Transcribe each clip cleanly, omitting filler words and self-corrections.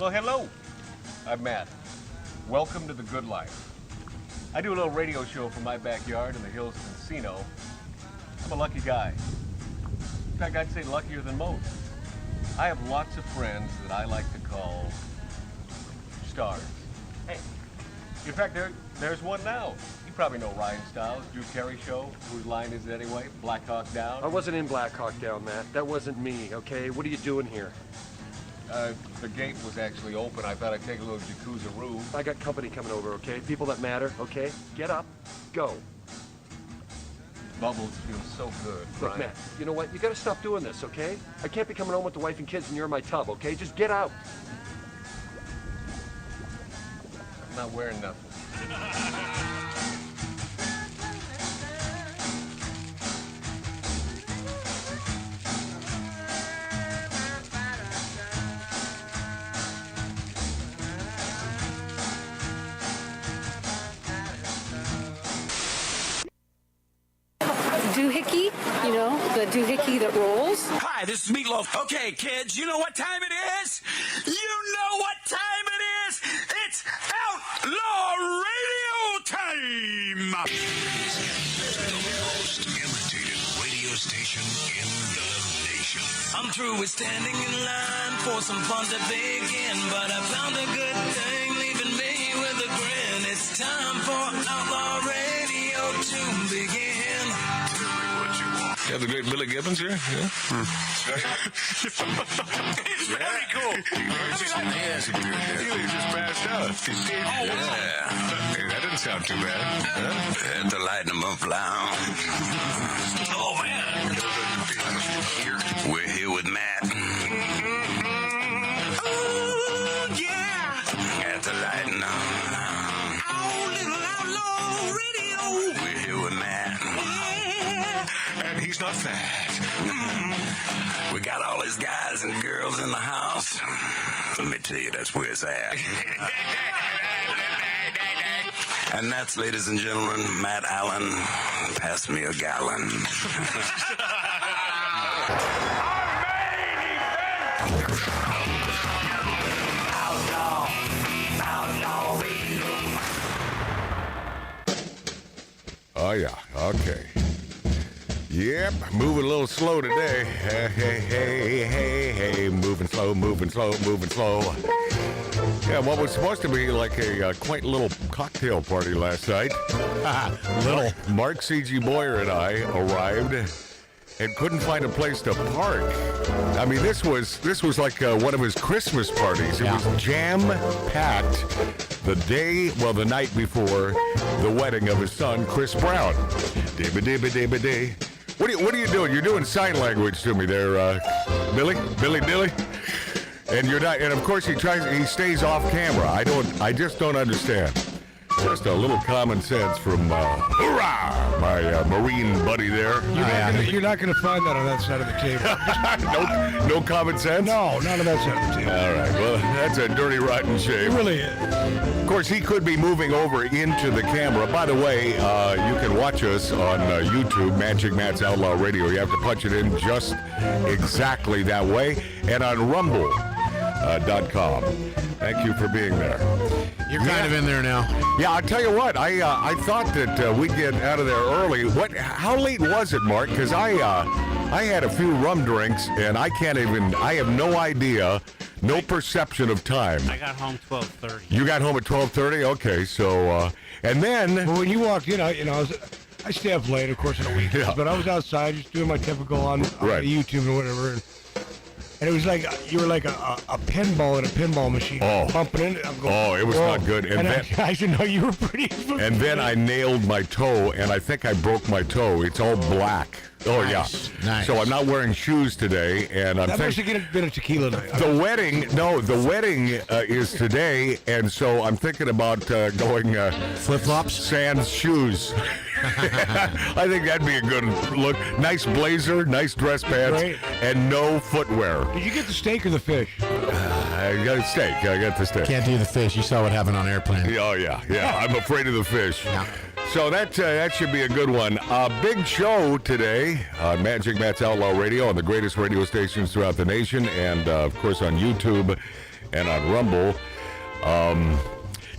Well, hello. I'm Matt. Welcome to the good life. I do a little radio show from my backyard in the hills of Encino. I'm a lucky guy. In fact, I'd say luckier than most. I have lots of friends that I like to call stars. Hey, in fact, there's one now. You probably know Ryan Stiles, Drew Carey Show. Whose line is it anyway? Black Hawk Down? I wasn't in Black Hawk Down, Matt. That wasn't me, okay? What are you doing here? The gate was actually open. I thought I'd take a little jacuzzi-roo. I got company coming over, okay? People that matter, okay? Get up, go. Bubbles feel so good, Look, Brian. Matt, you know what? You gotta stop doing this, okay? I can't be coming home with the wife and kids and you're in my tub, okay? Just get out. I'm not wearing nothing. Doohickey, you know, the doohickey that rolls. Hi, this is Meatloaf. Okay, kids, you know what time it is? You know what time it is? It's Outlaw Radio time! The most imitated radio station in the nation. I'm through with standing in line for some fun to begin, but I found a good thing leaving me with a grin. It's time for Outlaw Radio to begin. You have the great Billy Gibbons here? Yeah. It's very cool. He just passed out. Oh, Yeah. Hey, that didn't sound too bad. Huh? Had to lighten them up loud. Oh, man. We're here with Matt. Oh, yeah. Had to lighten them. Oh, little Outlaw Radio. We're here with Matt. And he's not fat. We got all his guys and girls in the house. Let me tell you, that's where it's at. And that's, ladies and gentlemen, Matt Allen. Pass me a gallon. Oh, yeah. Okay. Yep, moving a little slow today. Hey, moving slow. Yeah, what was supposed to be like a quaint little cocktail party last night. Little Mark C.G. Boyer and I arrived and couldn't find a place to park. I mean, this was like one of his Christmas parties. It was jam-packed the night before the wedding of his son, Chris Brown. Dibba-dibba-dibba-day. What are you doing? You're doing sign language to me there, Billy. And you're not. And of course, he stays off camera. I just don't understand. Just a little common sense from hoorah, my Marine buddy there. You're not going to find that on that side of the table. No common sense. No, not on that side of the table. All right. Well, that's a dirty, rotten shame. It really is. Of course, he could be moving over into the camera. By the way, you can watch us on YouTube, Magic Matt's Outlaw Radio. You have to punch it in just exactly that way. And on Rumble.com. Thank you for being there. You're kind of in there now. Yeah, I'll tell you what. I thought that we'd get out of there early. How late was it, Mark? Because I had a few rum drinks, and I have no idea, no perception of time. I got home 12:30. You got home at 12:30? Okay, so, and then... Well, when you walked in, I stay up late, of course, on the weekends, Yeah. but I was outside just doing my typical on Right. YouTube and whatever. And it was like you were like a pinball in a pinball machine. Oh. Pumping in. I'm going, Oh, it was not good. And I said, no, you were pretty... And then I nailed my toe, and I think I broke my toe. It's all black. Oh, Nice, yeah. nice. So I'm not wearing shoes today, and I'm That must have been a tequila night. The wedding is today, and so I'm thinking about going Flip-flops? sans shoes. I think that'd be a good look. Nice blazer, nice dress pants, Right. and no footwear. Did you get the steak or the fish? I got a steak. I got the steak. Can't do the fish. You saw what happened on airplane. Oh, yeah. I'm afraid of the fish. Yeah. So that should be a good one. Big show today on Magic Matt's Outlaw Radio on the greatest radio stations throughout the nation, and of course on YouTube and on Rumble.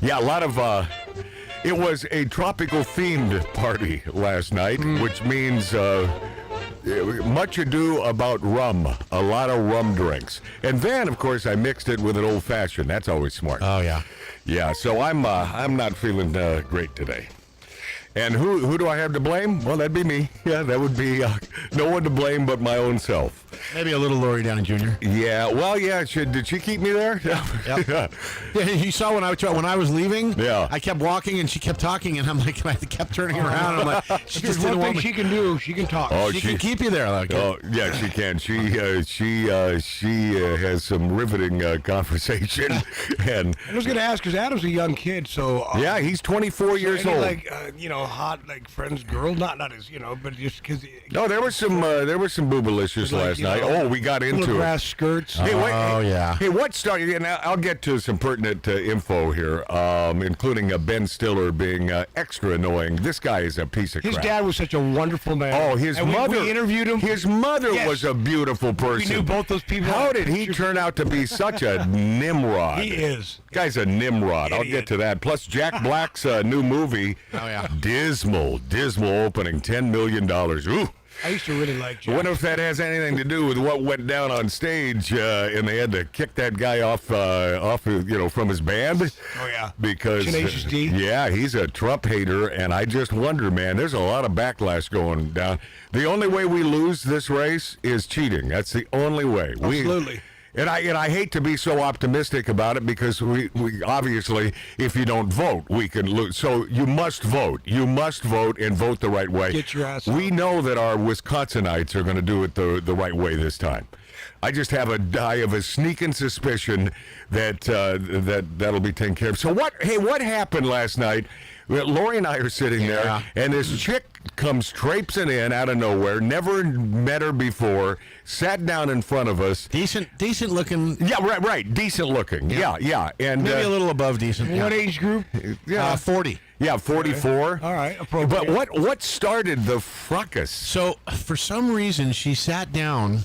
Yeah, a lot of... it was a tropical-themed party last night, which means... much ado about rum. A lot of rum drinks. And then, of course, I mixed it with an old-fashioned. That's always smart. Oh, yeah. Yeah, so I'm not feeling great today. And who do I have to blame? Well, that'd be me. Yeah, that would be no one to blame but my own self. Maybe a little Lori Downey Jr. Yeah, well, yeah. Did she keep me there? Yep. Yeah, you saw when I was leaving. Yeah. I kept walking and she kept talking, and I'm like, I kept turning around. I'm like, she just There's didn't one want thing me. she can do. She can talk. Oh, She can keep you there. Like, Oh, yeah, she can. She has some riveting conversation, and I was going to ask because Adam's a young kid, so yeah, he's 24 years any, old. like hot like friend's girl, not as but just because. No, there was some boobalicious Like, last you night. know, Oh, we got into little it. grass skirts. Hey, wait, Oh, yeah. Hey, what started? And I'll get to some pertinent info here, including Ben Stiller being extra annoying. This guy is a piece of His crap. dad was such a wonderful man. Oh, his and mother. We interviewed him. His mother Yes. was a beautiful person. We knew both those people. How did he turn out to be such a nimrod? He is. Guy's a nimrod. I'll get to that. Plus, Jack Black's new movie. Oh, yeah. Dismal opening. $10 million. Ooh. I used to really like I Jack. wonder if that has anything to do with what went down on stage, and they had to kick that guy off, from his band. Oh, yeah. Because Tenacious D. Yeah, he's a Trump hater, and I just wonder, man. There's a lot of backlash going down. The only way we lose this race is cheating. That's the only way. Absolutely. And I hate to be so optimistic about it because we obviously, if you don't vote, we can lose. So you must vote. You must vote and vote the right way. Get your ass We know that our Wisconsinites are going to do it the right way this time. I just have a sneaking suspicion that that'll be taken care of. So what happened last night? Lori and I are sitting there, and this chick comes traipsing in out of nowhere, never met her before, sat down in front of us. Decent looking. Yeah, right. Decent looking. Yeah. And Maybe a little above decent. What age group? 40. Yeah, 44. All right, appropriate. But what started the fracas? So for some reason, she sat down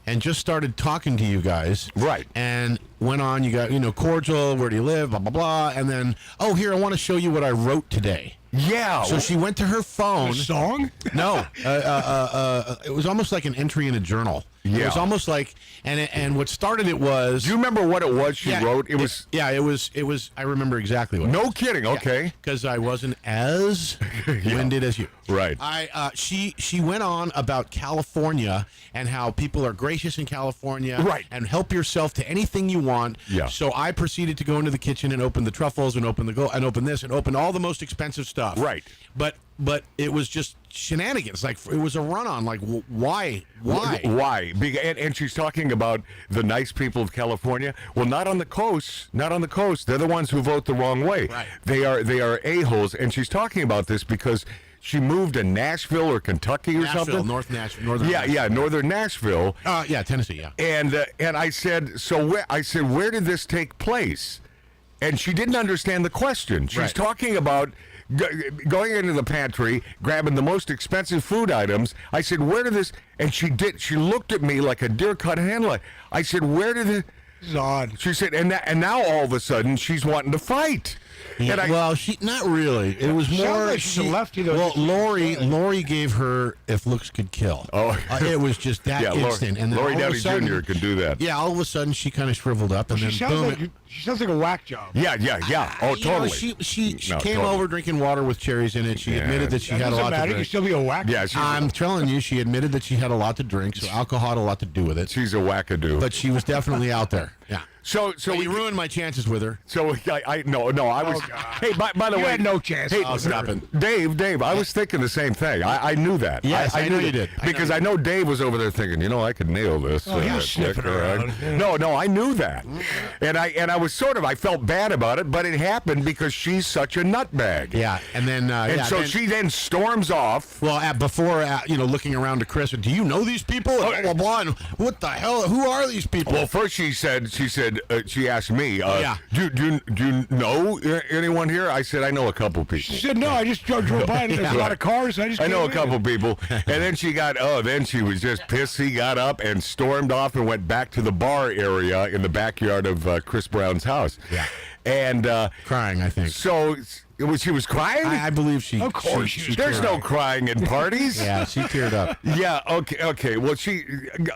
and just started talking to you guys. Right. And went on, you got, cordial, where do you live, blah, blah, blah. And then, here, I want to show you what I wrote today. Yeah. So she went to her phone. A song? No. It was almost like an entry in a journal. Yeah. It was almost like, and what started it was. Do you remember what it was she wrote? It was. I remember exactly what it was. No kidding. Okay. Because I wasn't as winded as you. Right. She went on about California and how people are gracious in California. Right. And help yourself to anything you want. Yeah. So I proceeded to go into the kitchen and open the truffles and open this and open all the most expensive stuff. Right. But it was just shenanigans. Like, it was a run-on. Like, why? Why? And she's talking about the nice people of California. Well, not on the coast. Not on the coast. They're the ones who vote the wrong way. Right. They are a-holes. And she's talking about this because she moved to Nashville or Kentucky or something. Northern Nashville. Yeah, northern Nashville. Tennessee. Yeah. And I said, where did this take place? And she didn't understand the question. She's talking about going into the pantry, grabbing the most expensive food items. I said, where did this? And she looked at me like a deer-cut hen. I said, where did it? This is odd. She said, and now all of a sudden she's wanting to fight. Yeah, she not really. It was more. Like she's a lefty, though. Well, Lori gave her "If Looks Could Kill." Oh, it was just that instant. And then Lori all of Downey a sudden, Jr. can do that. Yeah, all of a sudden she kind of shriveled up, and She then boom. sounds like a whack job. Yeah. Oh, totally. She came totally. over drinking water with cherries in it. She admitted that she That had a doesn't lot matter. to You drink. still be a whack. Yeah, I'm telling you, she admitted that she had a lot to drink, so alcohol had a lot to do with it. she's a wackadoo. But she was definitely out there. Yeah. So We ruined my chances with her. So I was. Hey, by the You way, had no chance. Hey, Oh, stop it. Dave, I was thinking the same thing. I knew that. Yes, I know knew you that. did. I know Because you I know Dave was over there thinking, I could nail this. Oh, he was sniffing around. No, I knew that, and I was I felt bad about it, but it happened because she's such a nutbag. Yeah, and then So she then storms off. Well, before looking around to Chris, do you know these people? And blah blah blah. And what the hell? Who are these people? Well, first she said, said, she asked me, Yeah. do you know anyone here? I said, I know a couple people. She said, no, I just drove by and there's a lot of cars. I know a couple people. And then then she was just pissed. She got up and stormed off and went back to the bar area in the backyard of Chris Brown's house. Yeah. And crying, I think. So she was crying? I believe she. Of course she There's no crying in parties. Yeah, she teared up. Yeah. Okay. Well,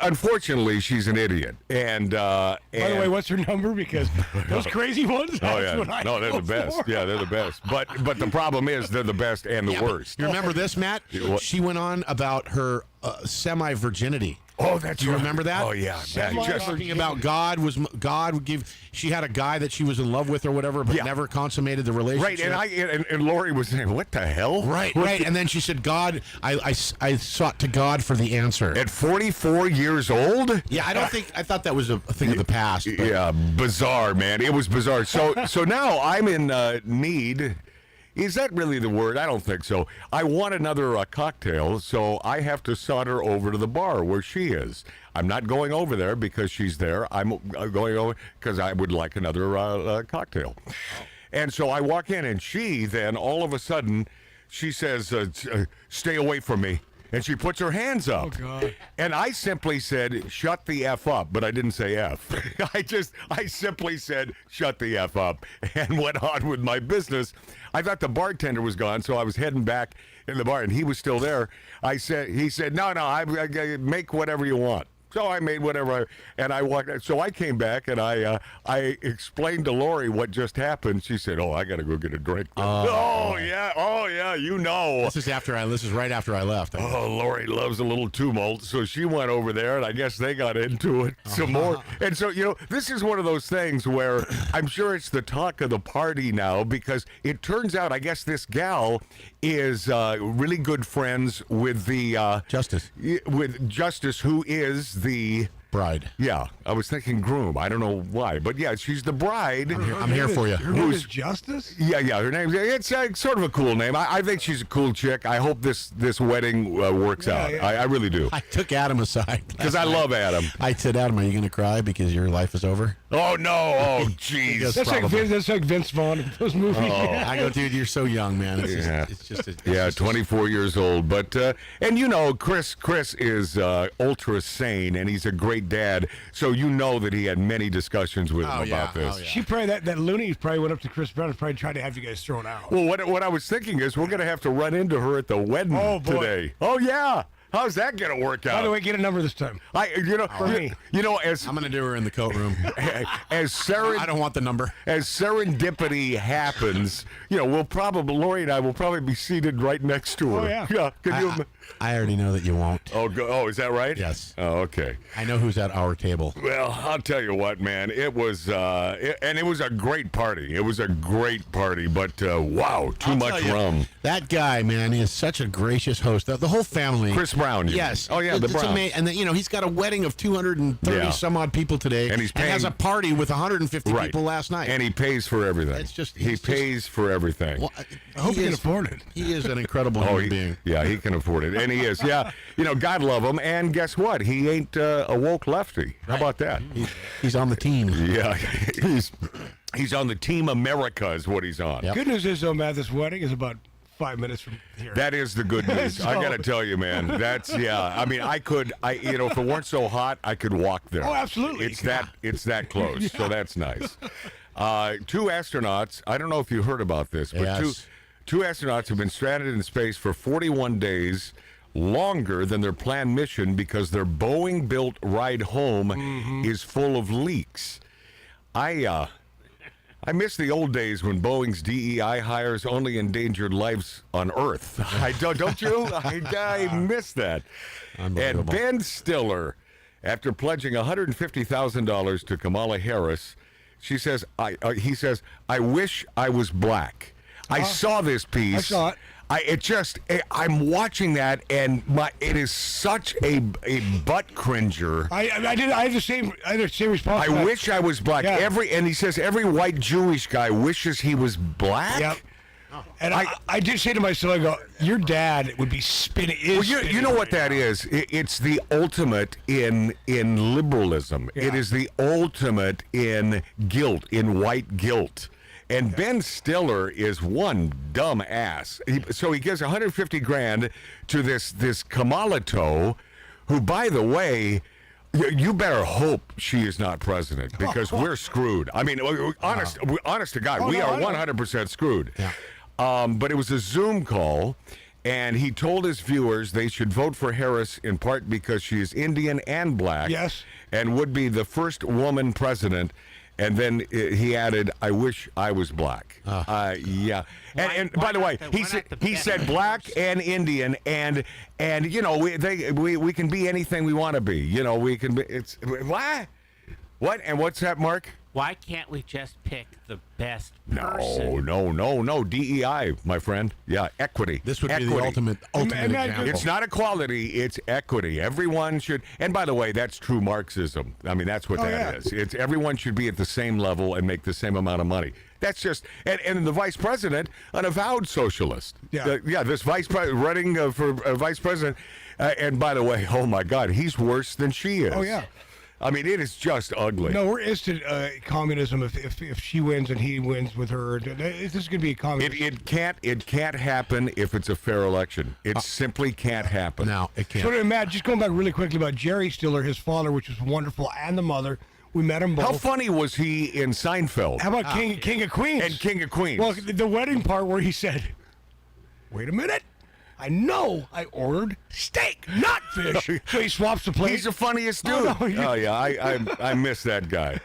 unfortunately, she's an idiot. And by the way, what's her number? Because those crazy ones. Oh That's yeah. what I No, they're go the best. for. Yeah, they're the best. But the problem is they're the best and the worst. You remember this, Matt? What? She went on about her semi-virginity. Oh, that's Do you right. remember that? Oh yeah. Talking about God would give. She had a guy that she was in love with or whatever, but Yeah. never consummated the relationship. Right, and Lori was saying, "What the hell?" Right. And then she said, "God, I sought to God for the answer." At 44 years old? Yeah, I thought that was a thing of the past. But Yeah, bizarre, man. It was bizarre. So now I'm in need. Is that really the word? I don't think so. I want another cocktail, so I have to saunter over to the bar where she is. I'm not going over there because she's there. I'm going over because I would like another cocktail. And so I walk in, and she then, all of a sudden, she says, stay away from me. And she puts her hands up. Oh, God. And I simply said, shut the F up, but I didn't say F. I simply said, shut the F up, and went on with my business. I thought the bartender was gone, so I was heading back in the bar, and he was still there. He said, no, I make whatever you want. So I made whatever, and I walked. So I came back and I explained to Lori what just happened. She said, "Oh, I got to go get a drink." Oh yeah, you know. This is right after I left. Oh, Lori loves a little tumult, so she went over there, and I guess they got into it some more. And so, this is one of those things where I'm sure it's the talk of the party now, because it turns out, I guess this gal is really good friends with the Justice. With Justice, who is the Bride. Yeah, I was thinking groom. I don't know why, but yeah, she's the bride. I'm here for you. Her name is Justice? Yeah, her name. It's sort of a cool name. I think she's a cool chick. I hope this wedding works out. Yeah. I really do. I took Adam aside Because I love Adam. I said, Adam, are you going to cry because your life is over? Oh no! Oh jeez. That's like Vince Vaughn in those movies. I go, dude, you're so young, man. It's just 24 years old. But and Chris is ultra sane, and he's a great dad. So that he had many discussions with him about this. Oh, yeah. She probably that loony probably went up to Chris Brown and probably tried to have you guys thrown out. Well, what I was thinking is we're going to have to run into her at the wedding today. Oh yeah. How's that going to work out? By the way, get a number this time. For me. As I'm going to do her in the coat room. I don't want the number. As serendipity happens, Lori and I will probably be seated right next to her. Oh, yeah. Yeah. Can you? I already know that you won't. Oh, is that right? Yes. Oh, okay. I know who's at our table. Well, I'll tell you what, man. It was, it was a great party. It was a great party, but wow, too much rum. That guy, man, is such a gracious host. The whole family. Chris Brown. Yes. Oh yeah, the Brown. And then, he's got a wedding of 230 some odd people today, and has a party with 150 people last night. And he pays for everything. He pays for everything. Well, I hope he can afford it. He is an incredible human being. Yeah, he can afford it, and he is. Yeah, God love him. And guess what? He ain't a woke lefty. How about that? He's on the team. Yeah, he's on the Team America is what he's on. Good news is, though, Matt, this wedding is about 5 minutes from here. That is the good news. I got to tell you, man. That's I mean, if it weren't so hot, I could walk there. Oh, absolutely. It's that close. So that's nice. 2 astronauts. I don't know if you heard about this, but yes. two astronauts have been stranded in space for 41 days, longer than their planned mission because their Boeing-built ride home is full of leaks. I miss the old days when Boeing's DEI hires only endangered lives on Earth. Don't you? I miss that. And Ben Stiller, after pledging $150,000 to Kamala Harris, he says, "I wish I was black." I saw this piece. I saw it. I'm watching that, and it is such a butt cringer. I had the same response. I wish I was black. Yeah. And he says every white Jewish guy wishes he was black. Yep. And I did say to myself, I go, your dad would be spinning. Well, you know what that is? It's the ultimate in liberalism. Yeah. It is the ultimate in guilt, in white guilt. And Ben Stiller is one dumb ass. So he gives 150 grand to this Kamalatoe, who, by the way, you better hope she is not president, because we're screwed. I mean, honest to God, we are 100% screwed. Yeah. But it was a Zoom call, and he told his viewers they should vote for Harris in part because she is Indian and black. Yes. And would be the first woman president. And then he added, "I wish I was black." Yeah. And by the way, he said black and Indian, and you know, we can be anything we want to be. You know, we can be. It's what? And what's that, Mark? Why can't we just pick the best person? No. DEI, my friend. Yeah, equity. This would equity. be the ultimate example. It's not equality, it's equity. Everyone should, and by the way, that's true Marxism. I mean, that's what that is. It's everyone should be at the same level and make the same amount of money. That's just, and the vice president, an avowed socialist. Yeah. This vice president running for vice president, and by the way, oh my God, he's worse than she is. Oh, yeah. I mean, it is just ugly. No, we're instant communism if she wins and he wins with her. This is going to be a communism. It can't happen if it's a fair election. It simply can't happen. No, it can't. So, Matt, just going back really quickly about Jerry Stiller, his father, which was wonderful, and the mother. We met them both. How funny was he in Seinfeld? How about King of Queens? And King of Queens. Well, the wedding part where he said, "Wait a minute. I know I ordered steak, not fish." So he swaps the plate. He's the funniest dude. I miss that guy.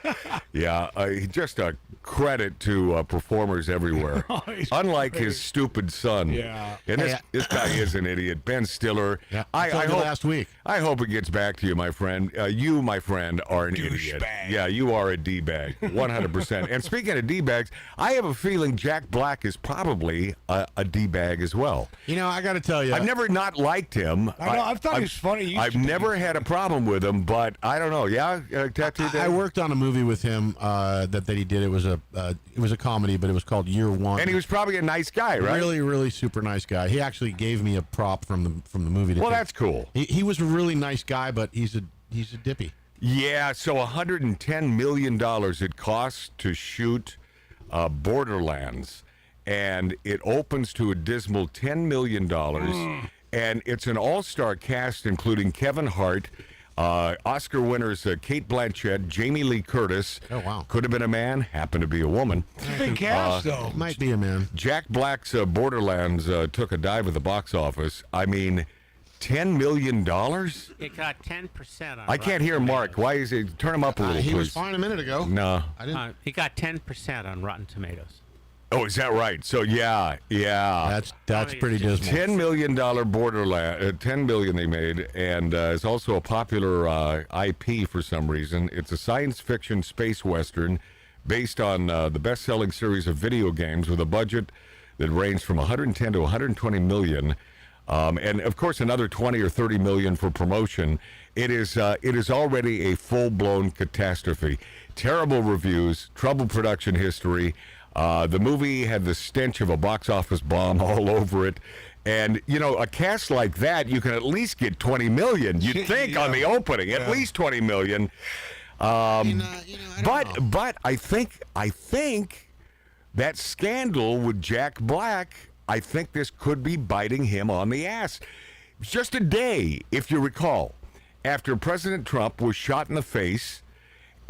Yeah, just a credit to performers everywhere. Unlike his stupid son. Yeah. And this guy is an idiot. Ben Stiller. Yeah, I hope last week. I hope it gets back to you, my friend. You, my friend, are an idiot. Yeah, you are a D-bag, 100%. And speaking of D-bags, I have a feeling Jack Black is probably a D-bag as well. You know, I got to tell you, I've never not liked him. I know. I thought he was funny. I've never had a problem with him, but I don't know. Yeah, I worked on a movie with him that he did. It was a comedy, but it was called Year One. And he was probably a nice guy, right? Really, really super nice guy. He actually gave me a prop from the movie. Well, that's cool. He was a really nice guy, but he's a dippy. Yeah. So $110 million it costs to shoot Borderlands, and it opens to a dismal $10 million. And it's an all-star cast, including Kevin Hart, Oscar winners Kate Blanchett, Jamie Lee Curtis. Oh, wow. Could have been a man, happened to be a woman. It's a big cast, though. Might be a man. Jack Black's Borderlands took a dive at the box office. I mean, $10 million? It got 10% on. I can't hear Mark. Why is it? Turn him up a little, He please. was fine a minute ago. No. I didn't. It got 10% on Rotten Tomatoes. Oh, is that right? So yeah. That's pretty dismal. $10 million Borderlands, $10 million they made, and it's also a popular IP for some reason. It's a science fiction space western based on the best-selling series of video games with a budget that ranged from 110 to 120 million, and of course another 20 or 30 million for promotion. It is already a full-blown catastrophe. Terrible reviews, troubled production history. The movie had the stench of a box office bomb all over it. And, you know, a cast like that, you can at least get 20 million. You'd think on the opening, at least 20 million. But I think that scandal with Jack Black, I think this could be biting him on the ass. Just a day, if you recall, after President Trump was shot in the face,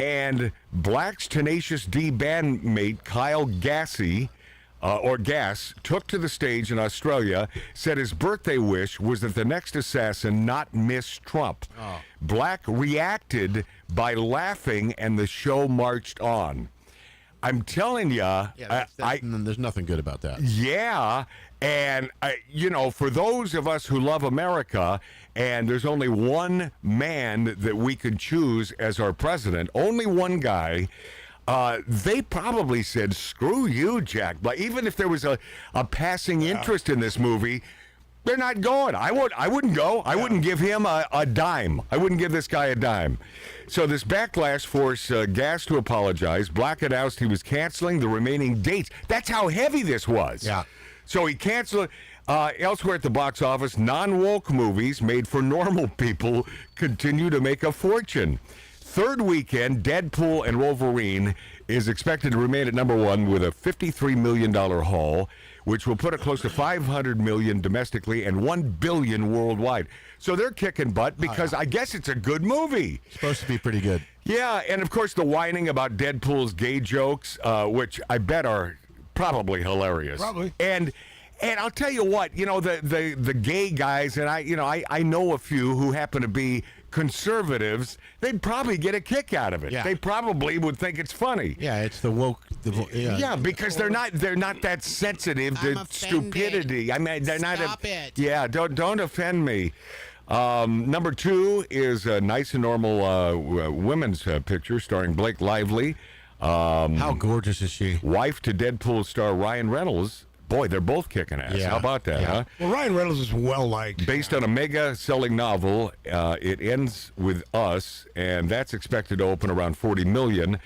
and Black's Tenacious D bandmate Kyle Gass took to the stage in Australia, said his birthday wish was that the next assassin not miss Trump. Oh. Black reacted by laughing, and the show marched on. I'm telling you, there's nothing good about that. Yeah, and for those of us who love America, and there's only one man that we could choose as our president, only one guy. They probably said, "Screw you, Jack Black." Even if there was a passing interest in this movie, they're not going. I wouldn't go. I wouldn't give him a dime. I wouldn't give this guy a dime. So this backlash forced Gass to apologize. Black announced he was canceling the remaining dates. That's how heavy this was. Yeah. So he canceled. Elsewhere at the box office, non-woke movies made for normal people continue to make a fortune. Third weekend, Deadpool and Wolverine is expected to remain at number one with a $53 million haul, which will put it close to $500 million domestically and $1 billion worldwide. So they're kicking butt because I guess it's a good movie. Supposed to be pretty good. Yeah, and of course the whining about Deadpool's gay jokes, which I bet are probably hilarious. Probably. And I'll tell you what, the gay guys, and I know a few who happen to be conservatives, they'd probably get a kick out of it. Yeah. They probably would think it's funny. Yeah, it's the woke. Yeah, because they're not that sensitive to stupidity. I mean, they're not. Stop it. Yeah, don't offend me. Number two is a nice and normal women's picture starring Blake Lively. How gorgeous is she? Wife to Deadpool star Ryan Reynolds. Boy, they're both kicking ass. Yeah. How about that, Yeah. huh? Well, Ryan Reynolds is well liked. Based on a mega-selling novel, it ends with Us, and that's expected to open around $40 million.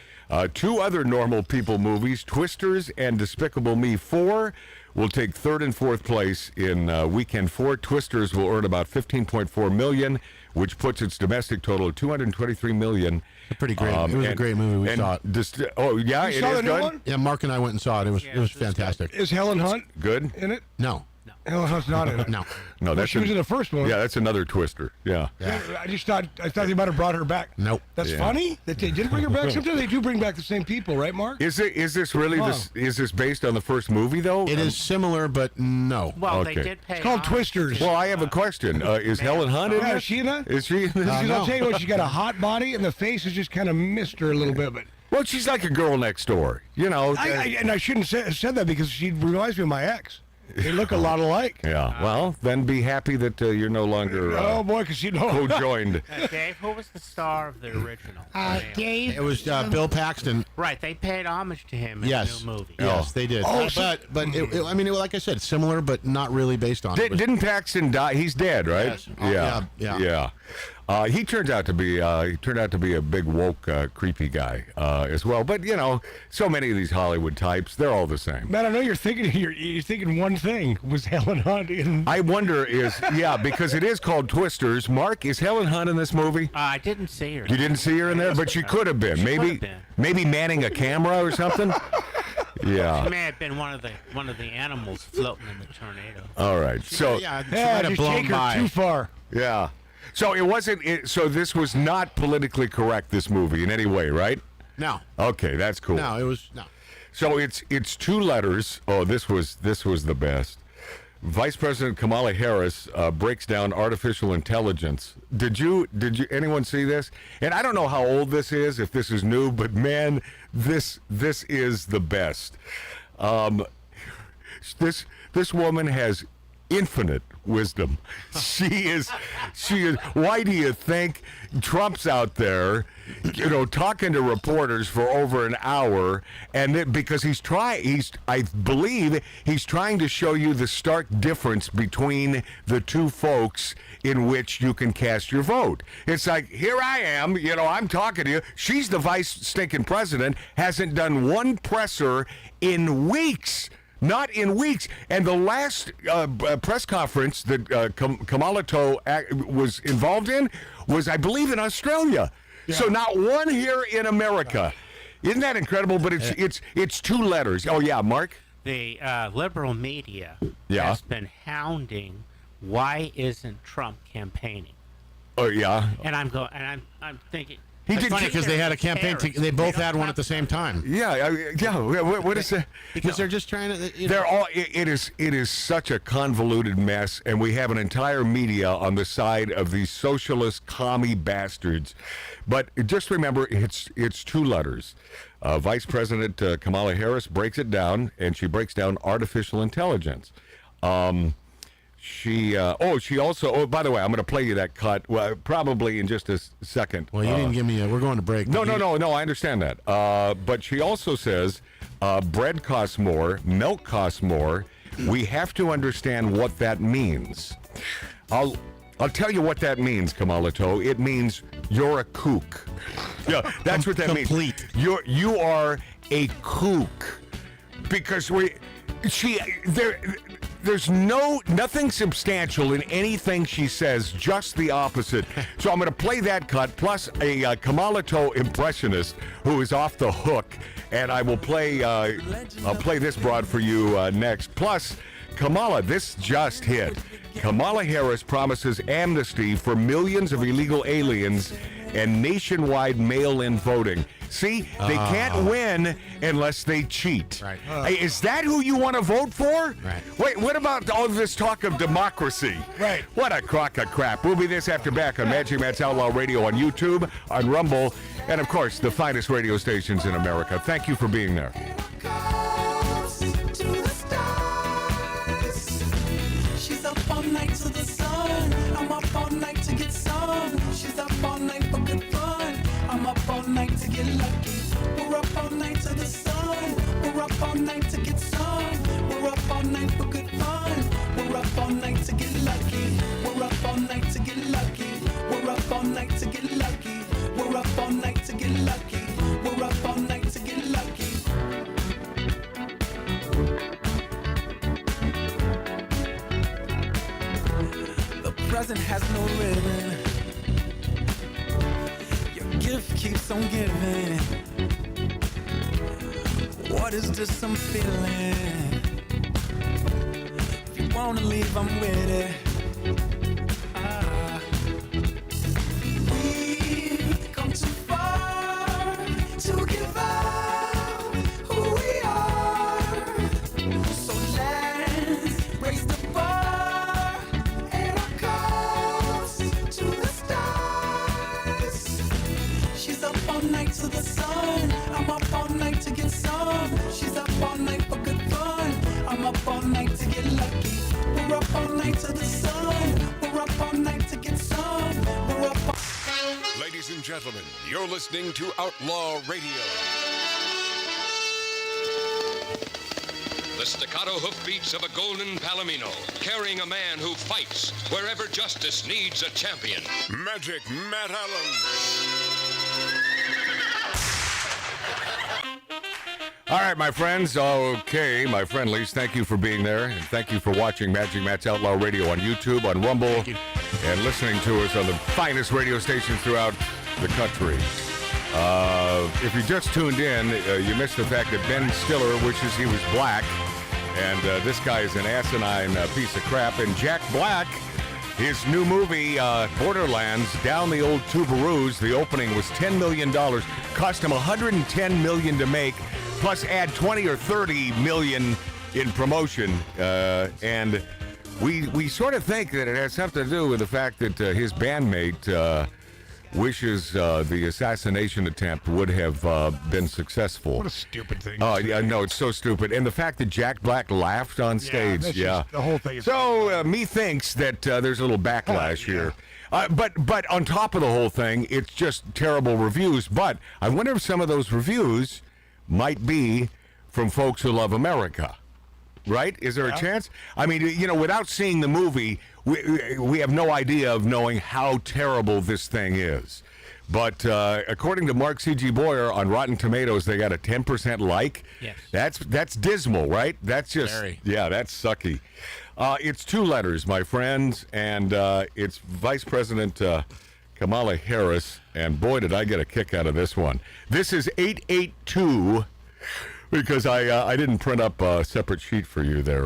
Two other normal people movies, Twisters and Despicable Me 4, will take third and fourth place in weekend 4. Twisters will earn about $15.4 million, which puts its domestic total at $223 million. Pretty great. It was a great movie. We saw it. Yeah, You it saw is the new good. one? Yeah, Mark and I went and saw it. It was fantastic. Is Helen Hunt Good. in it? No. Helen Hunt's not in it. No. No, Well, that's she was in the first one. Yeah, that's another Twister. Yeah. I thought they might have brought her back. Nope. That's Yeah. funny that they didn't bring her back. Sometimes they do bring back the same people, right, Mark? Is this really Wow. is this based on the first movie though? It is similar, but no. Well, Okay. they did pay. It's called homage Twisters. to, Well, I have a question. Is Helen Hunt in Yeah, it? is she in that? Is she? Because no. I'll tell you what, she's got a hot body, and the face is just kind of missed her a little bit. But Well, she's like a girl next door. I shouldn't have said that because she reminds me of my ex. They look a lot alike. Yeah. Well, then be happy that you're no longer Oh boy, because you know. co-joined. Dave, who was the star of the original? It was Bill Paxton. Right, they paid homage to him in Yes. the new movie. Yes, they did. Oh, Like I said, similar, but not really based on it. Didn't Paxton die? He's dead, right? Yes. Oh, yeah. He turned out to be a big woke, creepy guy as well. But so many of these Hollywood types, they're all the same. Man, I know you're thinking one thing was Helen Hunt in. I wonder because it is called Twisters. Mark, is Helen Hunt in this movie? I didn't see her. You didn't see her in there, but she could have been. She Maybe could have been. maybe manning a camera or something. She Yeah. may have been one of the animals floating in the tornado. All right. So she might Yeah, have just blown take her by. too far. yeah. So it wasn't. So this was not politically correct. This movie in any way, right? No. Okay, that's cool. No, it was no. So it's two letters. Oh, this was the best. Vice President Kamala Harris breaks down artificial intelligence. Did you anyone see this? And I don't know how old this is, if this is new, but man, this is the best. This woman has infinite wisdom. She is. Why do you think Trump's out there, talking to reporters for over an hour, and because I believe he's trying to show you the stark difference between the two folks in which you can cast your vote. It's like, here I am, I'm talking to you. She's the vice stinking president, hasn't done one presser in weeks. Not in weeks. And the last press conference that Kamalatoe was involved in was, I believe, in Australia. Yeah. So not one here in America. Isn't that incredible? But it's two letters. Oh, yeah, Mark? The liberal media Yeah. has been hounding, why isn't Trump campaighting? Oh, yeah. And I'm thinking. He it's did funny Because they had a campaign. terrorists. They both don't had one have at the same time. Yeah. What is that? Because they're just trying to. They're all. It is such a convoluted mess, and we have an entire media on the side of these socialist commie bastards. But just remember, it's two letters. Vice President Kamala Harris breaks it down, and she breaks down artificial intelligence. She also. Oh, by the way, I'm going to play you that cut. Well, probably in just a second. Well, you didn't give me. We're going to break. No. I understand that. But she also says bread costs more, milk costs more. We have to understand what that means. I'll tell you what that means, Kamalatoe. It means you're a kook. Yeah, that's what that complete. means. You are a kook because There's nothing substantial in anything she says, just the opposite. So I'm going to play that cut, plus a Kamalatoe impressionist who is off the hook, and I will play. I'll play this broad for you next. Plus, Kamala, this just hit. Kamala Harris promises amnesty for millions of illegal aliens and nationwide mail-in voting. See, they can't win unless they cheat. Right. Hey, is that who you want to vote for? Right. Wait, what about all this talk of democracy? Right. What a crock of crap. We'll be this after back on Magic Matt's Outlaw Radio on YouTube, on Rumble, and of course, the finest radio stations in America. Thank you for being there. She's up all night to the sun. I'm up all night to get some. She's up all night for good fun. I'm up all night to get lucky. We're up all night to the sun. We're up all night to get some. We're up all night for good fun. We're up all night to get lucky. We're up all night to get lucky. We're up all night to get lucky. We're up all night to get lucky. We're up all night to get lucky. The present has no ribbon. Your gift keeps on giving. What is this I'm feeling? If you wanna leave, I'm with it. We've come too far to give up who we are. So let's raise the bar and our cups to the stars. She's up all night to the sun. I'm up all night to get some. She's up all night for good fun. I'm up all night to get lucky. We're up all night to the sun. We're up all night to get some. We're up all Ladies and gentlemen, you're listening to Outlaw Radio. The staccato hoofbeats of a golden palomino, carrying a man who fights wherever justice needs a champion. Magic Matt Allen. All right, my friends. Okay, my friendlies, thank you for being there, and thank you for watching Magic Matt's Outlaw Radio on YouTube, on Rumble, and listening to us on the finest radio stations throughout the country. If you just tuned in, you missed the fact that Ben Stiller wishes he was black, and this guy is an asinine piece of crap. And Jack Black, his new movie, Borderlands, Down the Old Tuberoos, the opening was $10 million, cost him $110 million to make, plus add 20 or 30 million in promotion, and we sort of think that it has something to do with the fact that his bandmate wishes the assassination attempt would have been successful. What a stupid thing. Oh, yeah, no, it's so stupid. And the fact that Jack Black laughed on stage, that's just- the whole thing is... So, methinks that there's a little backlash here. But on top of the whole thing, it's just terrible reviews. But I wonder if some of those reviews might be from folks who love America, right? Is there a chance? I mean, you know, without seeing the movie, we have no idea of knowing how terrible this thing is. But according to Mark C.G. Boyer on Rotten Tomatoes, they got a 10% like. Yes. That's dismal, right? That's just, Very. yeah, that's sucky. It's two letters, my friends, and it's Vice President Kamala Harris, and boy, did I get a kick out of this one. This is 882, because I didn't print up a separate sheet for you there,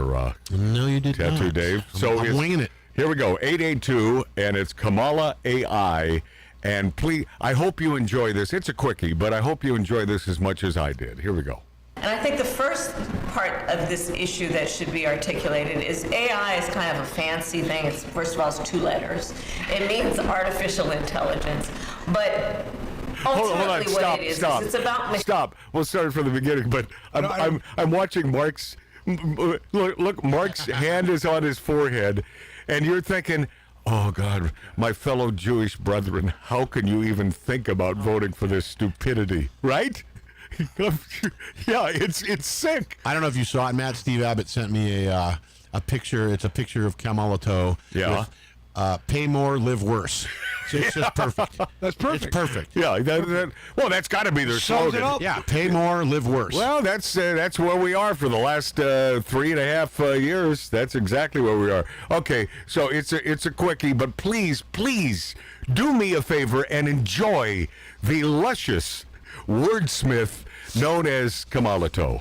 No, you did Tattoo not. Dave. So I'm winging it. Here we go, 882, and it's Kamala AI. And please, I hope you enjoy this. It's a quickie, but I hope you enjoy this as much as I did. Here we go. And I think the first part of this issue that should be articulated is AI is kind of a fancy thing. It's, first of all, it's two letters. It means artificial intelligence. But ultimately Hold on, what it is it's about... Stop. We'll start from the beginning, but I'm watching Mark's... Look, Mark's hand is on his forehead, and you're thinking... Oh, God, my fellow Jewish brethren, how can you even think about voting for this stupidity, right? Yeah, it's sick. I don't know if you saw it, Matt. Steve Abbott sent me a picture. It's a picture of Kamalatoe. Yeah. pay more, live worse. It's just perfect. That's perfect. It's perfect. Yeah, well, that's got to be their Sums it slogan. up. Yeah, pay more, live worse. Well, that's where we are for the last 3.5 years. That's exactly where we are. Okay, so it's a quickie, but please do me a favor and enjoy the luscious wordsmith known as Kamalatoe.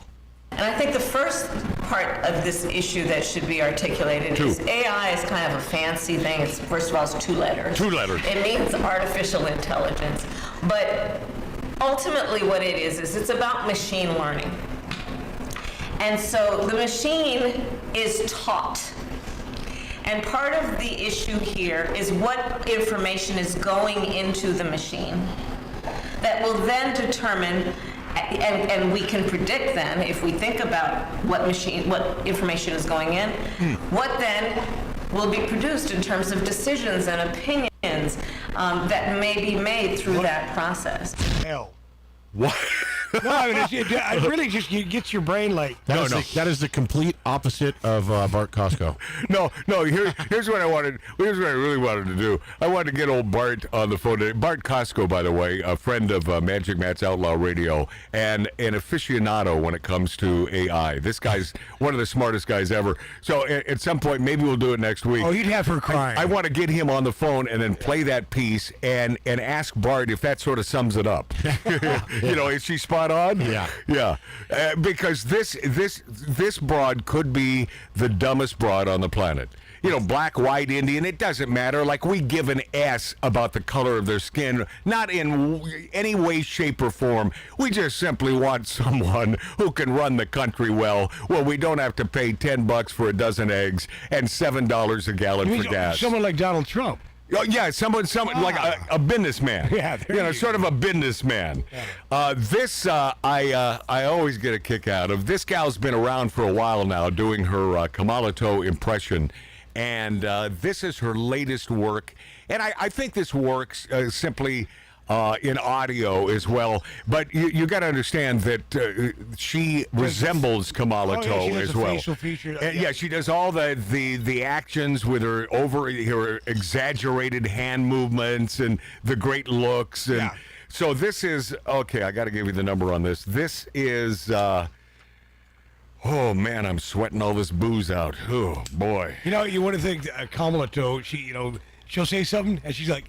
And I think the first part of this issue that should be articulated is AI is kind of a fancy thing. It's, first of all, it's 2 letters. 2 letters. It means artificial intelligence. But ultimately what it is it's about machine learning. And so the machine is taught. And part of the issue here is what information is going into the machine that will then determine, and we can predict then, if we think about what information is going in, what then will be produced in terms of decisions and opinions that may be made through that process. Hell. What? No, I mean, it really just gets your brain like. That is the complete opposite of Bart Costco. No. Here's what I wanted. Here's what I really wanted to do. I wanted to get old Bart on the phone today. Bart Costco, by the way, a friend of Magic Matt's Outlaw Radio and an aficionado when it comes to AI. This guy's one of the smartest guys ever. So at some point, maybe we'll do it next week. Oh, you'd have her crying. I want to get him on the phone and then play that piece and ask Bart if that sort of sums it up. You know, is she spot on? Yeah. Because this broad could be the dumbest broad on the planet. You know, black, white, Indian, it doesn't matter. Like, we give an S about the color of their skin, not in any way, shape, or form. We just simply want someone who can run the country well, where we don't have to pay $10 for a dozen eggs and $7 a gallon for gas. Someone like Donald Trump. Oh, yeah, someone like a businessman. Yeah, you know, sort of a businessman. Yeah. I always get a kick out of. This gal's been around for a while now doing her Kamalatoe impression, and this is her latest work. And I think this works simply in audio as well. But you got to understand that she resembles Kamalatoe as well. Facial feature. Yeah, she does all the actions with her exaggerated hand movements and the great looks. And so this is okay. I got to give you the number on this. This is. Oh man, I'm sweating all this booze out. Oh boy. You know, you want to think Kamalatoe, she'll say something and she's like.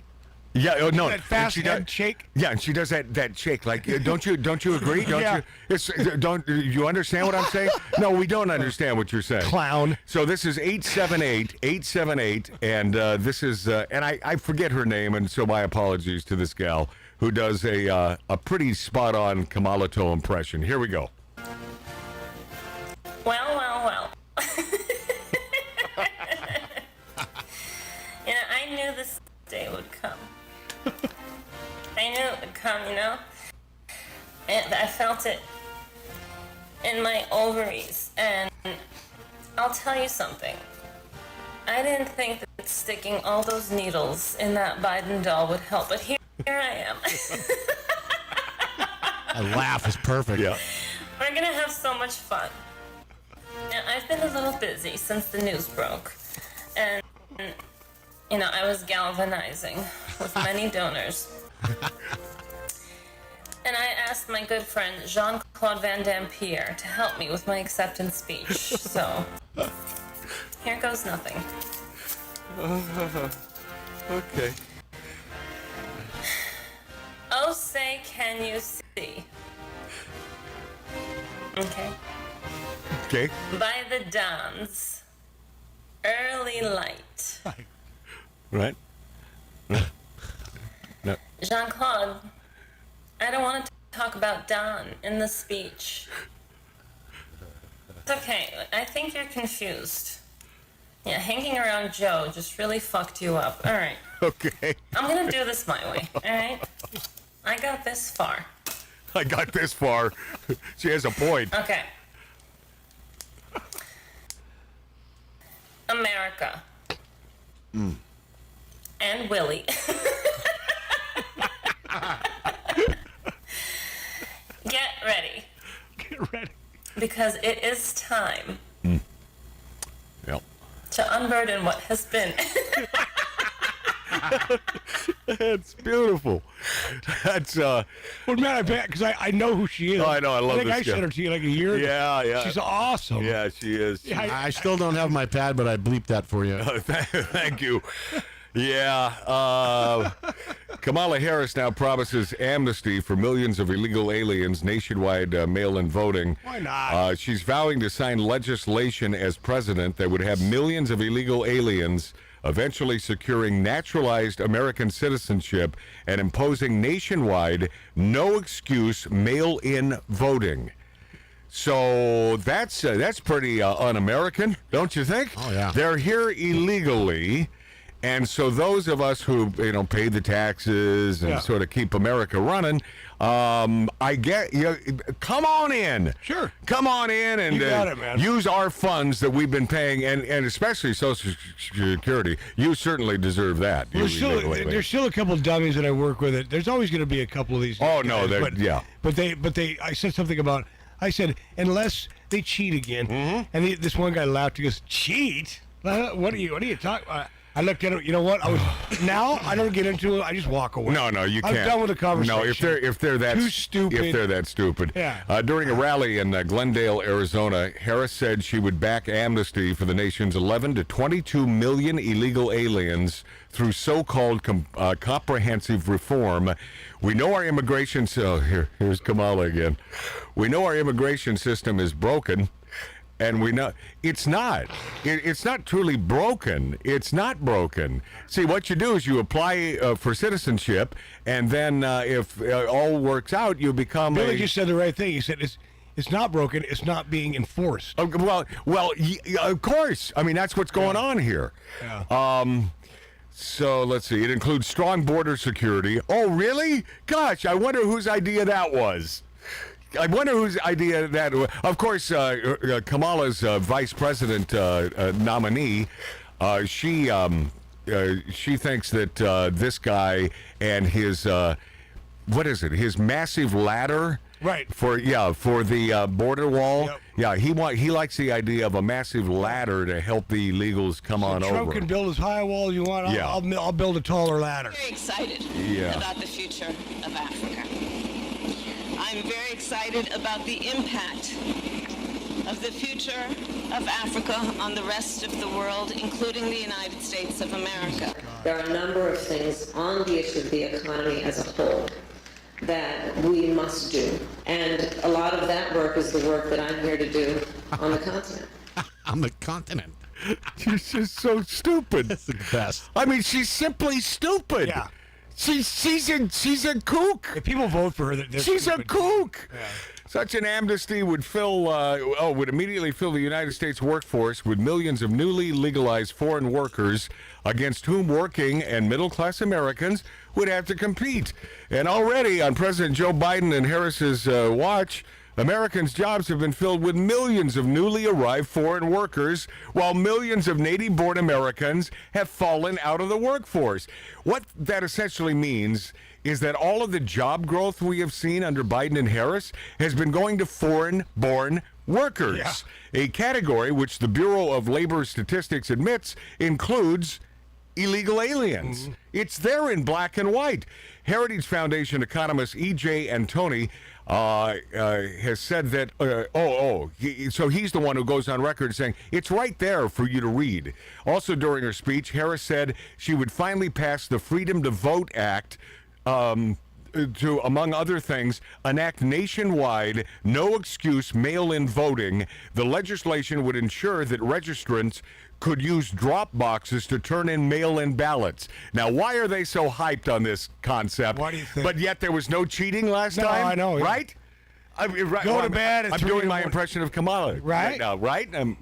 Yeah, oh no, that fast head shake. Yeah, and she does that shake. Like, don't you agree? Don't you? Don't you understand what I'm saying? No, we don't understand what you're saying. Clown. So this is 878, and this is, and I forget her name, and so my apologies to this gal who does a pretty spot on Kamalatoe impression. Here we go. Well. I knew this day would come. I knew it would come, and I felt it in my ovaries. And I'll tell you something. I didn't think that sticking all those needles in that Biden doll would help, but here I am. That laugh is perfect. Yeah. We're gonna have so much fun. Now, I've been a little busy since the news broke, and I was galvanizing with many donors. And I asked my good friend Jean-Claude Van Damme Pierre to help me with my acceptance speech. So, here goes nothing. Okay. Oh, say, can you see? Okay. Okay. By the dawn's early light. Right. No. Jean-Claude, I don't want to talk about dawn in the speech. It's okay. I think you're confused. Yeah, hanging around Joe just really fucked you up. All right. Okay. I'm gonna do this my way. All right. I got this far. I got this far. She has a point. Okay. America. And Willie. Get ready. Get ready. Because it is time Yep. to unburden what has been. That's beautiful. That's Well, man, I bet because I know who she is. Oh, I know. I love I think this I guy. sent her to you like a year ago. Yeah. She's awesome. Yeah, she is. Yeah, I still don't have my pad, but I bleeped that for you. Thank you. Yeah. Kamala Harris now promises amnesty for millions of illegal aliens, nationwide mail-in voting. Why not? She's vowing to sign legislation as president that would have millions of illegal aliens eventually securing naturalized American citizenship and imposing nationwide no-excuse mail-in voting. So that's pretty un-American, don't you think? Oh, yeah. They're here illegally, and so those of us who pay the taxes and sort of keep America running, I get come on in. Sure. Come on in and You got it, man. use our funds that we've been paying, and especially Social Security. You certainly deserve that. Well, there's still a couple of dummies that I work with. There's always going to be a couple of these. Oh, no, guys, but they. I said something about. I said unless they cheat again, and this one guy laughed. He goes, "Cheat? What are you talking?" I looked at him. You know what? Now I don't get into it. I just walk away. No, you can't. I'm done with the conversation. No, if they're that too stupid. If they're that stupid. Yeah. During a rally in Glendale, Arizona, Harris said she would back amnesty for the nation's 11 to 22 million illegal aliens through so-called comprehensive reform. We know our immigration. Here's Kamala again. We know our immigration system is broken. And we know it's not. It's not truly broken. It's not broken. See, what you do is you apply for citizenship, and then if all works out, you become. Billy just said the right thing. He said it's not broken. It's not being enforced. Well, of course. I mean, that's what's going on here. Yeah. So let's see. It includes strong border security. Oh, really? Gosh, I wonder whose idea that was. I wonder whose idea that. Of course, Kamala's vice president nominee. She thinks that this guy and his what is it? His massive ladder. Right. For the border wall. Yep. Yeah, he likes the idea of a massive ladder to help the illegals come on Trump over. can build as high a wall as you want. I'll build a taller ladder. Very excited about the future of Africa. I'm very excited about the impact of the future of Africa on the rest of the world, including the United States of America. There are a number of things on the issue of the economy as a whole that we must do. And a lot of that work is the work that I'm here to do on the continent. On the continent. She's just so stupid. That's the best. I mean, she's simply stupid. Yeah. She's a kook. If people vote for her, they're She's stupid. a kook. Yeah. Such an amnesty would immediately fill the United States workforce with millions of newly legalized foreign workers against whom working and middle-class Americans would have to compete. And already on President Joe Biden and Harris's watch, Americans' jobs have been filled with millions of newly arrived foreign workers, while millions of native-born Americans have fallen out of the workforce. What that essentially means is that all of the job growth we have seen under Biden and Harris has been going to foreign-born workers, a category which the Bureau of Labor Statistics admits includes illegal aliens. Mm-hmm. It's there in black and white. Heritage Foundation economist E.J. Antoni has said that, so he's the one who goes on record saying, it's right there for you to read. Also during her speech, Harris said she would finally pass the Freedom to Vote Act to, among other things, enact nationwide no-excuse mail-in voting. The legislation would ensure that registrants could use drop boxes to turn in mail-in ballots. Now, why are they so hyped on this concept? Why do you think? But yet there was no cheating last time? I know. Right? Go to bed. I'm doing my impression of Kamala right now, right? I'm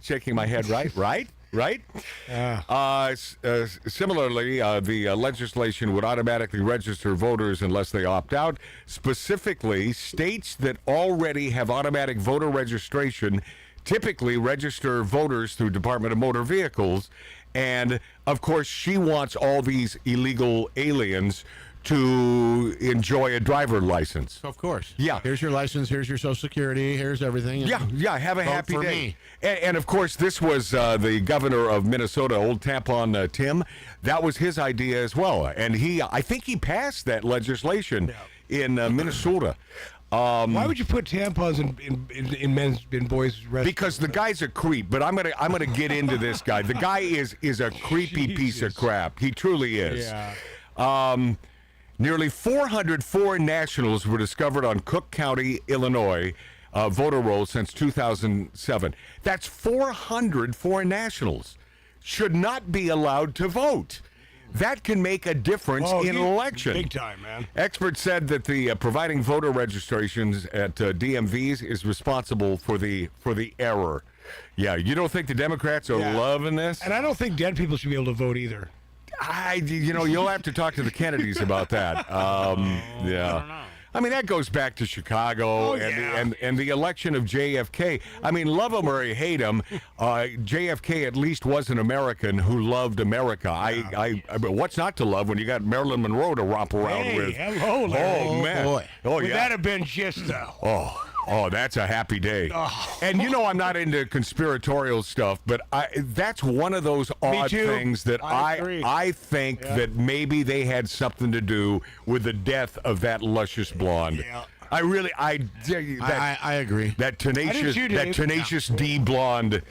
shaking my head, right? Similarly, the legislation would automatically register voters unless they opt out. Specifically, states that already have automatic voter registration typically register voters through Department of Motor Vehicles. And, of course, she wants all these illegal aliens to enjoy a driver license. Of course. Yeah. Here's your license. Here's your Social Security. Here's everything. Yeah. Have a Vote happy for day. me. And of course, this was the governor of Minnesota, old Tampon Tim. That was his idea as well, and I think he passed that legislation in Minnesota. Why would you put tampons in boys' restrooms? Because the guy's a creep. But I'm gonna get into this guy. The guy is a creepy piece of crap. He truly is. Yeah. Nearly 400 foreign nationals were discovered on Cook County, Illinois, voter rolls since 2007. That's 400 foreign nationals should not be allowed to vote. That can make a difference in an election. Big time, man. Experts said that the providing voter registrations at DMVs is responsible for the error. Yeah, you don't think the Democrats are loving this? And I don't think dead people should be able to vote either. You'll have to talk to the Kennedys about that. Yeah. I mean, that goes back to Chicago and the election of JFK. I mean, love him or hate him, JFK at least was an American who loved America. What's not to love when you got Marilyn Monroe to romp around with? Hello, Larry. Oh, man. Boy. Oh, Would yeah. that have been just Oh, that's a happy day. And I'm not into conspiratorial stuff, but that's one of those odd things that I think that maybe they had something to do with the death of that luscious blonde. Yeah. I agree. That tenacious D blonde.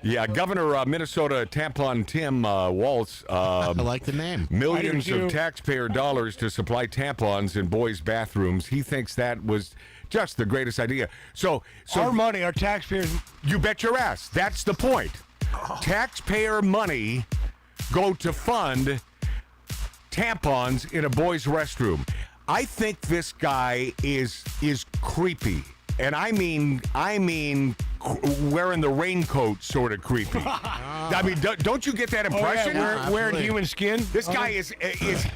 Yeah, Governor Minnesota Tampon Tim Waltz. I like the name. Millions of taxpayer dollars to supply tampons in boys' bathrooms. He thinks that was just the greatest idea. So our money, our taxpayers. You bet your ass. That's the point. Taxpayer money go to fund tampons in a boys' restroom. I think this guy is creepy. And I mean wearing the raincoat sort of creepy. I mean, don't you get that impression? Wearing human skin? This guy is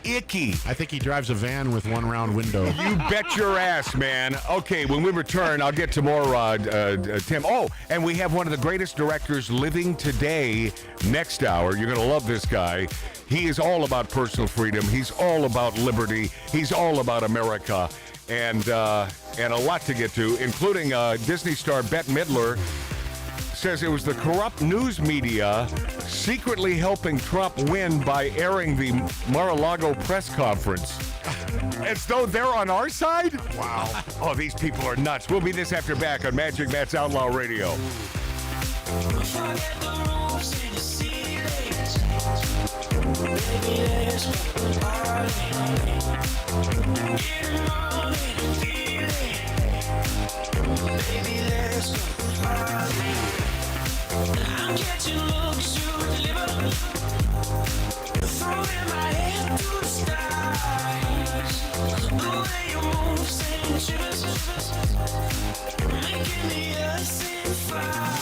icky. I think he drives a van with one round window. You bet your ass, man. Okay, when we return, I'll get to more Tim. Oh, and we have one of the greatest directors living today next hour. You're going to love this guy. He is all about personal freedom. He's all about liberty. He's all about America. And a lot to get to, including Disney star Bette Midler says it was the corrupt news media secretly helping Trump win by airing the Mar-a-Lago press conference. As though they're on our side? Wow. Oh, these people are nuts. We'll be this after back on Magic Matt's Outlaw Radio. I'm catching looks to deliver. Throwing my head to the stars. The way you move sends shivers, making the earth sing fire.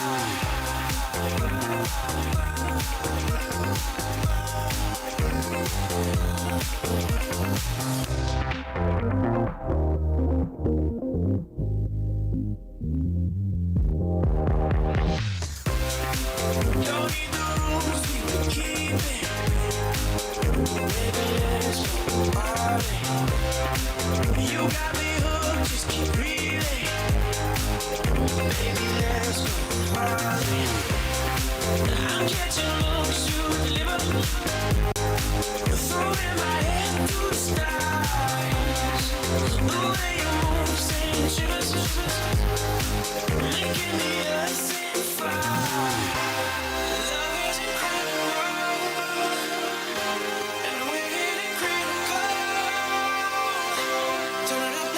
Don't need the rules, we will keep it. Baby, let's go party. You got me hooked, just keep breathing. Baby, let's go party. I'm catching looks to deliver. Throwing my head to the stars. The way you move sends shivers, making the earth sing fire. Turn up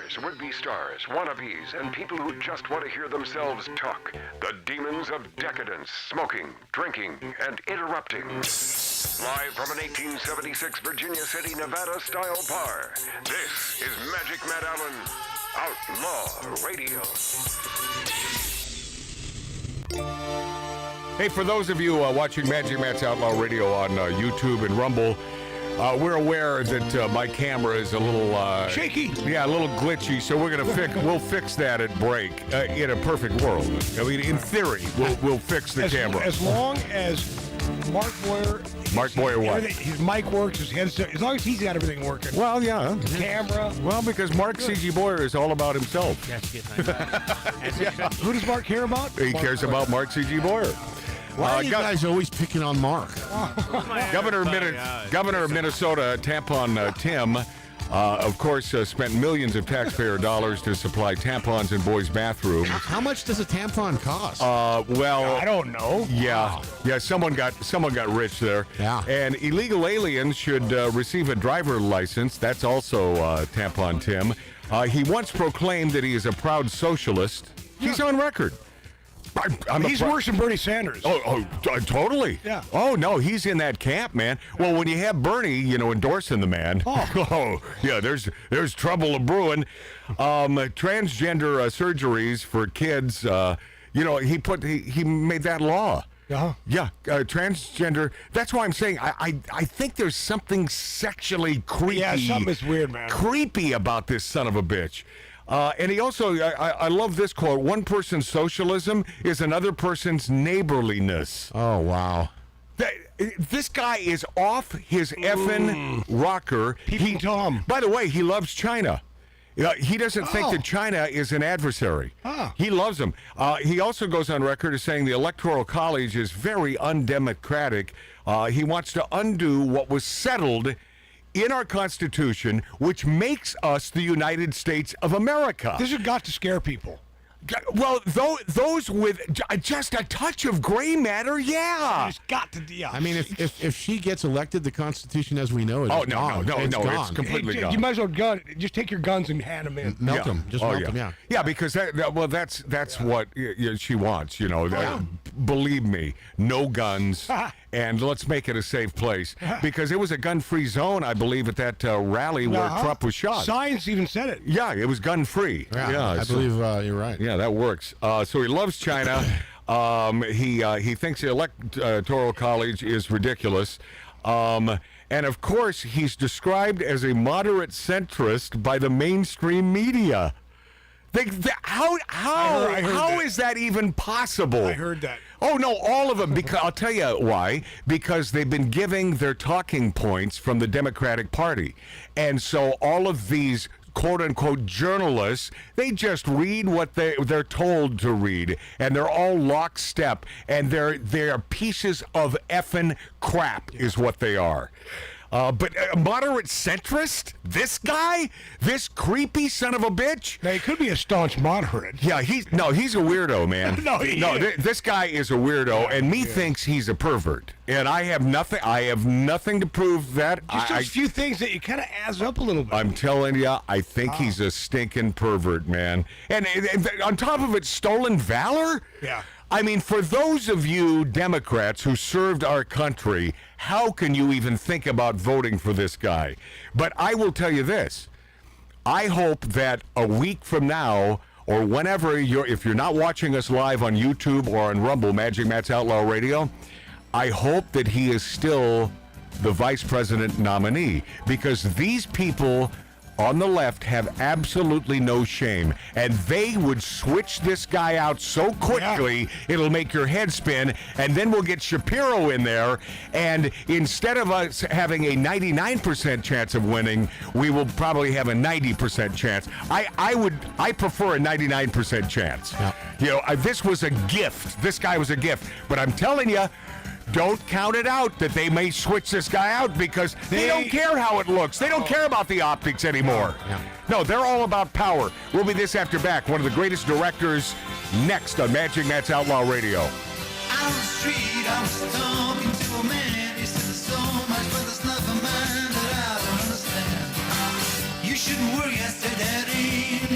stars, would-be stars, wannabes, and people who just want to hear themselves talk. The demons of decadence, smoking, drinking, and interrupting. Live from an 1876 Virginia City, Nevada-style bar, this is Magic Matt Allen, Outlaw Radio. Hey, for those of you watching Magic Matt's Outlaw Radio on YouTube and Rumble, we're aware that my camera is a little shaky. Yeah, a little glitchy. So we're gonna we'll fix that at break. In a perfect world, I mean, in theory, we'll fix the camera as long as Mark Boyer what? His mic works. His headset. As long as he's got everything working. Well, yeah. Camera. Well, because Mark C.G. Boyer is all about himself. Yeah. Who does Mark care about? He cares about Mark C.G. Boyer. Why are you guys always picking on Mark? Governor of Minnesota, Tampon Tim, of course, spent millions of taxpayer dollars to supply tampons in boys' bathrooms. How much does a tampon cost? Well, I don't know. Yeah, yeah. Someone got rich there. Yeah. And illegal aliens should receive a driver license. That's also Tampon Tim. He once proclaimed that he is a proud socialist. Yeah. He's on record. He's worse than Bernie Sanders. Totally. Yeah. Oh, no, he's in that camp, man. Well, when you have Bernie, endorsing the man, yeah, there's trouble brewing. Transgender surgeries for kids, he made that law. Uh-huh. Yeah, transgender. That's why I'm saying I think there's something sexually creepy. Yeah, something is weird, man. Creepy about this son of a bitch. And he also, I love this quote, one person's socialism is another person's neighborliness. Oh, wow. This guy is off his effing rocker. Tom. By the way, he loves China. He doesn't think that China is an adversary. He loves them. He also goes on record as saying the Electoral College is very undemocratic. He wants to undo what was settled in our Constitution, which makes us the United States of America. This has got to scare people. Well, those with just a touch of gray matter, yeah. It's got to, yeah. I mean, if she gets elected, the Constitution as we know is gone. No, it's completely gone. You might as well just take your guns and hand them in. Melt them. Just melt them, yeah. Yeah, because that's what she wants, Believe me, no guns, and let's make it a safe place. Because it was a gun-free zone, I believe, at that rally where Trump was shot. Science even said it. Yeah, it was gun-free. Yeah, I believe you're right. Yeah, that works. So he loves China. He thinks the Electoral College is ridiculous. And of course, he's described as a moderate centrist by the mainstream media. How is that even possible? I heard that. Oh, no, all of them. Because I'll tell you why. Because they've been giving their talking points from the Democratic Party. And so all of these quote-unquote journalists, they just read what they're told to read. And they're all lockstep. And they're pieces of effing crap is what they are. But a moderate centrist? This guy? This creepy son of a bitch? Now, he could be a staunch moderate. Yeah, he's a weirdo, man. This guy is a weirdo, and thinks he's a pervert. And I have nothing to prove that. Just those few things that you kind of adds up a little bit. I'm telling you, I think he's a stinking pervert, man. And on top of it, stolen valor? Yeah. I mean, for those of you Democrats who served our country, how can you even think about voting for this guy? But I will tell you this. I hope that a week from now, or whenever if you're not watching us live on YouTube or on Rumble, Magic Matt's Outlaw Radio, I hope that he is still the vice president nominee, because these people on the left have absolutely no shame, and they would switch this guy out so quickly it'll make your head spin. And then we'll get Shapiro in there, and instead of us having a 99% chance of winning, we will probably have a 90% chance. I prefer a 99% chance. This was a gift. This guy was a gift, but I'm telling you, don't count it out that they may switch this guy out, because they don't care how it looks. They don't care about the optics anymore. No, they're all about power. We'll be this after back. One of the greatest directors next on Magic Matt's Outlaw Radio. On the street, I was talking to a man. He said there's so much, but there's nothing, man, that I don't understand. You shouldn't worry, I said that ain't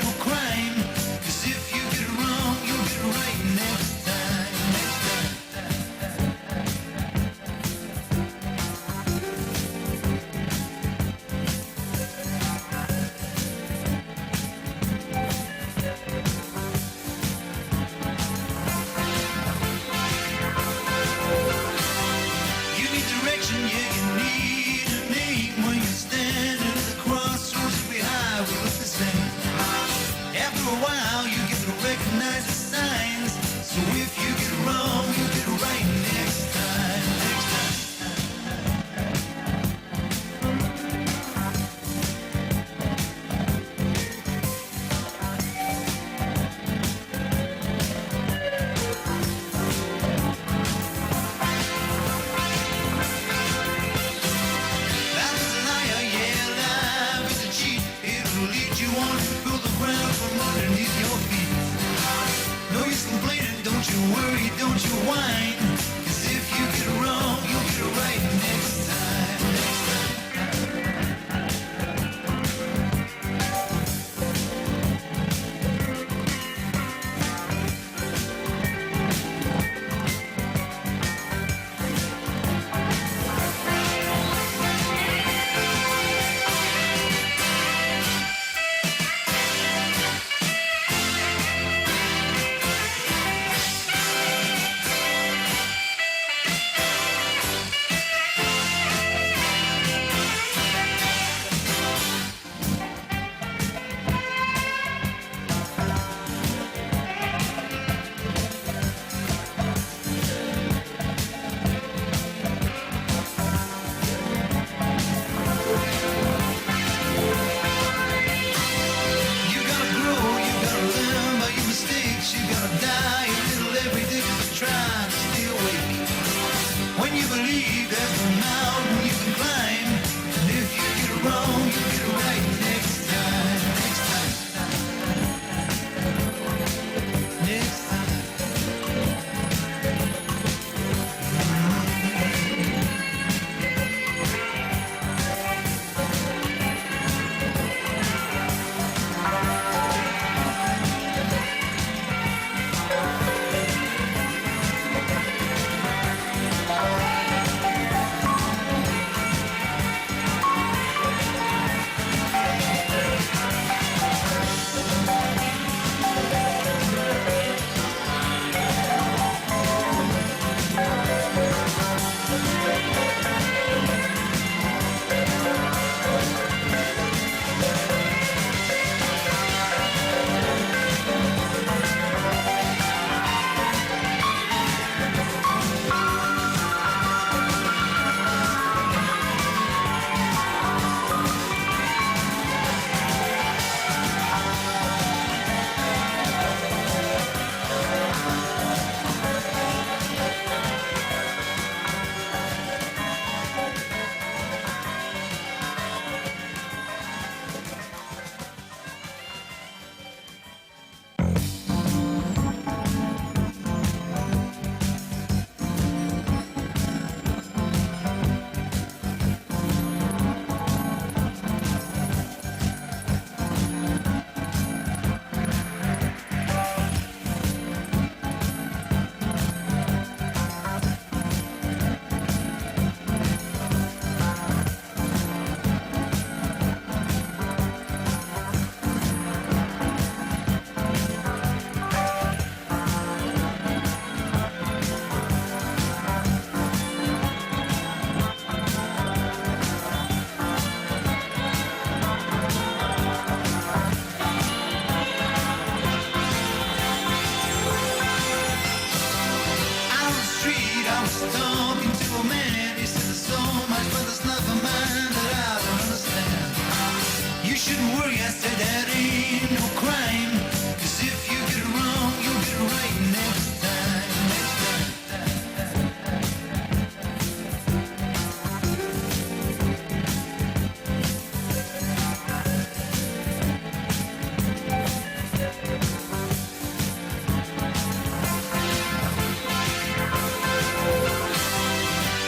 You shouldn't worry, I said that ain't no crime. 'Cause if you get it wrong, you'll get it right next time.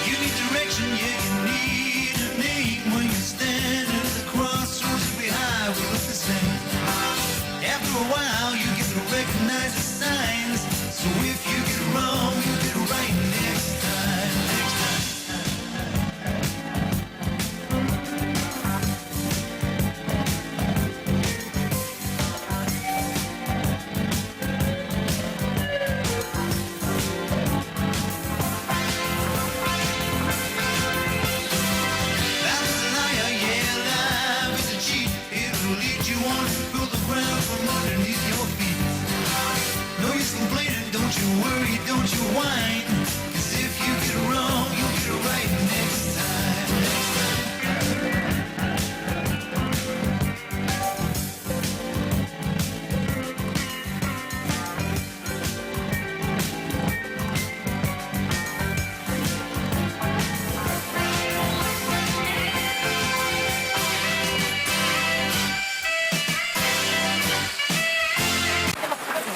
You need direction, yeah, you need a name. When you stand at the crossroads, every highway looks the same. After a while, you get to recognize the signs. So if you get it wrong, you get it right next time. Next time. Life is a liar, yeah, life is a cheat. It'll lead you on, pull the ground from underneath your feet. No use complaining, don't you worry, don't you whine. 'Cause if you get it wrong, you'll get it right next time. Next time.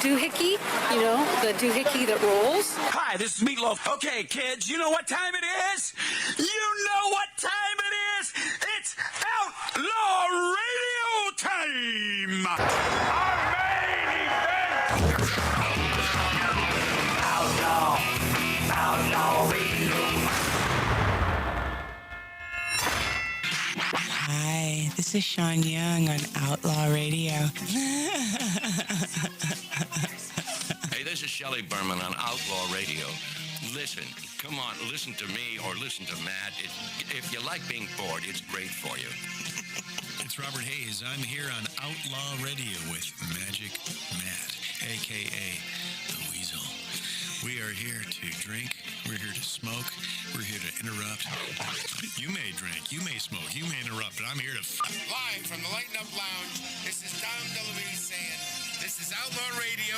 Doohickey, you know, the doohickey that rolls. Hi, this is Meatloaf. Okay, kids, you know what time it is? You know what time it is? It's Outlaw Radio time! Our main event! Outlaw Radio. Hi, this is Sean Young on Outlaw Radio. Hey, this is Shelley Berman on Outlaw Radio. Listen, come on, listen to me or listen to Matt. If you like being bored, it's great for you. It's Robert Hayes. I'm here on Outlaw Radio with Magic Matt, a.k.a. The Weasel. We are here to drink. We're here to smoke. We're here to interrupt. You may drink. You may smoke. You may interrupt, but I'm here to... Live from the Lighten Up Lounge, this is Dom DeLuise saying, this is Outlaw Radio.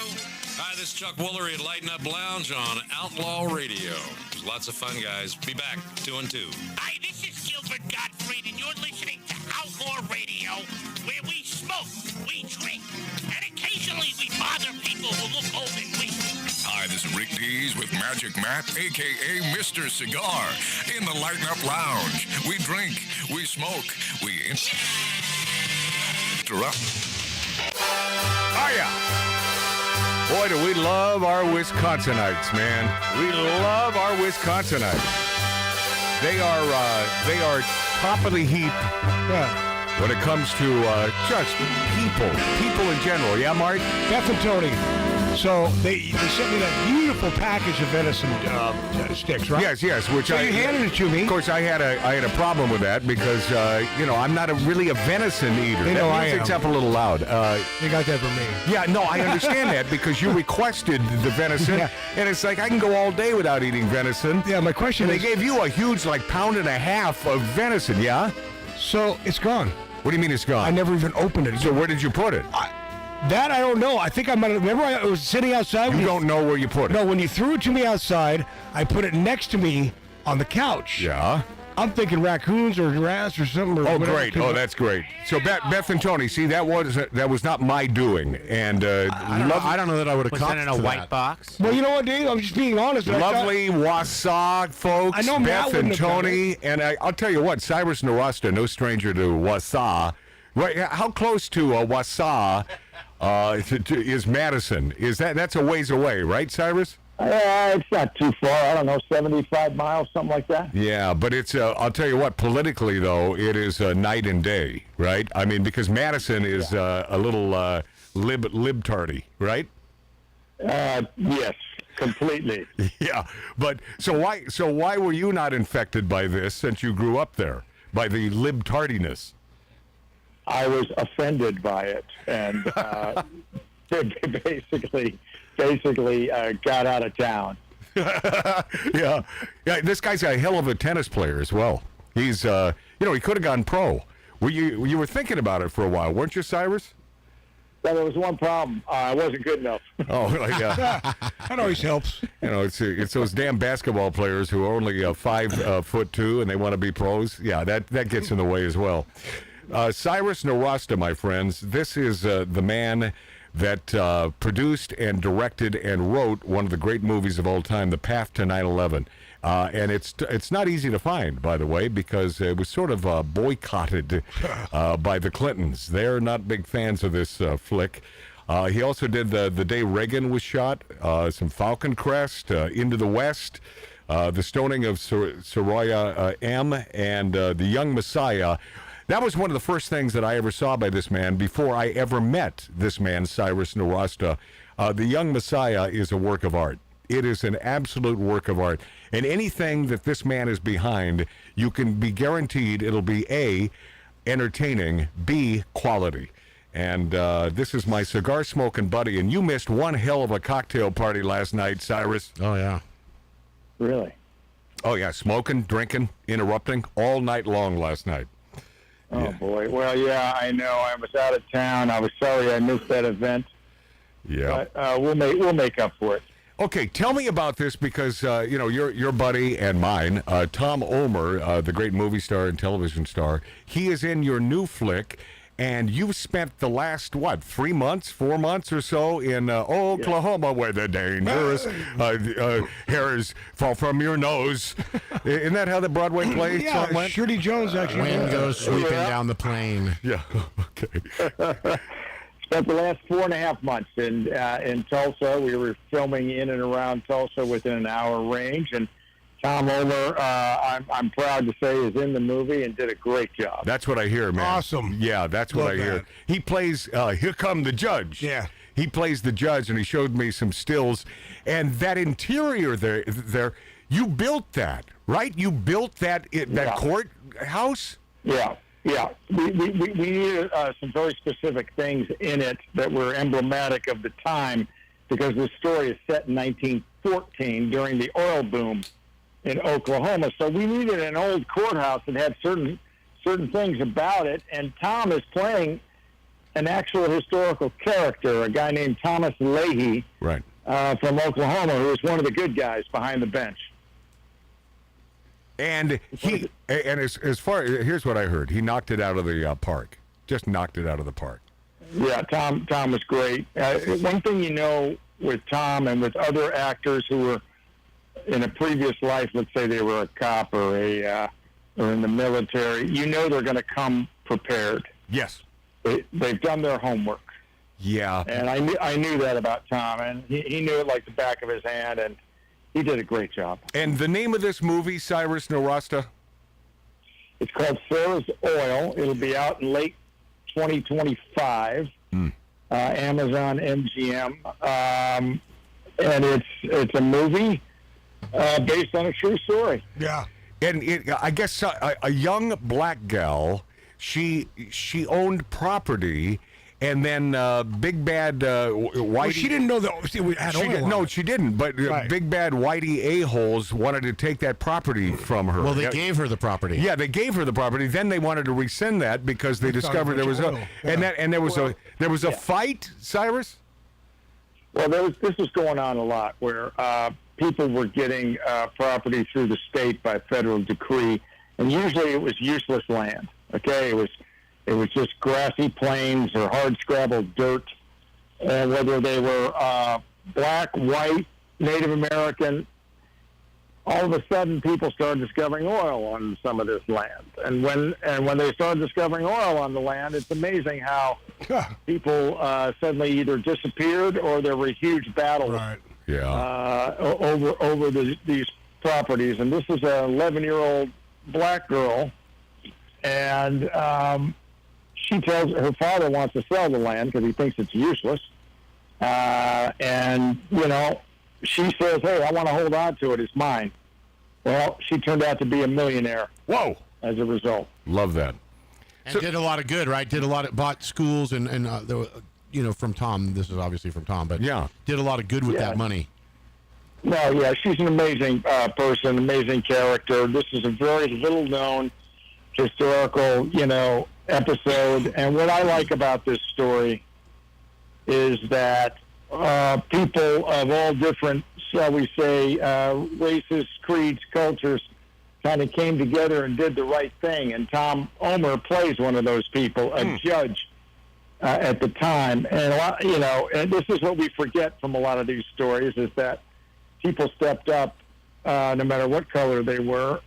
Hi, this is Chuck Woolery at Lighten Up Lounge on Outlaw Radio. There's lots of fun, guys. Be back, 2 and 2. Hi, this is Gilbert Gottfried, and you're listening to Outlaw Radio, where we smoke, we drink, and occasionally we bother people who look old and weak. Hi, this is Rick Dees with Magic Matt, a.k.a. Mr. Cigar, in the Lighten Up Lounge. We drink, we smoke, we interrupt. Oh, yeah. Boy, do we love our Wisconsinites, man. We love our Wisconsinites. They are top of the heap when it comes to just people in general. Yeah, Mark? Beth and Tony. So they sent me that beautiful package of venison sticks, right? Yes. Which so you handed it to me. Of course, I had a problem with that because I'm not really a venison eater. They know I am. Music's up a little loud. You got that from me. Yeah, no, I understand that because you requested the venison, and it's like I can go all day without eating venison. Yeah, my question is, they gave you a huge pound and a half of venison, yeah? So it's gone. What do you mean it's gone? I never even opened it. So where did you put it? That I don't know. I think I might have. Remember, I was sitting outside. You don't know where you put it? No, when you threw it to me outside, I put it next to me on the couch. Yeah. I'm thinking raccoons or giraffes or something. Or great. Oh, that's great. So Beth and Tony, see, that was not my doing, and I don't know that I would have caught in a white box. Well, you know what, Dave? I'm just being honest. Lovely Wausau folks, I know Beth and Tony, and I'll tell you what, Cyrus Nowrasteh, no stranger to Wausau. Right? How close to Wausau is Madison? That's a ways away, right, Cyrus? It's not too far. I don't know, 75 miles, something like that. Yeah, but it's, I'll tell you what, politically, though, it is night and day, right? I mean, because Madison is a little libtardy, right? Yes, completely. Yeah, but so why were you not infected by this since you grew up there, by the libtardiness? I was offended by it, and basically got out of town. Yeah, this guy's a hell of a tennis player as well. He's, he could have gone pro. You were thinking about it for a while, weren't you, Cyrus? Well, there was one problem. I wasn't good enough. Oh, yeah. That always helps. It's those damn basketball players who are only 5'2" and they want to be pros. Yeah, that gets in the way as well. Cyrus Nowrasteh, my friends, this is the man that produced and directed and wrote one of the great movies of all time, The Path to 9/11. And it's not easy to find, by the way, because it was sort of boycotted by the Clintons. They're not big fans of this flick. He also did the day Reagan was shot, some Falcon Crest, Into the West, the stoning of Soraya M., and The Young Messiah. That was one of the first things that I ever saw by this man before I ever met this man, Cyrus Nowrasteh. The Young Messiah is a work of art. It is an absolute work of art. And anything that this man is behind, you can be guaranteed it'll be A, entertaining, B, quality. And this is my cigar-smoking buddy, and you missed one hell of a cocktail party last night, Cyrus. Oh, yeah. Really? Oh, yeah, smoking, drinking, interrupting, all night long last night. Oh, boy. Well, yeah, I know. I was out of town. I was sorry I missed that event. Yeah. But we'll make up for it. Okay, tell me about this because, your buddy and mine, Tom Omer, the great movie star and television star, he is in your new flick, and you've spent the last, 4 months or so in Oklahoma, where the dangerous hairs fall from your nose. Isn't that how the Broadway play Yeah, went? Shirley Jones actually. Wind goes sweeping down the plain. Yeah, okay. Spent the last 4.5 months in Tulsa. We were filming in and around Tulsa within an hour range, and Tom Omer, I'm proud to say, is in the movie and did a great job. That's what I hear, man. Awesome. Yeah, that's what I hear. that. He plays, Here Come the Judge. Yeah. He plays the judge, and he showed me some stills. And that interior there, you built that, right? You built that courthouse? Yeah. Yeah, we needed some very specific things in it that were emblematic of the time, because the story is set in 1914 during the oil boom in Oklahoma. So we needed an old courthouse that had certain things about it. And Tom is playing an actual historical character, a guy named Thomas Leahy, right, from Oklahoma, who is one of the good guys behind the bench. And as far here's what I heard. He knocked it out of the park. Just knocked it out of the park. Yeah, Tom was great. One thing you know with Tom and with other actors who were in a previous life, let's say they were a cop or in the military, you know they're going to come prepared. Yes. They've done their homework. Yeah. And I knew that about Tom, and he knew it like the back of his hand, and he did a great job. And the name of this movie, Cyrus Nowrasteh? It's called Sarah's Oil. It'll be out in late 2025. Amazon MGM. And it's a movie based on a true story. Yeah. And I guess a young black gal, she owned property. And then Big Bad Whitey... Well, she didn't know that it had oil. No, she didn't. But Right. Big Bad Whitey a-holes wanted to take that property from her. Well, they gave her the property. Yeah, they gave her the property. Then they wanted to rescind that because they discovered there was a... And there was a fight, Cyrus? Well, this was going on a lot where people were getting property through the state by federal decree, and usually it was useless land. Okay, it was just grassy plains or hard-scrabbled dirt, and whether they were black, white, Native American, all of a sudden people started discovering oil on some of this land. And when they started discovering oil on the land, it's amazing how people suddenly either disappeared or there were huge battles over these properties. And this is an 11-year-old black girl, and she tells her father wants to sell the land because he thinks it's useless. And, she says, hey, I want to hold on to it. It's mine. Well, she turned out to be a millionaire. Whoa. As a result. Love that. And did a lot of good, right? Bought schools and from Tom. This is obviously from Tom, but yeah, did a lot of good with that money. No, yeah, she's an amazing person, amazing character. This is a very little-known historical, episode. And what I like about this story is that people of all different, shall we say, races, creeds, cultures, kind of came together and did the right thing. And Tom Omer plays one of those people, a judge at the time. And, and this is what we forget from a lot of these stories, is that people stepped up, no matter what color they were,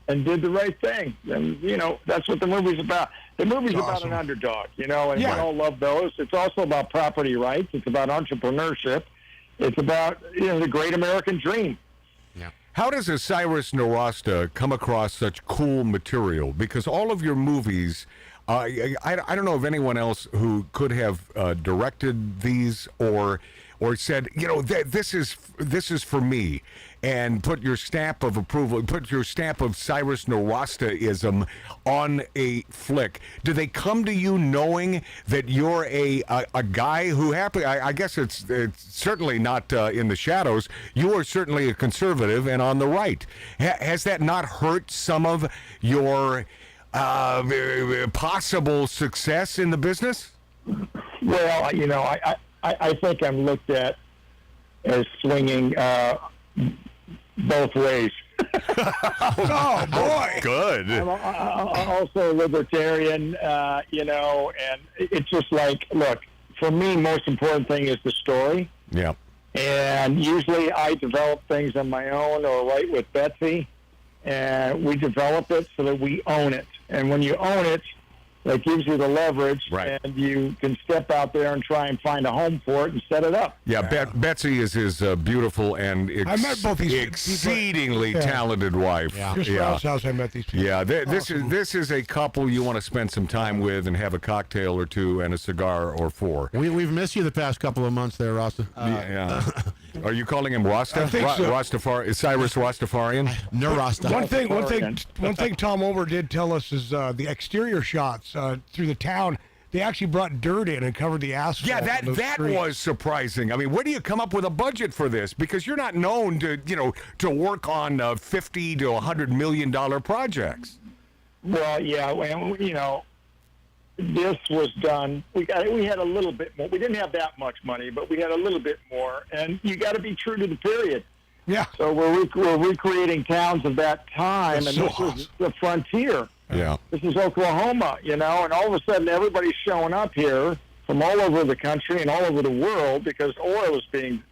and did the right thing. And, that's what the movie's about. The movie's about an underdog, and we all love those. It's also about property rights. It's about entrepreneurship. It's about, the great American dream. Yeah. How does a Cyrus Nowrasteh come across such cool material? Because all of your movies, I don't know of anyone else who could have directed these or said, this is for me, and put your stamp of approval, put your stamp of Cyrus Nowrasteh-ism on a flick. Do they come to you knowing that you're a guy who I guess it's certainly not in the shadows. You are certainly a conservative and on the right. Has that not hurt some of your possible success in the business? Well, I think I'm looked at as swinging both ways. Oh, boy. Good. I'm also a libertarian, and it's just like, look, for me, most important thing is the story. Yeah. And usually I develop things on my own or write with Betsy, and we develop it so that we own it. And when you own it, that gives you the leverage, and you can step out there and try and find a home for it and set it up. Yeah, Betsy is his beautiful and I met both these exceedingly people. talented wife. Yeah. Just around the house I met these people. Yeah, this is a couple you want to spend some time with and have a cocktail or two and a cigar or four. We've missed you the past couple of months there, Rasta. Yeah. Are you calling him Rasta? I think so. Rastafari? Is Cyrus Rastafarian? Nowrasteh. One thing Tom Omer did tell us is the exterior shots through the town. They actually brought dirt in and covered the asphalt. Yeah, that was surprising. I mean, where do you come up with a budget for this? Because you're not known to work on $50 to $100 million projects. Well, yeah, this was done. We had a little bit more. We didn't have that much money, but we had a little bit more. And you got to be true to the period. Yeah. So we're recreating towns of that time, and this is the frontier. Yeah. This is Oklahoma, and all of a sudden everybody's showing up here from all over the country and all over the world because oil is being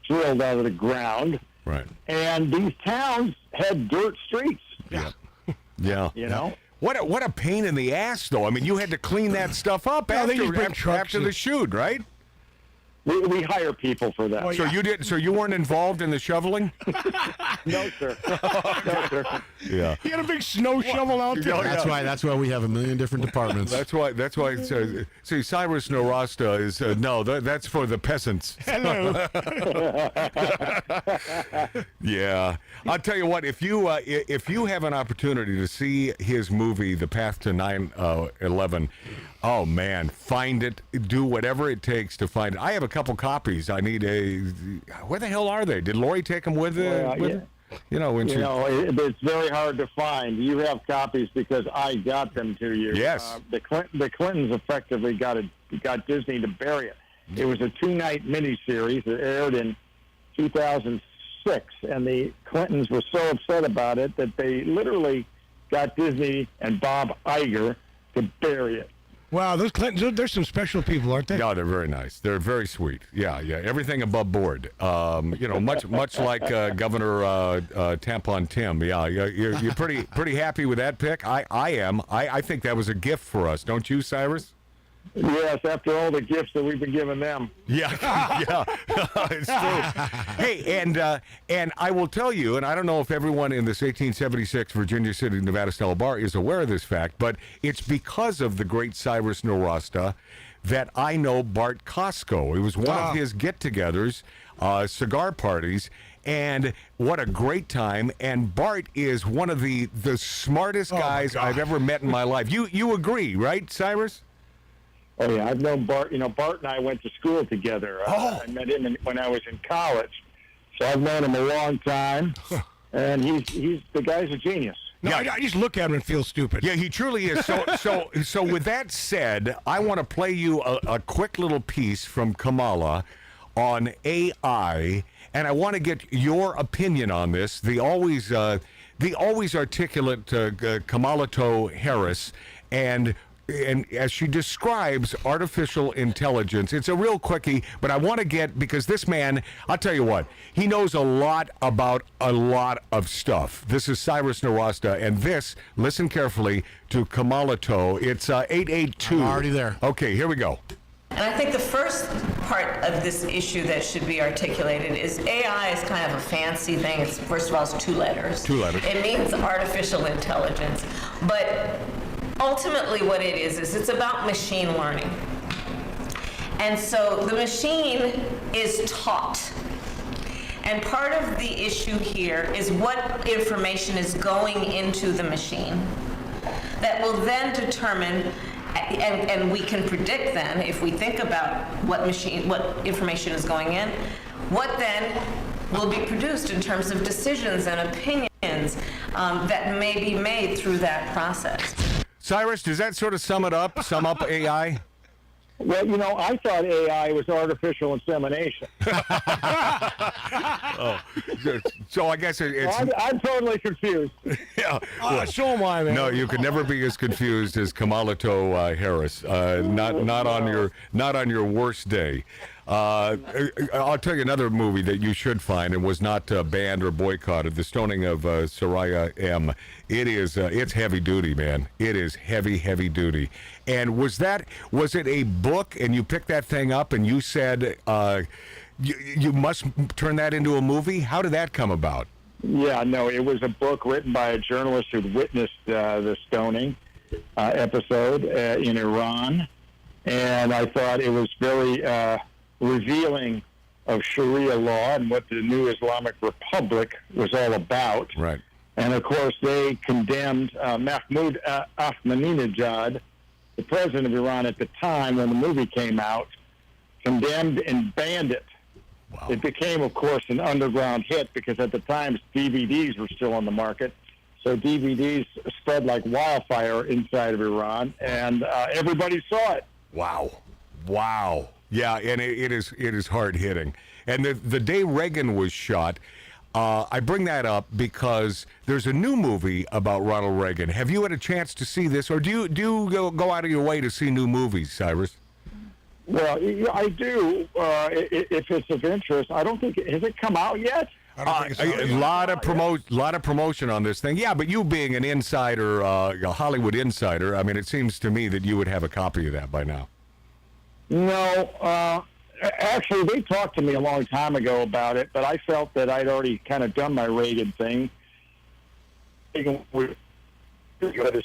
drilled out of the ground. Right. And these towns had dirt streets. Yeah. Yeah. You know? What a pain in the ass, though. I mean, you had to clean that stuff up after the shoot, right? We hire people for that. So you did. So you weren't involved in the shoveling? No, sir. No, sir. Yeah. He had a big snow shovel out there. That's why we have a million different departments. That's why. See, Cyrus Nowrasteh is that's for the peasants. Hello. Yeah, I'll tell you what. If you have an opportunity to see his movie, The Path to 9/11, oh man, find it. Do whatever it takes to find it. I have a couple copies. I need where the hell are they? Did Lori take them with her? Yeah. It's very hard to find. You have copies because I got them to you. Yes. The Clintons effectively got Disney to bury it. It was a 2-night miniseries that aired in 2006, and the Clintons were so upset about it that they literally got Disney and Bob Iger to bury it. Wow, those Clintons, they're some special people, aren't they? Yeah, they're very nice. They're very sweet. Yeah. Everything above board. Much like Governor Tampon Tim. Yeah, you're pretty happy with that pick. I am. I think that was a gift for us. Don't you, Cyrus? Yes, after all the gifts that we've been giving them. Yeah, it's true. Hey, and I will tell you, and I don't know if everyone in this 1876 Virginia City, Nevada style bar is aware of this fact, but it's because of the great Cyrus Nowrasteh that I know Bart Costco. It was one of his get-togethers, cigar parties, and what a great time. And Bart is one of the smartest guys I've ever met in my life. You agree, right, Cyrus? Oh, yeah, I've known Bart. Bart and I went to school together. I met him when I was in college. So I've known him a long time, and he's the guy's a genius. No, Yeah. I just look at him and feel stupid. Yeah, he truly is. So with that said, I want to play you a quick little piece from Kamala on AI, and I want to get your opinion on this. The always articulate Kamalatoe Harris, and as she describes artificial intelligence, it's a real quickie, but I want to get, because this man, I'll tell you what, he knows a lot about a lot of stuff. This is Cyrus Nowrasteh, and this, listen carefully to Kamalatoe. It's 882. I'm already there. Okay, here we go. And I think the first part of this issue that should be articulated is AI is kind of a fancy thing. It's, first of all, it's 2 letters. 2 letters. It means artificial intelligence. But ultimately what it is it's about machine learning. And so the machine is taught. And part of the issue here is what information is going into the machine that will then determine, and we can predict then, if we think about what information is going in, what then will be produced in terms of decisions and opinions that may be made through that process. Cyrus, does that sort of sum up AI? Well, I thought AI was artificial insemination. Oh, so I guess it's... I'm totally confused. Yeah. So am I, man. No, you could never be as confused as Kamalatoe Harris. Not on your worst day. I'll tell you another movie that you should find and was not banned or boycotted: The Stoning of Soraya M. It's heavy duty, man. It is heavy duty. And was it a book, and you picked that thing up and you said you must turn that into a movie? How did that come about? Yeah, no, it was a book written by a journalist who'd witnessed the stoning episode in Iran, and I thought it was very revealing of Sharia law and what the new Islamic Republic was all about. Right. And of course, they condemned Mahmoud Ahmadinejad, the president of Iran at the time when the movie came out, condemned and banned it. Wow. It became, of course, an underground hit because at the time DVDs were still on the market. So DVDs spread like wildfire inside of Iran, and everybody saw it. Wow. Yeah, and it is hard hitting. And the day Reagan was shot, I bring that up because there's a new movie about Ronald Reagan. Have you had a chance to see this, or do you go out of your way to see new movies, Cyrus? Well, I do, if it's of interest. I don't think, has it come out yet? A lot of promotion on this thing. Yeah, but you being an insider, a Hollywood insider, I mean, it seems to me that you would have a copy of that by now. No, actually, they talked to me a long time ago about it, but I felt that I'd already kind of done my Reagan thing. It's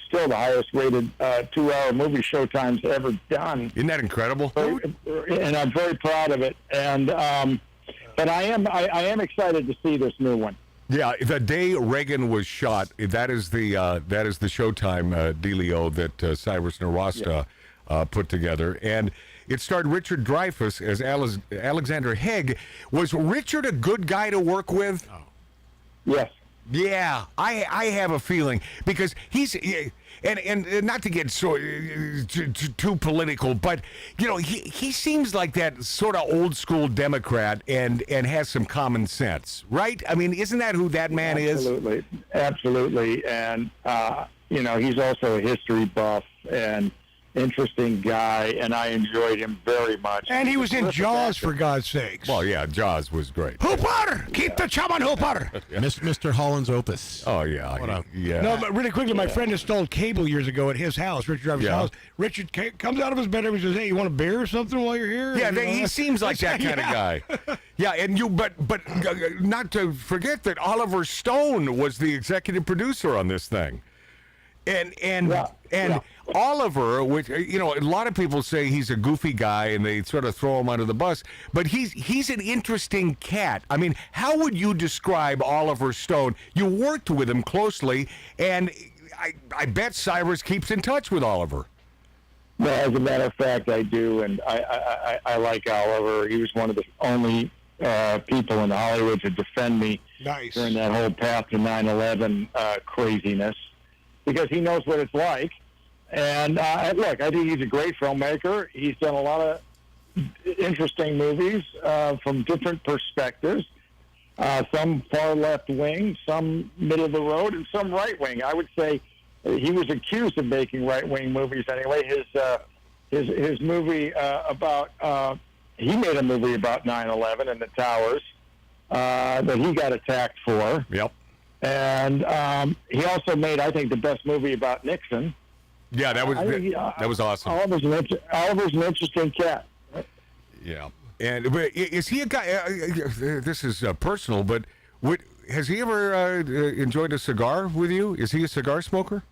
still the highest-rated 2-hour movie Showtime's ever done. Isn't that incredible? And I'm very proud of it. And but I am excited to see this new one. Yeah, the day Reagan was shot, that is the Showtime dealio that Cyrus Nowrasteh put together, and it starred Richard Dreyfuss as Alexander Haig. Was Richard a good guy to work with? Yes. Yeah, I have a feeling because he's and not to get so too political, but he seems like that sort of old school Democrat and has some common sense, right? I mean, isn't that who that man is? Absolutely, and he's also a history buff and interesting guy, and I enjoyed him very much. And he was in Jaws, for God's sakes. Well, yeah, Jaws was great. Hooper! Keep the chum on Hooper! Mr. Holland's Opus. Oh, yeah. Yeah. No, but really quickly, my friend installed cable years ago at his house, Richard Dreyfuss' house. Richard comes out of his bedroom and says, "Hey, you want a beer or something while you're here?" Yeah, he seems like that kind of guy. Yeah, and but not to forget that Oliver Stone was the executive producer on this thing. And Oliver, which a lot of people say he's a goofy guy and they sort of throw him under the bus, but he's an interesting cat. I mean, how would you describe Oliver Stone? You worked with him closely, and I bet Cyrus keeps in touch with Oliver. Well, as a matter of fact, I do, and I like Oliver. He was one of the only people in Hollywood to defend me during that whole path to 9/11 craziness. because he knows what it's like. And look, I think he's a great filmmaker. He's done a lot of interesting movies from different perspectives. Some far left wing, some middle of the road, and some right wing. I would say he was accused of making right wing movies anyway. His movie about he made a movie about 9/11 and the towers that he got attacked for. Yep. And he also made, I think, the best movie about Nixon. Yeah, that was awesome. Oliver's an interesting cat. Yeah. And is he a guy? This is personal, but has he ever enjoyed a cigar with you? Is he a cigar smoker?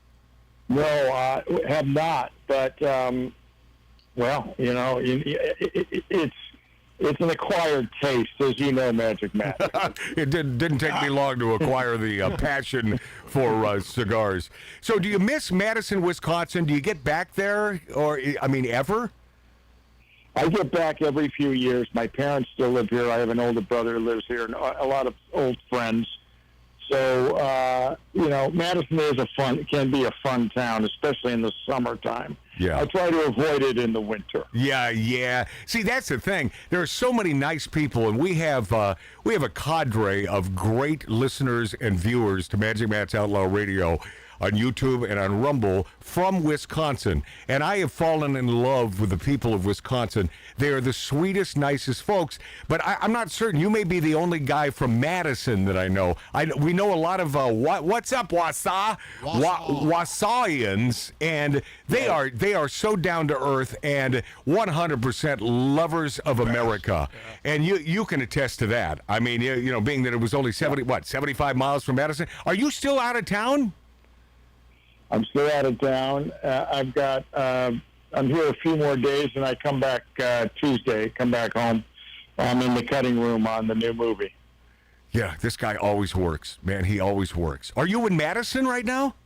No, have not. But well, you know, it's an acquired taste, as you know, Magic Matt. It didn't take me long to acquire the passion for cigars. So, do you miss Madison, Wisconsin? Do you get back there, or I mean, ever? I get back every few years. My parents still live here. I have an older brother who lives here, and a lot of old friends. So, you know, Madison can be a fun town, especially in the summertime. Yeah. I try to avoid it in the winter. Yeah. See, that's the thing. There are so many nice people, and we have a cadre of great listeners and viewers to Magic Matt's Outlaw Radio on YouTube and on Rumble from Wisconsin. And I have fallen in love with the people of Wisconsin. They are the sweetest, nicest folks. But I'm not certain. You may be the only guy from Madison that I know. We know a lot of what's up, Wausauians, and they are so down to earth and 100% lovers of America. And you can attest to that. I mean, you know, being that it was only 75 miles from Madison. Are you still out of town? I'm still out of town. I'm here a few more days, and I come back Tuesday. Come back home. I'm in the cutting room on the new movie. Yeah, this guy always works, man. He always works. Are you in Madison right now?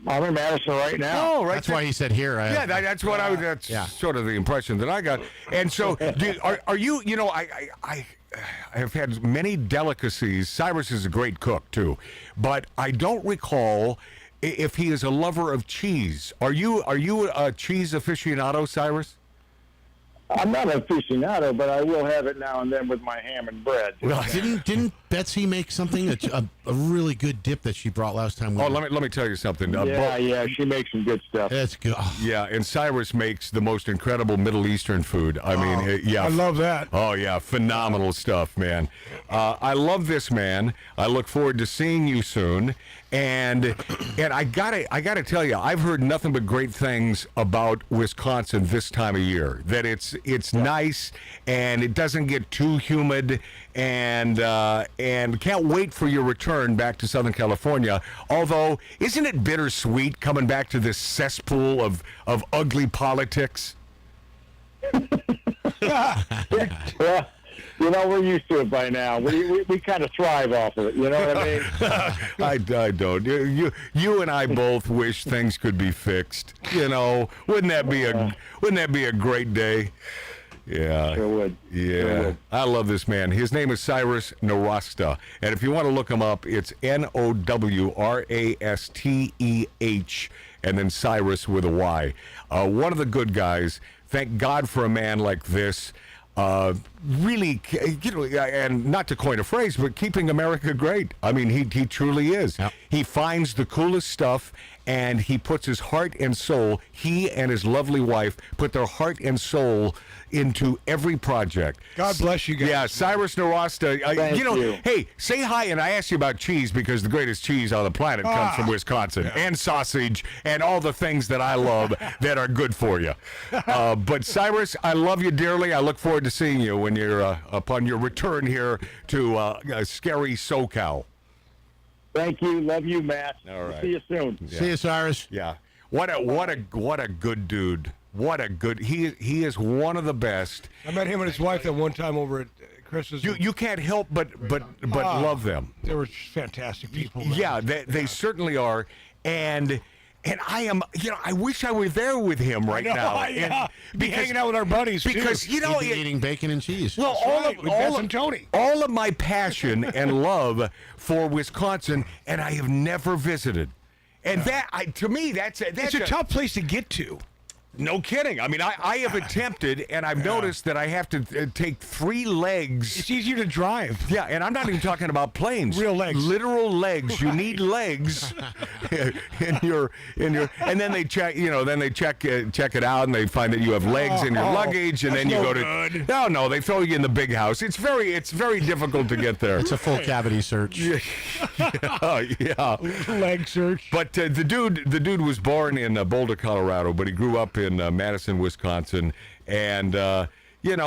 I'm in Madison right now. Oh, right. That's why he said here. That's what I. That's sort of the impression that I got. And so, are you? You know, I have had many delicacies. Cyrus is a great cook too, but I don't recall if he is a lover of cheese. Are you a cheese aficionado, Cyrus? I'm not an aficionado, but I will have it now and then with my ham and bread. Well, didn't Betsy make something a really good dip that she brought last time? Let me tell you something. Yeah, she makes some good stuff. That's good. Oh. Yeah, and Cyrus makes the most incredible Middle Eastern food. I mean, yeah, I love that. Oh yeah, phenomenal stuff, man. I love this man. I look forward to seeing you soon. And I gotta tell you, I've heard nothing but great things about Wisconsin this time of year. That it's nice and it doesn't get too humid, and can't wait for your return back to Southern California. Although, isn't it bittersweet coming back to this cesspool of ugly politics? Yeah. You know, we're used to it by now. We kind of thrive off of it. You know what I mean? I don't. You and I both wish things could be fixed. You know, wouldn't that be a great day? Yeah. Sure would. Yeah. Sure would. I love this man. His name is Cyrus Nowrasteh. And if you want to look him up, it's Nowrasteh, and then Cyrus with a Y. One of the good guys. Thank God for a man like this. Really, you know, and not to coin a phrase, but keeping America great. I mean, he truly is. Yep. He finds the coolest stuff, and he puts his heart and soul. He and his lovely wife put their heart and soul into every project. God bless you guys. Yeah, Cyrus Nowrasteh. Thank you. Hey, say hi, and I asked you about cheese because the greatest cheese on the planet comes from Wisconsin, and sausage, and all the things that I love that are good for you. But Cyrus, I love you dearly. I look forward to seeing you when you're upon your return here to scary SoCal. Thank you. Love you, Matt. All right. See you soon. Yeah. See you, Cyrus. Yeah. What a good dude. What a good. He is one of the best. I met him and his wife that one time over at Chris's. You can't help but love them. They were fantastic people. Man. Yeah, they certainly are. And I am, you know, I wish I were there with him right now. Yeah. Be hanging out with our buddies because too. you know, eating bacon and cheese. Well, Tony. all of my passion and love for Wisconsin, and I have never visited. And to me, that's it's a tough place to get to. No kidding. I mean, I have attempted, and I've noticed that I have to take 3 legs. It's easier to drive. Yeah, and I'm not even talking about planes. Real legs. Literal legs. You need legs in your, and then they check, check it out, and they find that you have legs in your luggage, and then you go to. No, they throw you in the big house. It's very difficult to get there. It's a full cavity search. Yeah. Leg search. But the dude was born in Boulder, Colorado, but he grew up in Madison, Wisconsin, and he and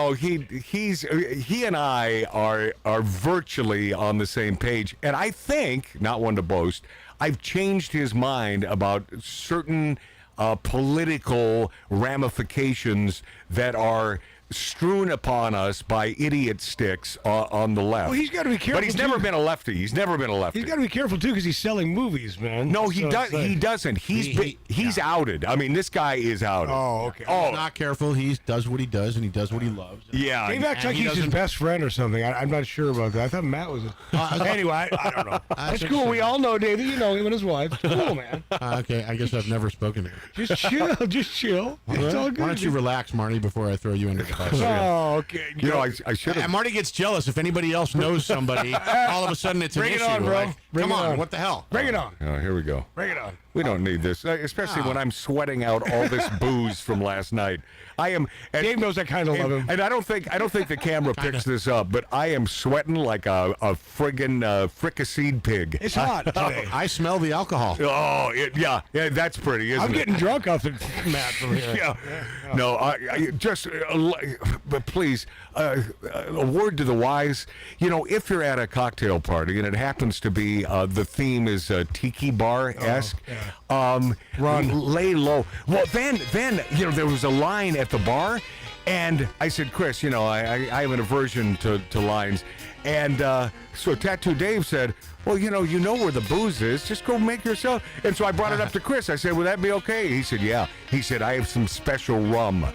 I are virtually on the same page. And I think, not one to boast, I've changed his mind about certain political ramifications that are strewn upon us by idiot sticks on the left. Well, he's got to be careful. But he's never been a lefty. He's never been a lefty. He's got to be careful too because he's selling movies, man. No, he doesn't. He's outed. I mean, this guy is outed. Oh, okay. He's not careful. He does what he does, and he does what he loves. Yeah. Dave acts like he's his best friend or something. I'm not sure about that. I thought Matt was. Anyway, I don't know. That's cool. We all know David. You know him and his wife. It's cool, man. Okay, I guess I've never spoken to him. Just chill. Just chill. It's all good. Why don't you relax, Marty, before I throw you into the bus? Oh, okay. I should have. And Marty gets jealous if anybody else knows somebody. All of a sudden, it's an issue. Bring it on, bro. Like, come on, what the hell? Bring it on. Oh, here we go. Bring it on. We don't need this, especially when I'm sweating out all this booze from last night. I am. And, Dave knows I kind of love him. And I don't think the camera picks this up, but I am sweating like a friggin' fricasseed pig. It's hot today. I smell the alcohol. Oh, yeah, that's pretty, isn't it? I'm getting drunk off the mat from here. Yeah. No, I just, but please, a word to the wise. If you're at a cocktail party and it happens to be the theme is tiki bar-esque, Run. Lay low. Well, then there was a line at the bar, and I said, Chris, I have an aversion to lines, and so Tattoo Dave said, well, you know where the booze is. Just go make yourself. And so I brought it up to Chris. I said, would that be okay? He said, yeah. He said, I have some special rum.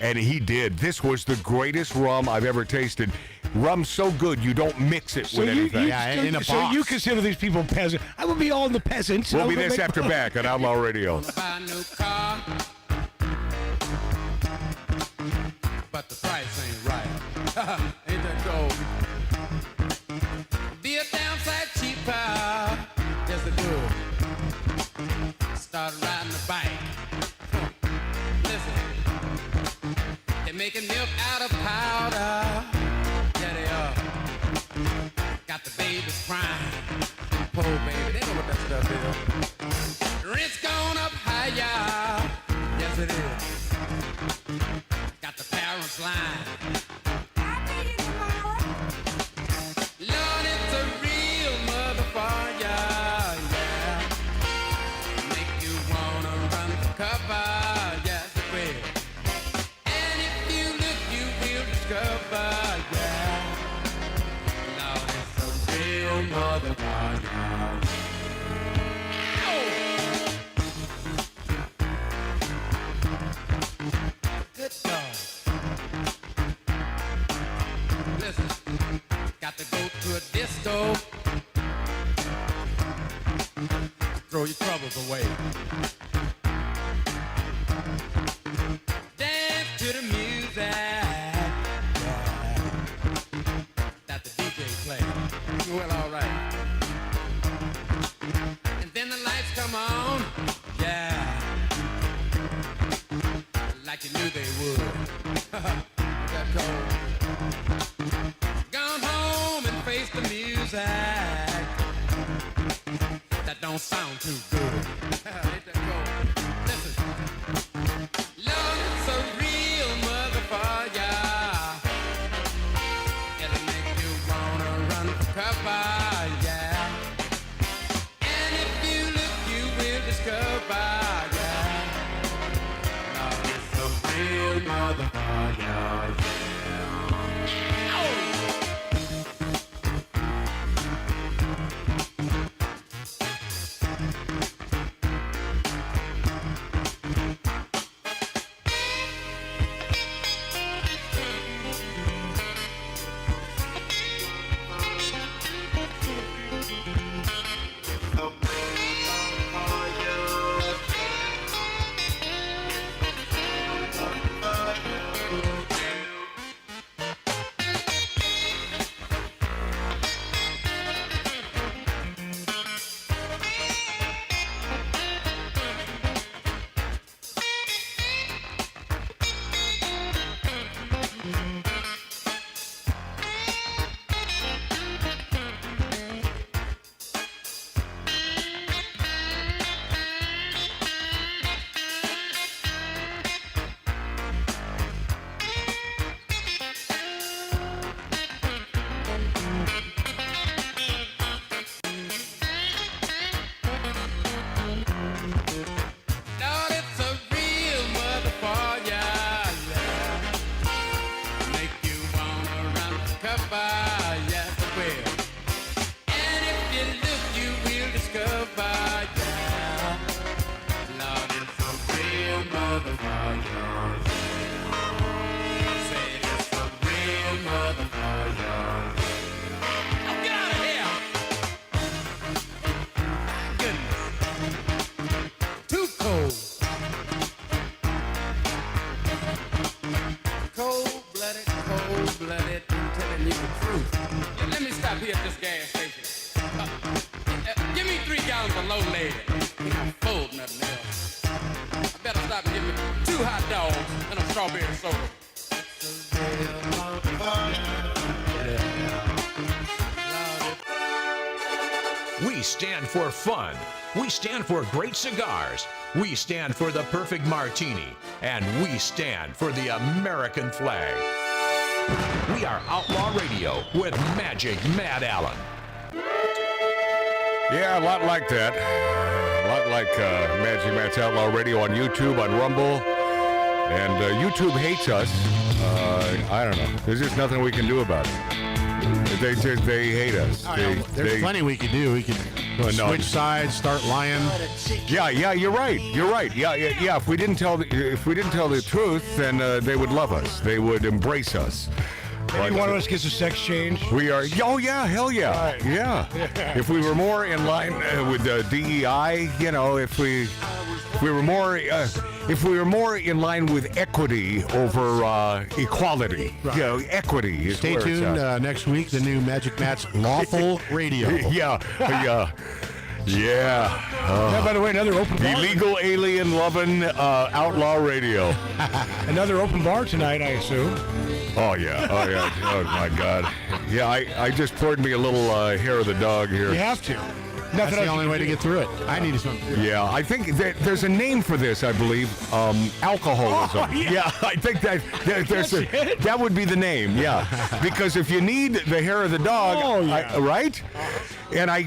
And he did. This was the greatest rum I've ever tasted. Rum's so good, you don't mix it with anything. In a box. So you consider these people peasants. I would be all in the peasants. We'll be this after back on Outlaw Radio. Buy a new car, but the price ain't right. Ain't that gold? Be a downside cheaper, just to do it. Start riding the bike. Listen, they're making milk out of powder. Yeah, they are. Got the babies crying. Poor baby, they know what that stuff is. Rent's gone up higher. Yes, it is. Got the parents lying. Lord, it's a real motherfucker, yeah. Make you wanna run for cover, yes it will. And if you look, you will discover, yeah. Lord, it's a real motherfucker. Good God. Listen. Got to go to a disco. Throw your troubles away. Dance to the music. Yeah. That the DJ play. Well, all right. And then the lights come on. Yeah. Like you knew they would. That cold. Gone home and face the music. That don't sound too good. Ain't that cold? Listen. Lord, it's a real motherfucker. It'll make you wanna run for cover, yeah. And if you look, you will discover, yeah. Lord, it's a real motherfucker, yeah. cover, yes it will. And if you look, you will discover, yeah. Lord, it's a real motherfucker. Say it's a real motherfucker. Oh, get out of here! My goodness. Too cold. Cold-blooded, I'm telling you the truth. Yeah, let me stop here at this gas station. Give me 3 gallons of low lead. I'm full, nothing else. I better stop and give me 2 hot dogs and a strawberry soda. We stand for fun. We stand for great cigars. We stand for the perfect martini. And we stand for the American flag. We are Outlaw Radio with Magic Matt Allen. Yeah, a lot like that. A lot like Magic Matt's Outlaw Radio on YouTube, on Rumble. And YouTube hates us. I don't know. There's just nothing we can do about it. They hate us. There's plenty we could do. We could switch sides, start lying. Yeah, you're right. Yeah. If we didn't tell the truth, then they would love us. They would embrace us. Maybe one of us gets a sex change. We are. Oh yeah, hell yeah, right. yeah. If we were more in line with DEI, if we were more. If we were more in line with equity over equality, right. Equity is Stay where tuned it's at. next week. The new Magic Matt's Lawful Radio. Yeah. By the way, another open bar. Illegal alien loving outlaw radio. Another open bar tonight, I assume. Oh yeah. Oh my God. Yeah, I just poured me a little hair of the dog here. You have to. That's the only way to get through it. I needed something. Yeah, I think there's a name for this, I believe. Alcoholism. Oh, yeah. I think that would be the name, yeah. Because if you need the hair of the dog, right? And I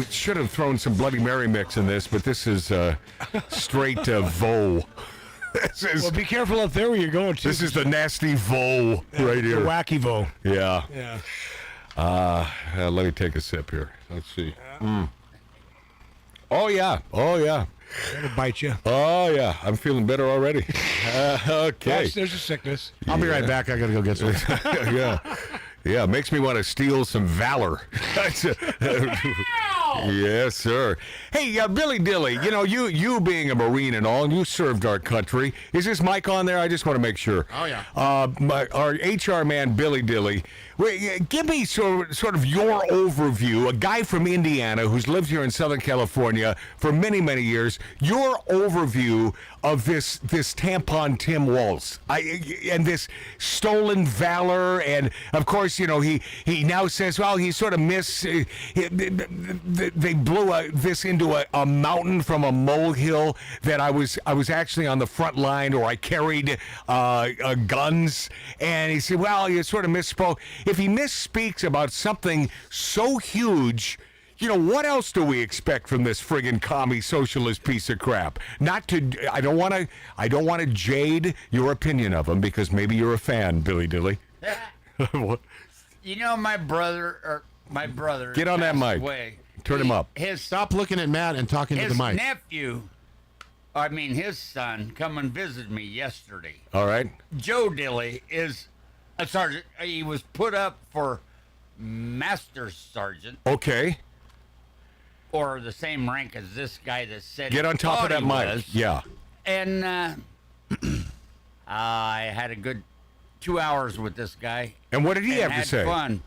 should have thrown some Bloody Mary mix in this, but this is straight Vo. Well, be careful up there where you're going to. This is the nasty Vo right here. The wacky Vo. Yeah. Yeah. Let me take a sip here. Let's see. Oh yeah. That'll bite you. Oh yeah. I'm feeling better already. Okay. There's a sickness. I'll be right back. I gotta go get some. Yeah. Makes me want to steal some valor. Yes, sir. Hey, Billy Dilly, you being a Marine and all, and you served our country. Is this mic on there? I just want to make sure. Oh, yeah. Our HR man, Billy Dilly, give me sort of your overview, a guy from Indiana who's lived here in Southern California for many, many years, your overview of this Tampon Tim waltz and this stolen valor. And, of course, he now says, well, he sort of they blew this into a mountain from a molehill that I was actually on the front line, or I carried guns. And he said, well, you sort of misspoke. If he misspeaks about something so huge, what else do we expect from this friggin' commie socialist piece of crap? I don't want to jade your opinion of him, because maybe you're a fan, Billy Dilly. My brother Get on that mic. Away. Turn him up. Stop looking at Matt and talking to the mic. His son, come and visit me yesterday. All right. Joe Dilly is a sergeant. He was put up for master sergeant. Okay. Or the same rank as this guy that said. Get on top of that mic. Yeah. And I had a good 2 hours with this guy. And what did he have to say? Fun.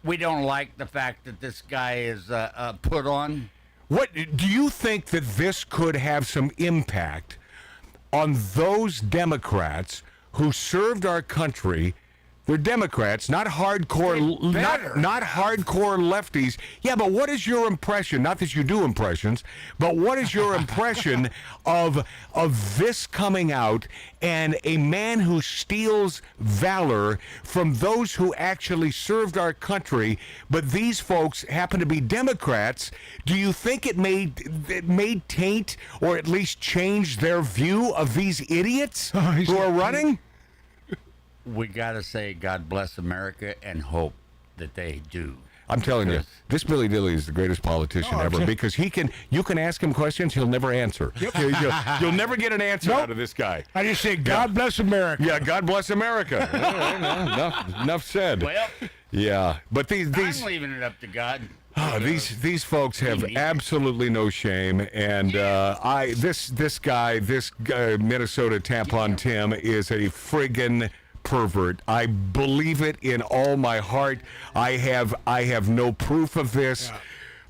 We don't like the fact that this guy is put on. What do you think that this could have some impact on those Democrats who served our country? They're Democrats, not hardcore, not hardcore lefties. Yeah, but what is your impression? Not that you do impressions, but what is your impression of this coming out and a man who steals valor from those who actually served our country, but these folks happen to be Democrats? Do you think it may taint or at least change their view of these idiots who are running? we got to say God bless America and hope that they do. I'm telling you, this Billy Dilly is the greatest politician ever because you can ask him questions, he'll never answer. You'll never get an answer out of this guy. I just say, God bless America. Yeah, God bless America. enough said. Well, yeah, but these I'm leaving it up to God. These folks have absolutely no shame, and this Minnesota Tampon Tim is a friggin' pervert. I believe it in all my heart. I have no proof of this,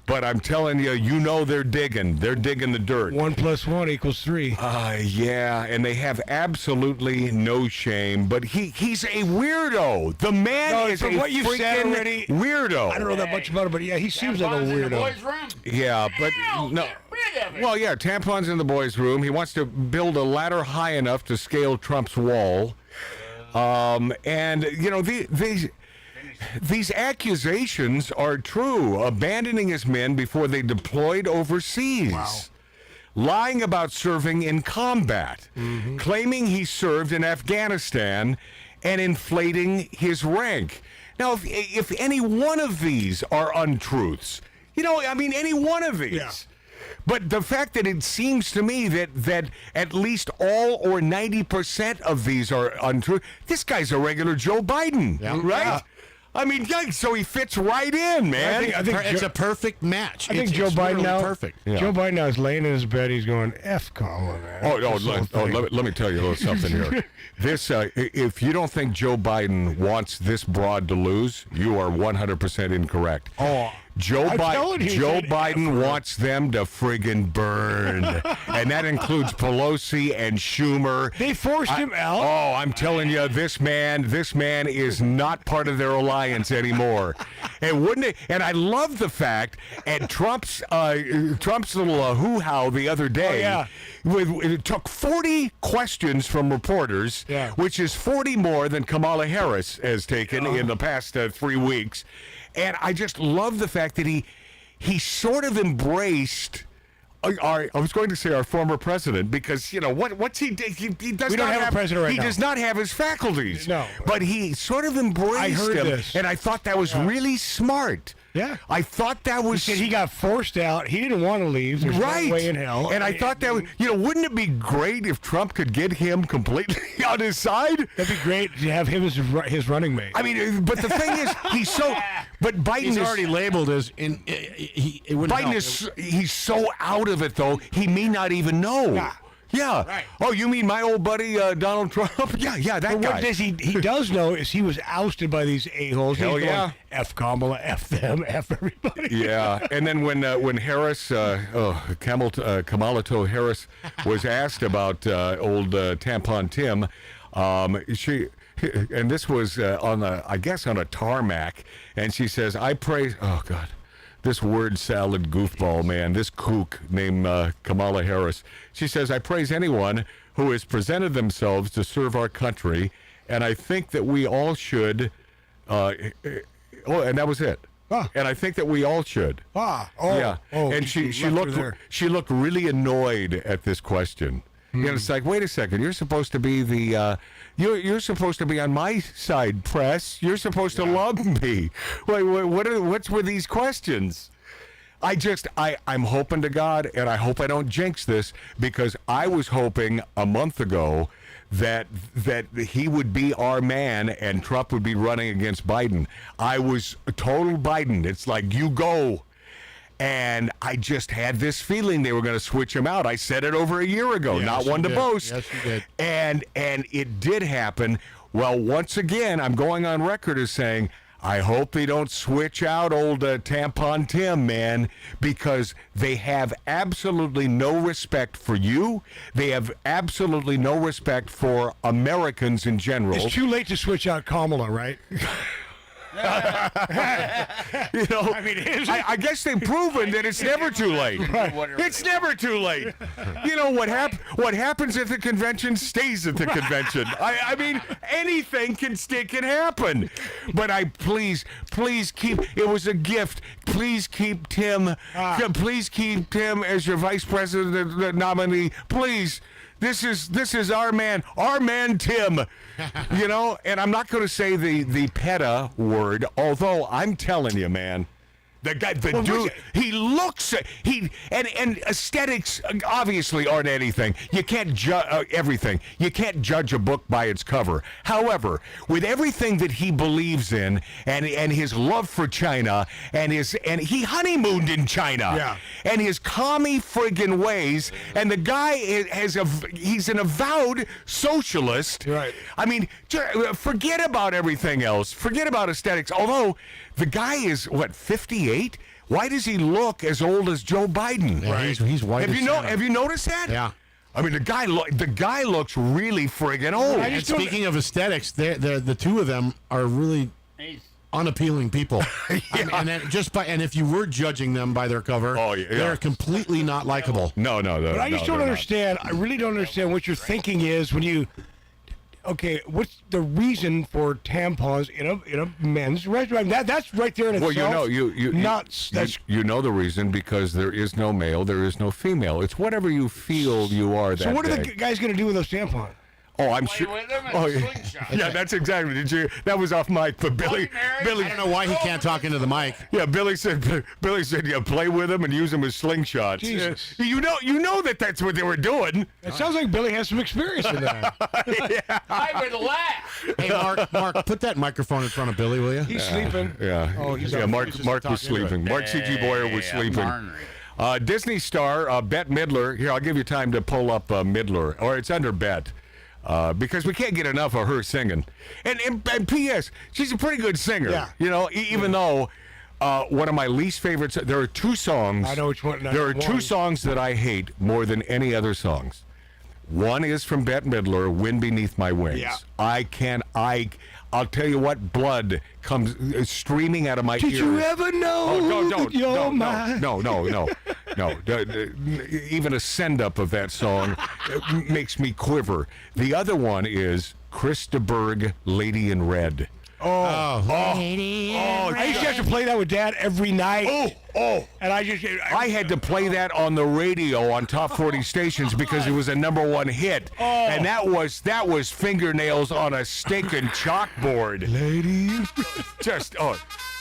but I'm telling you, they're digging the dirt. 1 + 1 = 3. Yeah, and they have absolutely no shame. But he's a weirdo. The man is a what you've said freaking already, weirdo. I don't know that much about it, but yeah, he seems like a weirdo. Yeah, but no. Well, yeah, Tampon's in the boys' room. He wants to build a ladder high enough to scale Trump's wall. And these accusations are true. Abandoning his men before they deployed overseas. Wow. Lying about serving in combat. Mm-hmm. Claiming he served in Afghanistan and inflating his rank. Now, if any one of these are untruths, any one of these. Yeah. But the fact that it seems to me that at least all or 90% of these are untrue, this guy's a regular Joe Biden, right? Yeah. I mean, so he fits right in, man. I think it's a perfect match. I think Joe Biden now, perfect. Yeah. Joe Biden now is laying in his bed. He's going, F Kamala, man. Let me tell you a little something here. This, if you don't think Joe Biden wants this broad to lose, you are 100% incorrect. Oh. Joe Biden wants them to friggin' burn. And that includes Pelosi and Schumer. They forced him out. Oh, I'm telling you, this man is not part of their alliance anymore. And I love the fact at Trump's little hoo-how the other day, it took 40 questions from reporters, which is 40 more than Kamala Harris has taken in the past 3 weeks. And I just love the fact that he sort of embraced I was going to say our former president because what's he does he does we not don't have a president right he now. does not have his faculties. No, but he sort of embraced him, this. and I thought that was really smart. Yeah, I thought that was. He said he got forced out. He didn't want to leave. There's no way in hell. And I thought that wouldn't it be great if Trump could get him completely on his side? That'd be great to have him as his running mate. I mean, but the thing is, he's so. But Biden he's is already labeled as Biden is he's so out of it though. He may not even know. Nah. Yeah. Right. Oh, you mean my old buddy Donald Trump? Yeah, that but guy. What he does know is he was ousted by these a-holes. Hell yeah. F Kamala, F them, F everybody. Yeah. And then when Harris, Kamalatoe Harris was asked about old Tampon Tim, she. And this was on a tarmac, and she says, "I pray." Oh God, this word salad goofball man, this kook named Kamala Harris. She says, "I praise anyone who has presented themselves to serve our country, and I think that we all should." And that was it. And I think that we all should. Yeah. And she looked really annoyed at this question. And it's like, wait a second, you're supposed to be the you're supposed to be on my side, press. You're supposed to love me. What's with these questions? I'm hoping to God, and I hope I don't jinx this, because I was hoping a month ago that he would be our man and Trump would be running against Biden. I was a total Biden. It's like, you go. And I just had this feeling they were going to switch him out. I said it over a year ago, yes, not one to boast. Yes, you did. And it did happen. Well, once again, I'm going on record as saying, I hope they don't switch out old Tampon Tim, man, because they have absolutely no respect for you. They have absolutely no respect for Americans in general. It's too late to switch out Kamala, right? I mean, I guess they've proven that it's never too late. It's never too late. You know what happens at the convention stays at the convention. I mean, anything can happen. But please keep. It was a gift. Please keep Tim. Please keep Tim as your vice president nominee. Please. This is our man Tim. You know, and I'm not going to say the PETA word, although I'm telling you, man. The guy, dude, he looks, and aesthetics obviously aren't anything. You can't judge everything. You can't judge a book by its cover. However, with everything that he believes in, and his love for China, and he honeymooned in China, and his commie friggin' ways, and the guy he's an avowed socialist. Right. I mean, forget about everything else. Forget about aesthetics. Although the guy is what, 58? Why does he look as old as Joe Biden? Yeah, he's white. Have you noticed that? Yeah. I mean, the guy looks really friggin' old. And speaking of aesthetics, the two of them are really unappealing people. And if you were judging them by their cover, they're completely not likable. No. But I just don't understand. I really don't understand what your thinking is when you. Okay, what's the reason for tampons in a men's restroom? That's right there in itself. Well, you know the reason, because there is no male, there is no female. It's whatever you feel you are that day. So what are the guys going to do with those tampons? Oh, I'm sure. Yeah, that's exactly. That was off mic, but Billy. I don't know why he can't talk into the mic. Yeah, Billy said, yeah, play with them and use them as slingshots. Jesus. You know that's what they were doing. It sounds like Billy has some experience in that. Yeah. I would laugh. Hey, Mark, put that microphone in front of Billy, will you? He's sleeping. Yeah. Oh, Mark was sleeping. Mark C.G. Boyer was sleeping. Disney star Bette Midler. Here, I'll give you time to pull up Midler, or it's under Bette. Because we can't get enough of her singing. And P.S., she's a pretty good singer. Yeah. You know, even though one of my least favorites, there are two songs. I know which one. There are two songs that I hate more than any other songs. One is from Bette Midler, Wind Beneath My Wings. Yeah. I'll tell you what, blood comes streaming out of my ears. Did you ever know that you're mine? No. Even a send-up of that song makes me quiver. The other one is Chris de Burgh, Lady in Red. I used to have to play that with Dad every night. And I had to play that on the radio on top 40 stations because it was a #1 hit. And that was fingernails on a stinking chalkboard. Lady.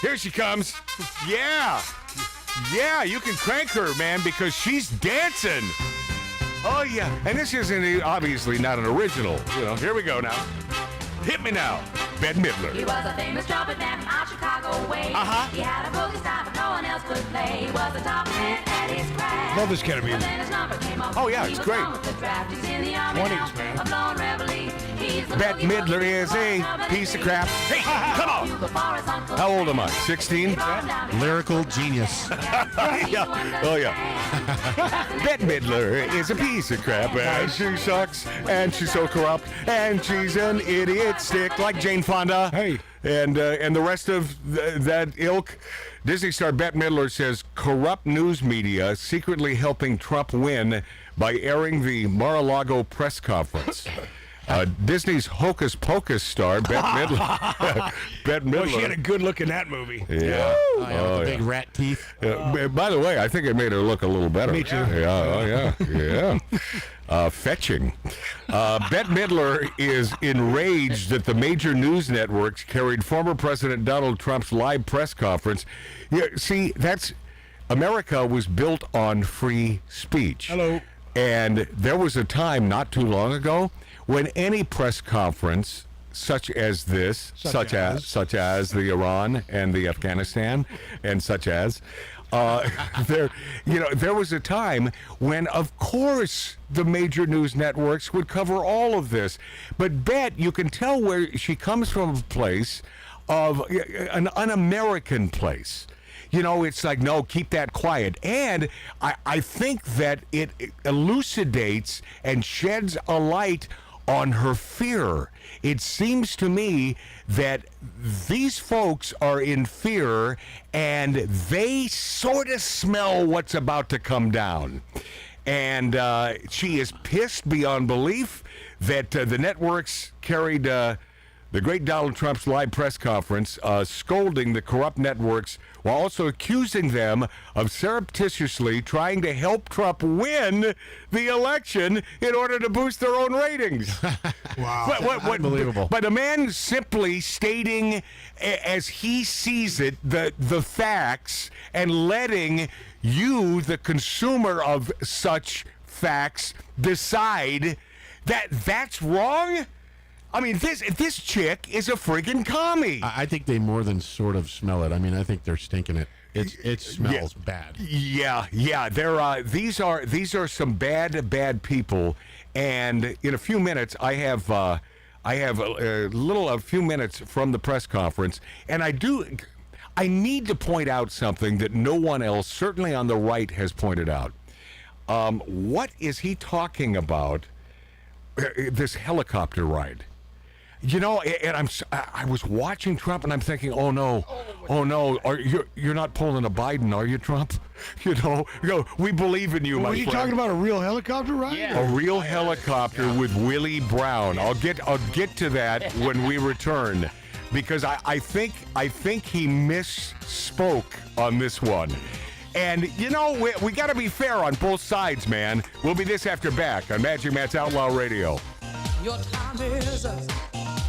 Here she comes. Yeah, you can crank her, man, because she's dancing. Oh, yeah. And this isn't obviously not an original. You know, here we go now. Hit me now, Bette Midler. He was a famous trumpet man from out Chicago way. He had a boogie style but no one else could play. He was a top man at his craft. Love this kind of music. Then his number came up. Oh, yeah, it's great. 20s, man. Bette Midler is a piece of crap. Hey, come on. How old am I? 16? Lyrical genius. Yeah. Oh, yeah. Bette Midler is a piece of crap, and she sucks, and she's so corrupt, and she's an idiot stick like Jane Fonda. Hey. And the rest of that ilk. Disney star Bette Midler says corrupt news media secretly helping Trump win by airing the Mar-a-Lago press conference. Disney's Hocus Pocus star Bette Midler. Well, she had a good look in that movie. Yeah. The big rat teeth. By the way, I think it made her look a little better. Me too. Yeah. Fetching. Bette Midler is enraged that the major news networks carried former President Donald Trump's live press conference. Yeah, see, America was built on free speech. Hello. And there was a time not too long ago when any press conference such as this, such as the Iran and the Afghanistan, and there was a time when, of course, the major news networks would cover all of this. But Bette, you can tell where she comes from, a place of an un-American place. You know, it's like, no, keep that quiet. And I think that it elucidates and sheds a light on her fear. It seems to me that these folks are in fear and they sort of smell what's about to come down. And she is pissed beyond belief that the networks carried the The great Donald Trump's live press conference, scolding the corrupt networks while also accusing them of surreptitiously trying to help Trump win the election in order to boost their own ratings. Wow. Unbelievable. But a man simply stating, as he sees it, the facts and letting you, the consumer of such facts, decide that that's wrong? I mean, this chick is a friggin' commie. I think they more than sort of smell it. I mean, I think they're stinking it. It smells bad. Yeah. They're these are some bad people. And in a few minutes, I have a few minutes from the press conference, and I need to point out something that no one else, certainly on the right, has pointed out. What is he talking about? This helicopter ride. You know, and I was watching Trump, and I'm thinking, oh no, you're not pulling a Biden, are you, Trump? You know, we believe in you, my friend. Were you talking about a real helicopter ride? Yeah. A real helicopter with Willie Brown. I'll get to that when we return, because I think he misspoke on this one. And, you know, we got to be fair on both sides, man. We'll be this after back on Magic Matt's Outlaw Radio. Your time is up.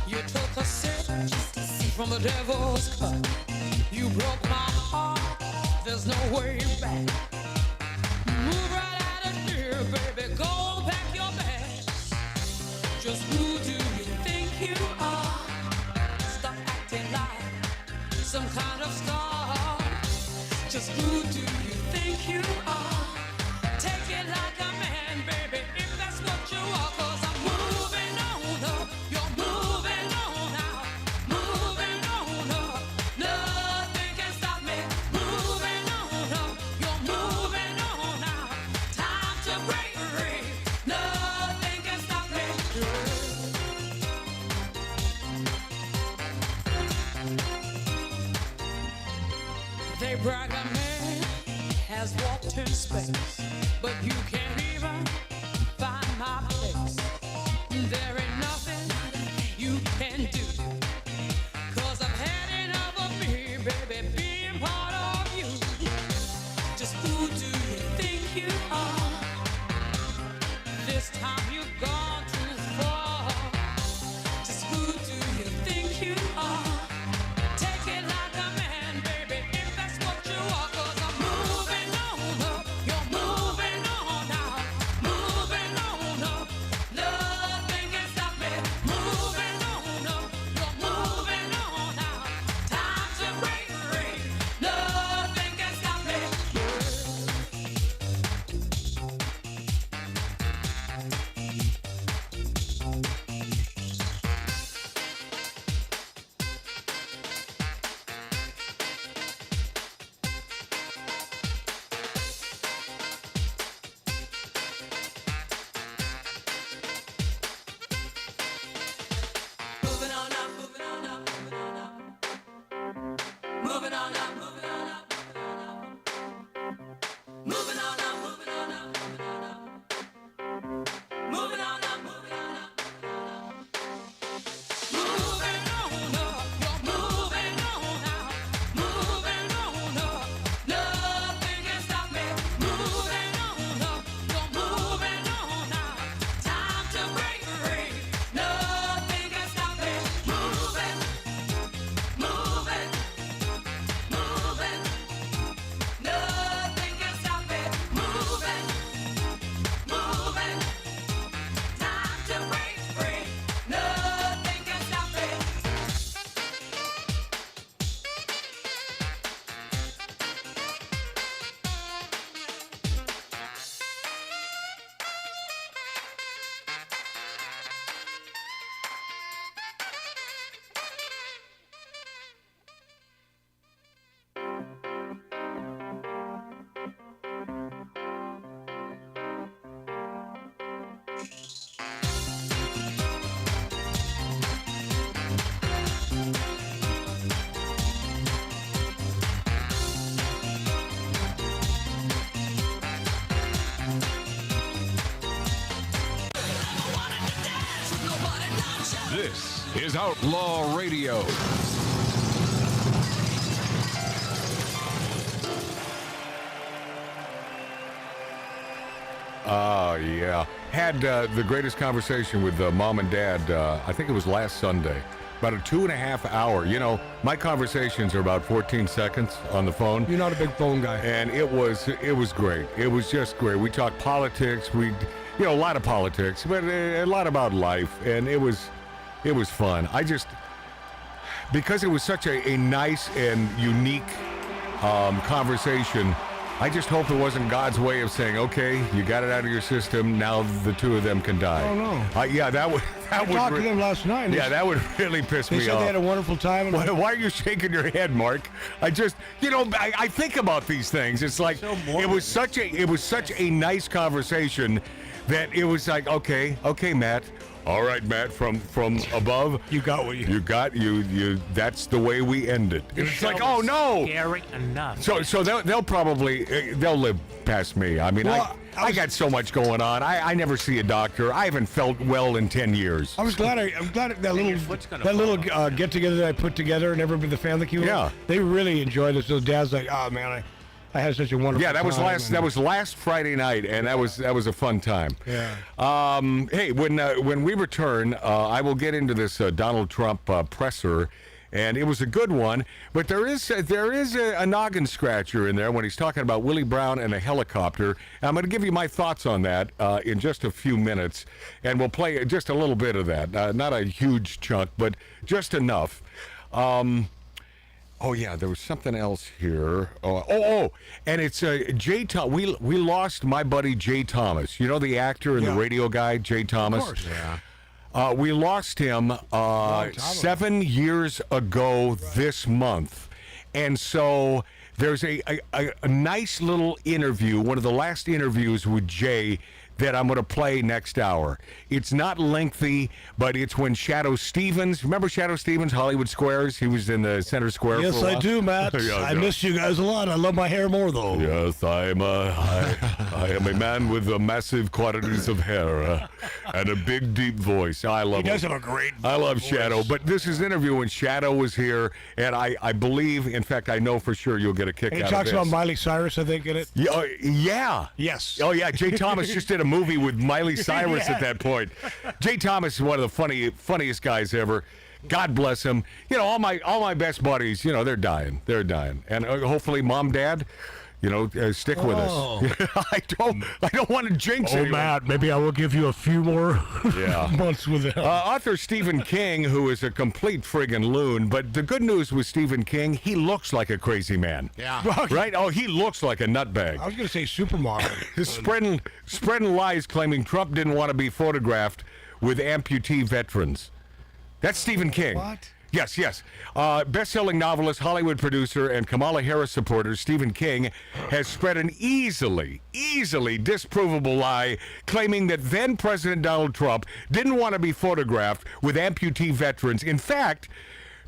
You took a sip from the devil's cup. You broke my heart. There's no way back. Move right out of here, baby. Go pack your bags. Just who do you think you are? Stop acting like some kind of star. Just who do you think you are? Take it like a man, baby, if that's what you are. 'Cause I'm moving on up. You're moving on out. Moving on up. Nothing can stop me. Moving on up. You're moving on out. Time to break free. Nothing can stop me. They brag a man has walked in space, but you can't even find my place. There ain't nothing you can do, 'cause I'm had enough of me, baby, being part of you. Just who do you think you are? This time you've gone too far. Just who do you think you are? Take it like a man, baby, if that's what you are. 'Cause I'm moving on up. You're moving on out. Moving on up. Nothing can stop me. Moving on up. You're moving on out. Time to break free. Nothing can stop me. Moving on up, moving on up, moving on up. Moving on up, moving on up, moving on up. Moving on up, moving on up, moving on up. Moving on up, moving on up. You're moving on out. Moving on up. Nothing can stop me. Moving on up. You're moving on out. Time to break free. Nothing can stop me. Moving, moving, moving. This is Outlaw Radio. Oh, yeah. Had the greatest conversation with Mom and Dad, I think it was last Sunday. About a 2.5 hour. You know, my conversations are about 14 seconds on the phone. You're not a big phone guy. And it was great. It was just great. We talked politics. A lot of politics, but a lot about life. And it was fun. Because it was such a nice and unique conversation, I just hope it wasn't God's way of saying, okay, you got it out of your system, now the two of them can die. Oh, no. I talked to them last night. Yeah, that would really piss me off. They said they had a wonderful time. Why are you shaking your head, Mark? I think about these things. It's like, it was such a nice conversation that it was like, okay, Matt. All right, Matt, from above. You got what you got. You. That's the way we end it. It's like, oh no. Scary enough. So they'll probably they'll live past me. I mean, I got so much going on. I never see a doctor. I haven't felt well in 10 years. I'm glad that little get together that I put together and everybody, the family came. Yeah. They really enjoyed it. So Dad's like, oh man, I had such a wonderful time. That was last Friday night, and that was a fun time. Yeah. Hey, when we return, I will get into this Donald Trump presser, and it was a good one. But there is a noggin scratcher in there when he's talking about Willie Brown and a helicopter. And I'm going to give you my thoughts on that in just a few minutes, and we'll play just a little bit of that. Not a huge chunk, but just enough. Oh yeah, there was something else here. And it's Jay Thomas. We lost my buddy Jay Thomas. You know, the actor and the radio guy, Jay Thomas. Of course. Yeah. We lost him 7 years ago this month, and so there's a nice little interview, one of the last interviews with Jay, that I'm going to play next hour. It's not lengthy, but it's when Shadow Stevens, remember Shadow Stevens, Hollywood Squares? He was in the Center Square Yes, for a while. I do, Matt. I miss you guys a lot. I love my hair more, though. Yes, I am a man with massive quantities of hair and a big, deep voice. I love him. He does have a great I love voice. Shadow, but this is an interview when Shadow was here, and I believe, in fact, I know for sure you'll get a kick And out he of talks this. about Miley Cyrus, I think, in it. Yeah. Yes. Oh, yeah. Jay Thomas just did a movie with Miley Cyrus at that point. Jay Thomas is one of the funniest guys ever. God bless him. You know, all my best buddies, you know, they're dying. And hopefully, Mom, Dad, you know, stick with us. I don't want to jinx it. Oh, Matt, maybe I will give you a few more months with him. Author Stephen King, who is a complete friggin' loon, but the good news with Stephen King, he looks like a crazy man. Yeah. Right? Oh, he looks like a nutbag. I was going to say supermodel. Spreading lies claiming Trump didn't want to be photographed with amputee veterans. That's Stephen King. What? Yes. Best-selling novelist, Hollywood producer, and Kamala Harris supporter Stephen King has spread an easily disprovable lie claiming that then-President Donald Trump didn't want to be photographed with amputee veterans. In fact,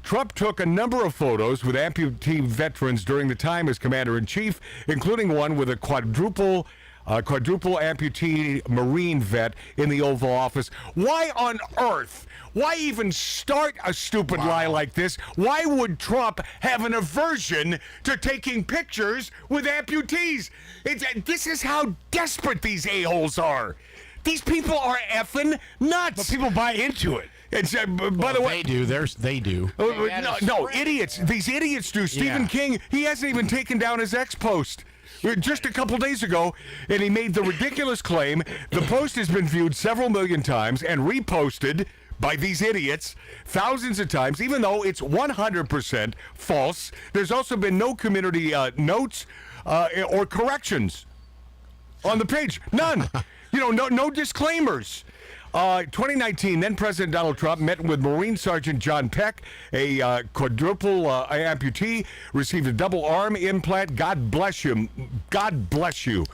Trump took a number of photos with amputee veterans during the time as commander-in-chief, including one with a quadruple amputee Marine vet in the Oval Office. Why on earth? Why even start a stupid lie like this? Why would Trump have an aversion to taking pictures with amputees? This is how desperate these a-holes are. These people are effing nuts. But people buy into it. It's, by the way, they do. No, idiots. These idiots do. Stephen King, he hasn't even taken down his X post. Just a couple days ago, and he made the ridiculous claim. The post has been viewed several million times and reposted by these idiots thousands of times, even though it's 100% false. There's also been no community notes or corrections on the page. None. No disclaimers. 2019, then President Donald Trump met with Marine Sergeant John Peck, a quadruple amputee, received a double arm implant. God bless you. God bless you.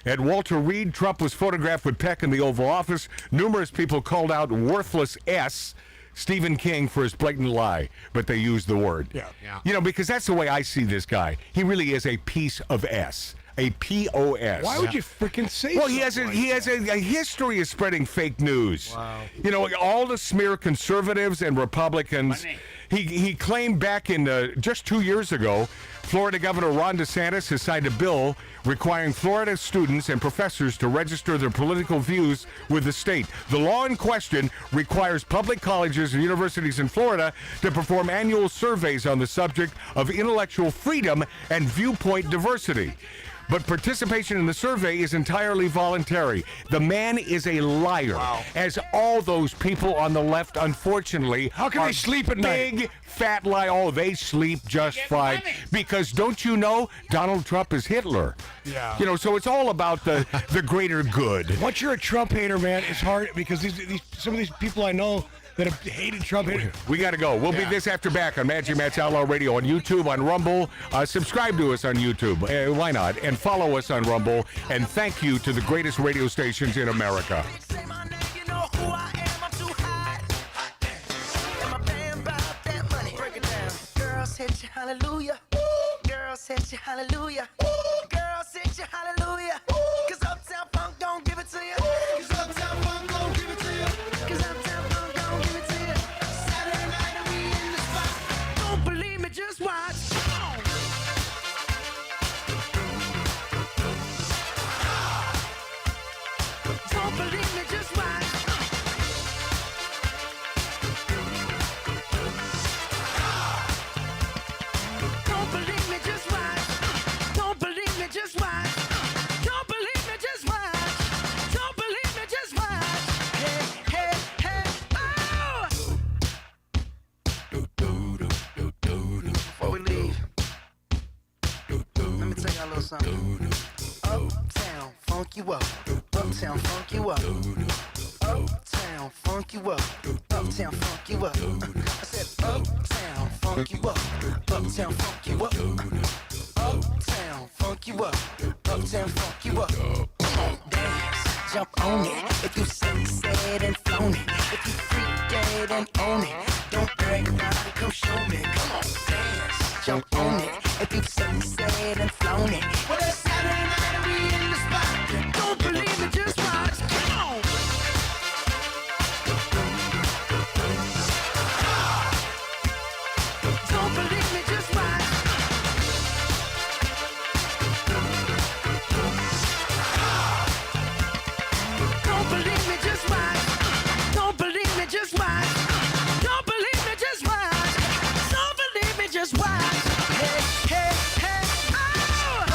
At Walter Reed, Trump was photographed with Peck in the Oval Office. Numerous people called out worthless S. Stephen King for his blatant lie, but they used the word. Yeah. Because that's the way I see this guy. He really is a piece of S. A POS. Why would you freaking say? Well, he has a history of spreading fake news. Wow. You know, all to smear conservatives and Republicans. He claimed back in just 2 years ago, Florida Governor Ron DeSantis has signed a bill requiring Florida students and professors to register their political views with the state. The law in question requires public colleges and universities in Florida to perform annual surveys on the subject of intellectual freedom and viewpoint diversity. But participation in the survey is entirely voluntary. The man is a liar, as all those people on the left, unfortunately, how can they sleep at night? Big fat lie. Oh, they sleep just fine. Because don't you know, Donald Trump is Hitler. Yeah. You know, so it's all about the greater good. Once you're a Trump hater, man, it's hard because some of these people I know that have hated Trump. We got to go. We'll be this after back on Magic Matt's Outlaw Radio on YouTube, on Rumble. Subscribe to us on YouTube. Why not? And follow us on Rumble. And thank you to the greatest radio stations in America. Girls hit you hallelujah. Girls hit you hallelujah. Girls hit you hallelujah. Cause Uptown Funk don't give it to you. Cause Uptown Funk don't give it to you. Cause Uptown Funk don't give it to you. Saturday night and we in the spot. Don't believe me, just watch. Don't believe me, just watch. Don't believe me, just watch. Don't believe me, just watch. Don't believe me, just watch. Don't believe me, just watch. Hey, hey, hey, oh! Before we leave, let me tell y'all a little something. Uptown, funk you up. Uptown, funk you up. Uptown, funk you up. Uptown, funk you up. I said uptown, funk you up. Uptown, funk you up. Uptown, funk you up. Uptown, funk you up. Come on, dance, jump on it. If you said and flown it. If you freak dead and own it. Don't brag about it, come show me. Come on, dance, jump on it. If you said and flown it. Well, it's Saturday night and we in the spot. Don't believe it, just watch. Come on. Don't believe me, just watch. Don't believe me, just watch. Don't believe me, just watch. Don't believe me, just watch. Don't believe me, just watch. Hey, hey, hey, oh!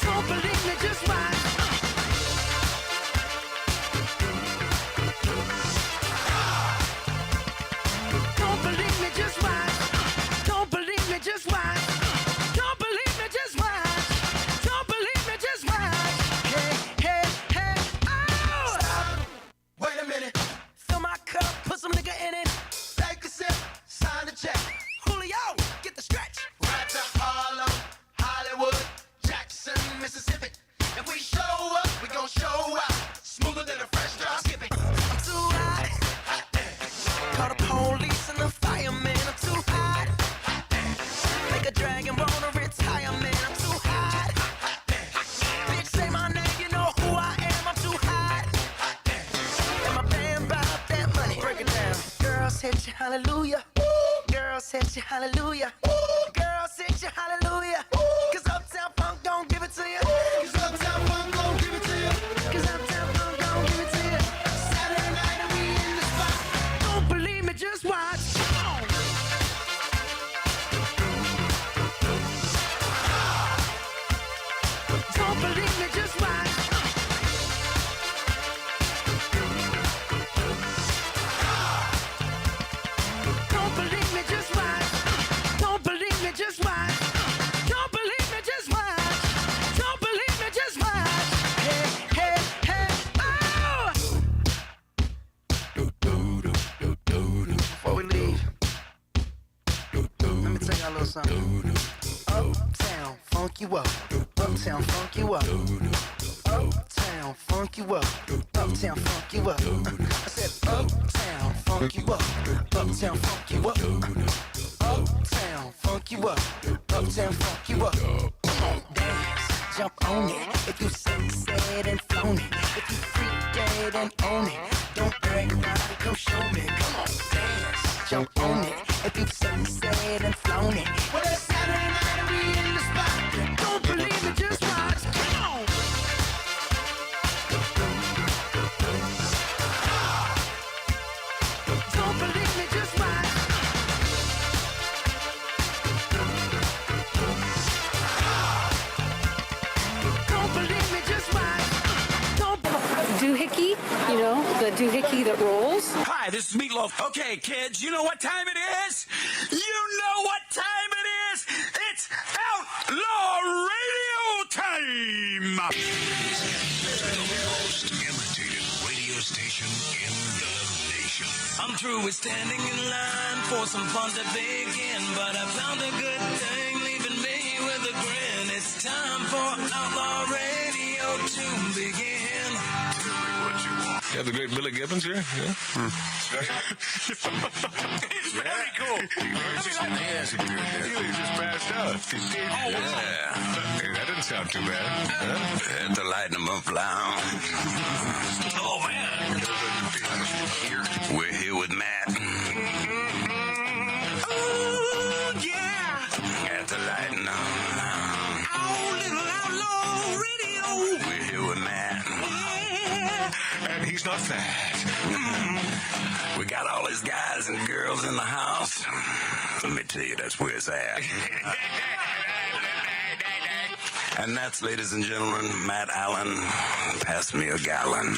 Don't believe me, just watch. Don't believe me, just watch. Don't believe me, just watch. Don't believe me, just watch. Don't believe me, just watch. Hey, hey, hey, oh! Stop. Wait a minute. Fill my cup, put some nigga in it. Take a sip, sign the check. Julio, get the stretch. Right to Harlem, Hollywood, Jackson, Mississippi. If we show up, we gon' show out. Smoother than a fresh drop. Skip it. I'm too hot. Call the police and the fireman. I'm too hot. Make a dragon roll to retirement. I'm too hot. Bitch, say my name, you know who I am. I'm too hot. And my band bought that money. Break it down. Girls hit you, hallelujah. Girls hit you, hallelujah. Girls hit you, hallelujah. Cause Uptown Funk don't give it to you. Cause Uptown Funk don't give it to you. Cause Uptown Funk don't give it to you. Saturday night and we in the spot. Don't believe me, just watch. Come on. Don't believe me, just watch. something. Uptown, funk you up. Uptown, funk you up. Uptown, funk you up. Uptown, funk you up. I said uptown, funk you up. Uptown, funk you up. Uptown, funk you up. Uptown, funk you up. Come on, dance, jump on it. If you said and flown it. If you freak dead and own it. Don't brag about it, come show me. Come on, dance, jump on it. If you said and flown it. Well, it's Saturday night and we in the spot. Don't believe me, just watch. Come on. Don't believe me, just watch. Don't believe me, just watch. Doohickey, you know, the doohickey that rolls. Hi, this is Meatloaf. Okay, kids, you know what time it is? You know what time it is? It's Outlaw Radio time! The most imitated radio station in the nation. I'm through with standing in line for some fun to begin, but I found a good thing leaving me with a grin. It's time for Outlaw Radio to begin. You have the great Billy Gibbons here? Yeah. It's very cool. He just passed out. Oh, wow. Hey, that didn't sound too bad. Had to lighten them up loud. Oh, man. We're here with Matt. Oh, yeah. Had to lighten them. Oh, little Outlaw Radio. We're here with Matt. And he's not fat. We got all these guys and girls in the house. Let me tell you, that's where it's at. And that's, ladies and gentlemen, Matt Allen. Pass me a gallon.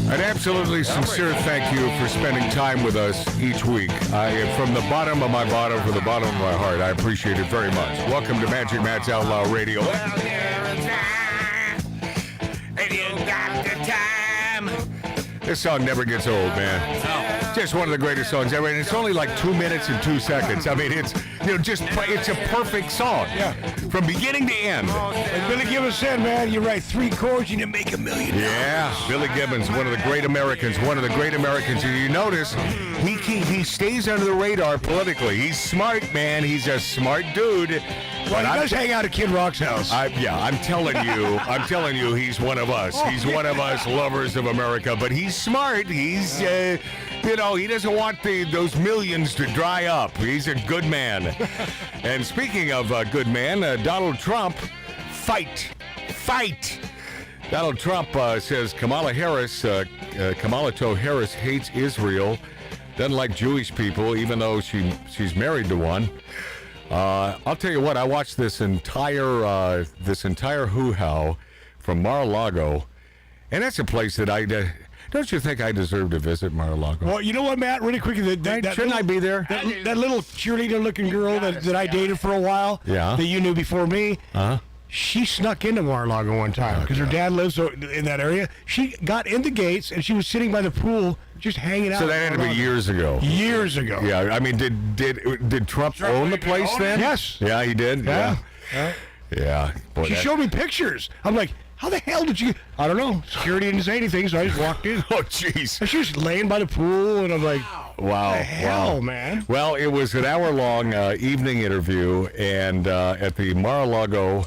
An absolutely sincere thank you for spending time with us each week. From the bottom of my bottom, from the bottom of my heart, I appreciate it very much. Welcome to Magic Matt's Outlaw Radio. Well, there if you got the time. This song never gets old, man. Just one of the greatest songs ever, and it's only like 2 minutes and 2 seconds. I mean, it's it's a perfect song. Yeah. From beginning to end. Like Billy Gibbons said, man, you write 3 chords and you make $1 million. Yeah, Billy Gibbons, one of the great Americans, And you notice, he stays under the radar politically. He's smart, man. He's a smart dude. Well, he does hang out at Kid Rock's house. I'm telling you, he's one of us. He's one of us lovers of America, but he's smart. He's, he doesn't want those millions to dry up. He's a good man. And speaking of good man, Donald Trump, fight. Donald Trump says Kamalatoe Harris hates Israel, doesn't like Jewish people, even though she's married to one. I'll tell you what, I watched this entire hoo-ha from Mar-a-Lago, and that's a place that don't you think I deserve to visit Mar-a-Lago? Well, you know what, Matt? Really quickly, Shouldn't I be there? That little cheerleader-looking girl that I dated for a while, yeah, that you knew before me, she snuck into Mar-a-Lago one time because her dad lives in that area. She got in the gates and she was sitting by the pool, just hanging out. So that had to be years ago. Years ago. Yeah, I mean, did Trump own the place then? Yes. Yeah, he did. Yeah. Boy, She showed me pictures. I'm like, how the hell did you? I don't know. Security didn't say anything, so I just walked in. Oh, jeez. And she was laying by the pool, and I'm like, wow. What the hell, man? Well, it was an hour-long evening interview, and at the Mar-a-Lago.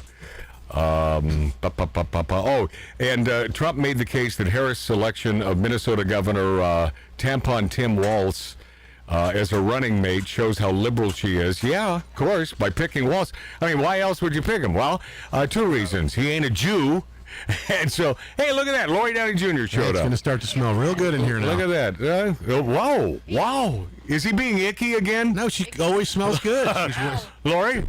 Trump made the case that Harris' selection of Minnesota Governor Tampon Tim Walz as a running mate shows how liberal she is. Yeah, of course, by picking Walz. I mean, why else would you pick him? Well, 2 reasons. He ain't a Jew. And so, hey, look at that. Lori Downey Jr. showed up. It's going to start to smell real good in here now. Look at that. Wow. Is he being icky again? No, she always smells good. Lori?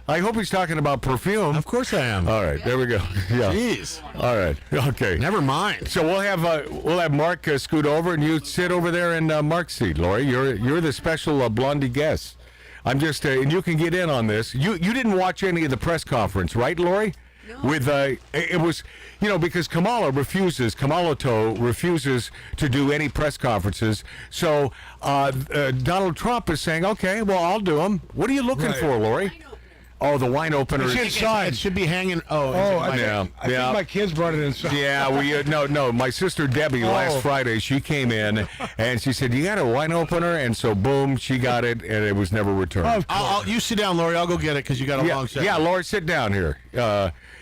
I hope he's talking about perfume. Of course I am. All right, there we go. Yeah. Jeez. All right. Okay. Never mind. So we'll have Mark scoot over, and you sit over there in Mark's seat, Lori. You're the special Blondie guest. I'm just, and you can get in on this. You didn't watch any of the press conference, right, Lori? No. With it was, because Kamalatoe refuses to do any press conferences. So Donald Trump is saying, okay, well, I'll do them. What are you looking for, Lori? Oh, the wine opener. It's inside. It should be hanging. I think my kids brought it inside. Yeah, no. My sister Debbie last Friday, she came in and she said, "You got a wine opener?" And so, boom, she got it, and it was never returned. You sit down, Lori. I'll go get it because you got a long set. Yeah, Lori, sit down here.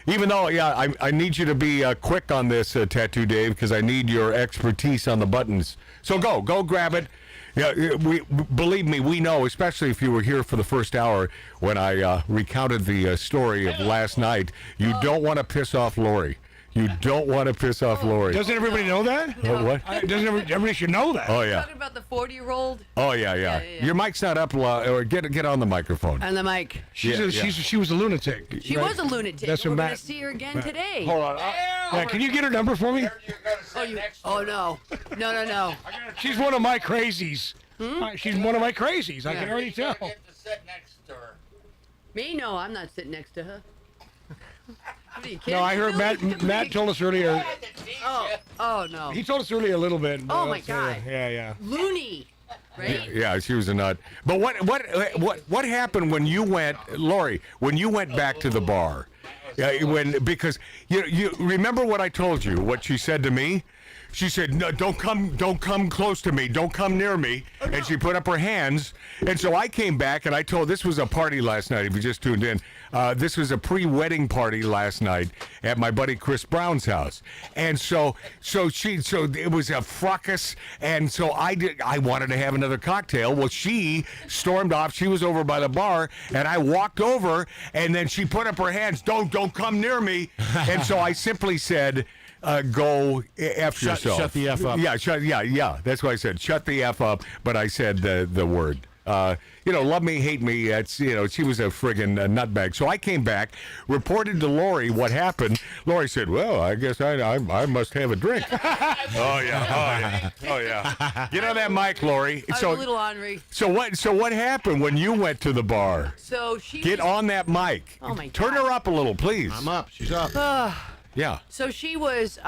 Even though, I need you to be quick on this, Tattoo Dave, because I need your expertise on the buttons. So go grab it. Yeah, believe me, we know, especially if you were here for the first hour when I recounted the story of last night, you don't want to piss off Lori. You don't want to piss off Lori. Doesn't everybody know that? What? Everybody should know that. Oh, yeah. Talking about the 40-year-old? Oh, yeah. Your mic's not up, or get on the microphone. On the mic. She was a lunatic. She was a lunatic. That's We're what going to Matt- see her again today. Hold on. Can you get her number for me? Oh, no. No. She's one of my crazies. She's one of my crazies. I can already tell. Me? No, I'm not sitting next to her. What are you kidding? No, I heard Matt told us earlier. Oh, no. He told us earlier a little bit. Oh, my God. Yeah. Loony. Right? Yeah, she was a nut. But what happened when you went, Lori? When you went back to the bar? Because you remember what I told you? What she said to me? She said, "No, don't come close to me. Don't come near me." And she put up her hands. And so I came back and I told, this was a party last night. If you just tuned in, this was a pre-wedding party last night at my buddy Chris Brown's house. And so it was a fracas. And so I wanted to have another cocktail. Well, she stormed off. She was over by the bar, and I walked over, and then she put up her hands. Don't come near me. And so I simply said, go F yourself. Shut the F up. Yeah. That's why I said shut the F up. But I said the word. Love me, hate me. It's she was a friggin' nutbag. So I came back, reported to Lori what happened. Lori said, "Well, I guess I must have a drink." Oh yeah. Get on that mic, Lori. I was a little ornery. So what happened when you went to the bar? So she Get on that mic. Oh my God. Turn her up a little, please. I'm up. She's up. Yeah. So she was,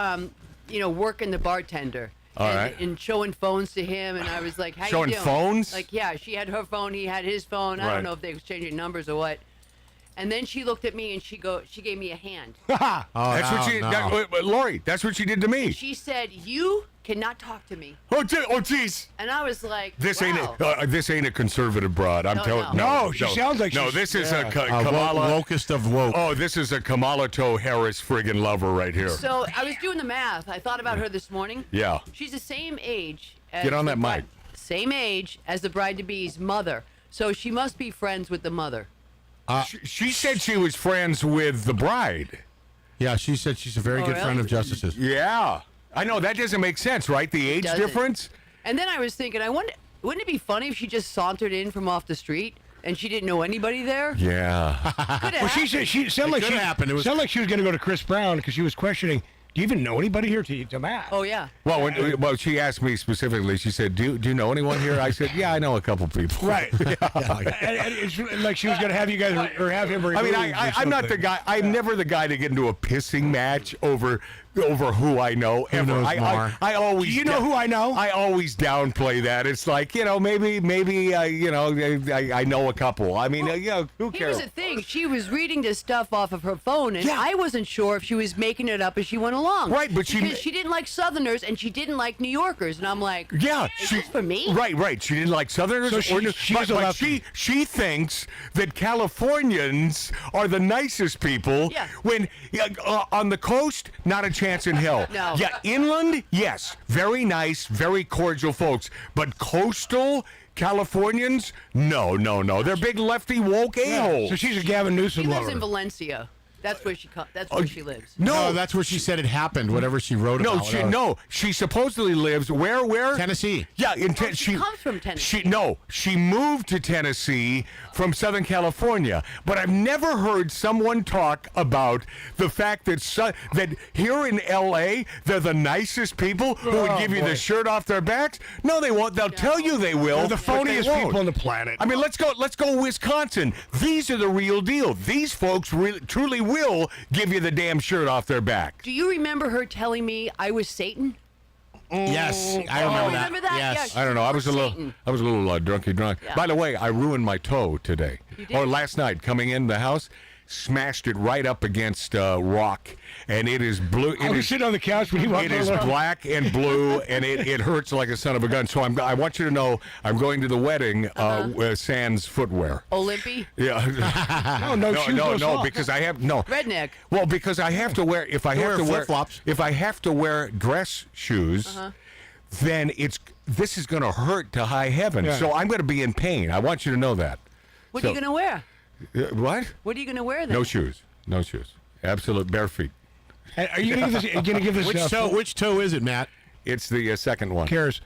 working the bartender. All right. And showing phones to him, and I was like, "How Showing you doing?" phones? Like, yeah, she had her phone, he had his phone. I Right. don't know if they was changing numbers or what. And then she looked at me and she gave me a hand. Lori, that's what she did to me. She said, "You cannot talk to me." Oh, jeez. And I was like, This wow. ain't a conservative broad. I'm telling. No, she sounds like no. she's- This is a yeah. Kamala. Wokest of woke. Oh, this is a Kamalatoe Harris friggin' lover right here. So I was doing the math. I thought about her this morning. Yeah. She's the same age. As Get on the that mic. Same age as the bride-to-be's mother. So she must be friends with the mother. She said she was friends with the bride. Yeah, she said she's a very good really? friend of Justice's. Yeah. I know, that doesn't make sense, right? The age doesn't. difference? And then I was thinking, wouldn't it be funny if she just sauntered in from off the street and she didn't know anybody there? Yeah. Well, she sounded like she was going to go to Chris Brown because she was questioning, "Do you even know anybody here to Matt?" Oh, yeah. Well, she asked me specifically. She said, "Do you know anyone here?" I said, "Yeah, I know a couple people." Right. And it's like she was going to have you guys or have him. I mean, I'm not the guy. I'm never the guy to get into a pissing match over who I know. Who knows more? I always. Do you know who I know? I always downplay that. It's like maybe I know a couple. I mean, who cares? Here's the thing: she was reading this stuff off of her phone, and I wasn't sure if she was making it up as she went along. Right, but because she didn't like Southerners and she didn't like New Yorkers, and I'm like, yeah, is this for me? Right. She didn't like Southerners. So she thinks that Californians are the nicest people. Yeah. When on the coast, not a chance in hell. No. Yeah, inland, yes, very nice, very cordial folks. But coastal Californians, no. They're big lefty woke a-holes. So she's a Gavin Newsom She lover. lives in Valencia. That's where she lives. No, that's where she said it happened. Whatever she wrote about. She supposedly lives where? Tennessee. Yeah, she comes from Tennessee. She moved to Tennessee from Southern California. But I've never heard someone talk about the fact that here in L.A. they're the nicest people who would give you the shirt off their backs. No, they won't. They'll tell you they will. They're the phoniest people on the planet. I mean, let's go Wisconsin. These are the real deal. These folks truly will give you the damn shirt off their back. Do you remember her telling me I was Satan? Yes, I remember that. Yes. I don't know. I was a little drunk. Yeah. By the way, I ruined my toe today, You did? or last night coming in the house. Smashed it right up against rock, and it is blue. I was sitting on the couch when he walked It is over. black and blue, and it hurts like a son of a gun. So I want you to know I'm going to the wedding sans footwear. Olympy? Yeah. No shoes, no socks. Because I have Redneck. Well, because I have to wear if I have to wear flip-flops. If I have to wear dress shoes, then this is going to hurt to high heaven. Yeah. So I'm going to be in pain. I want you to know that. What are you going to wear? What? What are you going to wear then? No shoes. No shoes. Absolute bare feet. Are you going to give this? Which toe is it, Matt? It's the second one. Cares?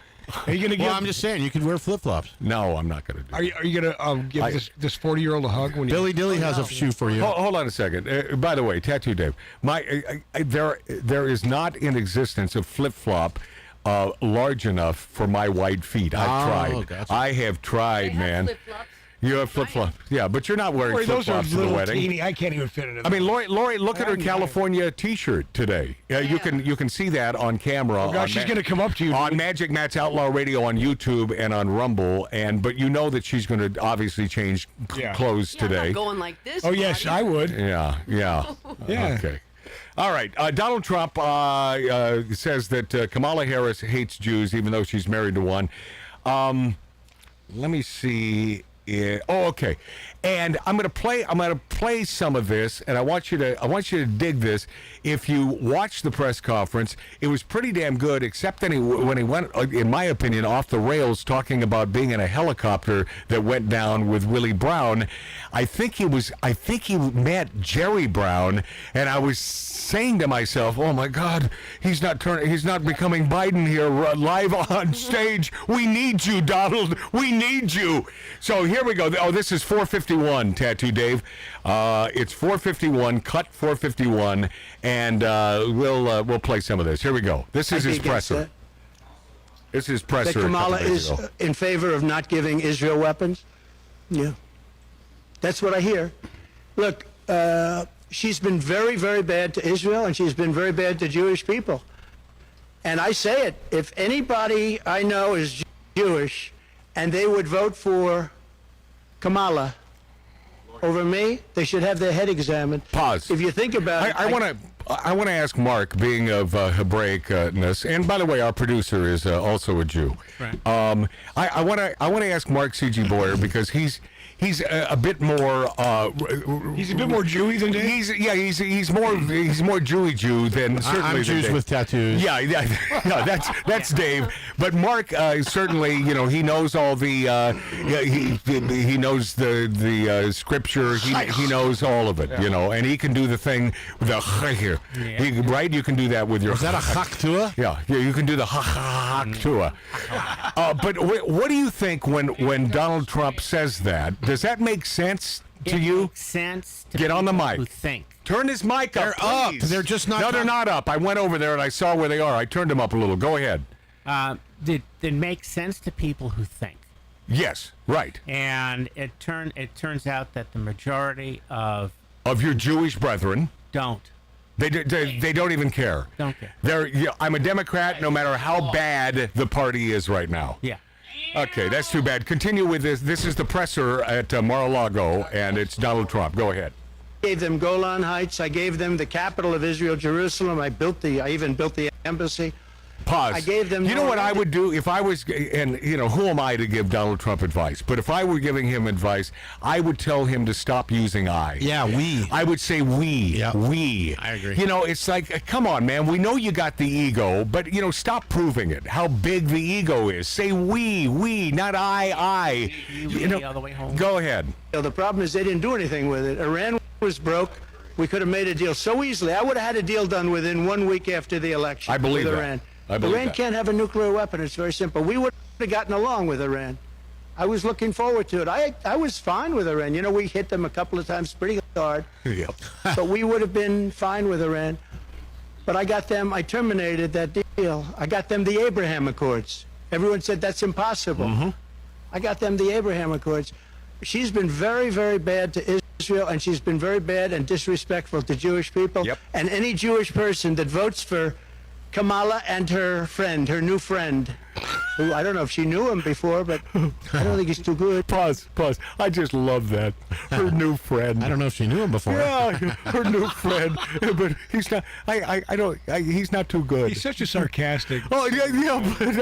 Are you going to give? Well, I'm just saying you could wear flip flops. No, I'm not going to do. Are you going to give this 40-year-old a hug when Billy Dilly has a shoe for you? Hold on a second. By the way, Tattoo Dave, there is not in existence a flip flop large enough for my white feet. I've tried. Gotcha. I have tried, man. Flip-flops. You have flip flops, yeah, but you're not wearing flip those are flops to the little wedding. teeny. I can't even fit in it. I mean, Lori, look at her California T-shirt today. You can see that on camera. Oh gosh, she's going to come up to you on Magic Matt's Outlaw Radio on YouTube and on Rumble, but you know that she's going to obviously change clothes I'm today. not going like this. Oh yes, I would. Yeah. Yeah. Okay. All right. Donald Trump says that Kamala Harris hates Jews, even though she's married to one. Let me see. Okay. And I'm going to play some of this, and I want you to dig this. If you watch the press conference, it was pretty damn good, except when he went, in my opinion, off the rails, talking about being in a helicopter that went down with Willie Brown. I think he met Jerry Brown, and I was saying to myself, "Oh my God, he's not becoming Biden here live on stage. We need you, Donald. We need you." So here we go. Oh, this is 451, Tattoo Dave. It's 451, cut 451, and we'll play some of this. Here we go. This is his presser. This is presser. That Kamala is in favor of not giving Israel weapons? Yeah. That's what I hear. Look, she's been very, very bad to Israel, and she's been very bad to Jewish people. And I say it, if anybody I know is Jewish and they would vote for Kamala over me, they should have their head examined. Pause. If you think about it... I want to ask Mark, being of Hebraicness, and by the way, our producer is also a Jew. Right. I want to ask Mark C.G. Boyer because he's a bit more. He's a bit more Jewy than Dave. He's more Jewy Jew than certainly. I'm Jews with tattoos. Yeah, that's Dave. But Mark certainly, he knows all the. He knows the scripture. He knows all of it, and he can do the thing with the here. Right, you can do that with your. Is that a haktua? Yeah, you can do the haktua. But what do you think when Donald Trump says that? Does that make sense to you? Makes sense to Get on the people mic. who think. Turn his mic up. They're up. Please. They're just not. No, they're not up. I went over there and I saw where they are. I turned them up a little. Go ahead. It makes sense to people who think. Yes, right. And it turns out that the majority of your Jewish brethren don't. They don't even care. Don't care. I'm a Democrat no matter how bad the party is right now. Yeah. Okay, that's too bad. Continue with this. This is the presser at Mar-a-Lago, and it's Donald Trump. Go ahead. I gave them Golan Heights. I gave them the capital of Israel, Jerusalem. I even built the embassy. Pause. I gave them. You know what I would do if I was, and who am I to give Donald Trump advice? But if I were giving him advice, I would tell him to stop using I. Yeah, we. I would say we. Yeah. We. I agree. It's like, come on, man. We know you got the ego, but stop proving it. How big the ego is. Say we, not I. You the other way home. Go ahead. The problem is they didn't do anything with it. Iran was broke. We could have made a deal so easily. I would have had a deal done within 1 week after the election. I believe with that. Iran. I believe Iran that. can't have a nuclear weapon. It's very simple. We would have gotten along with Iran. I was looking forward to it. I was fine with Iran. You know, we hit them a couple of times pretty hard. Yeah. But we would have been fine with Iran. But I terminated that deal. I got them the Abraham Accords. Everyone said that's impossible. Mm-hmm. I got them the Abraham Accords. She's been very, very bad to Israel, and she's been very bad and disrespectful to Jewish people. Yep. And any Jewish person that votes for Kamala and her friend, her new friend, who I don't know if she knew him before, but I don't think he's too good. Pause. I just love that. Her new friend. I don't know if she knew him before. Yeah, her new friend. But he's not. He's not too good. He's such a sarcastic. Oh yeah. But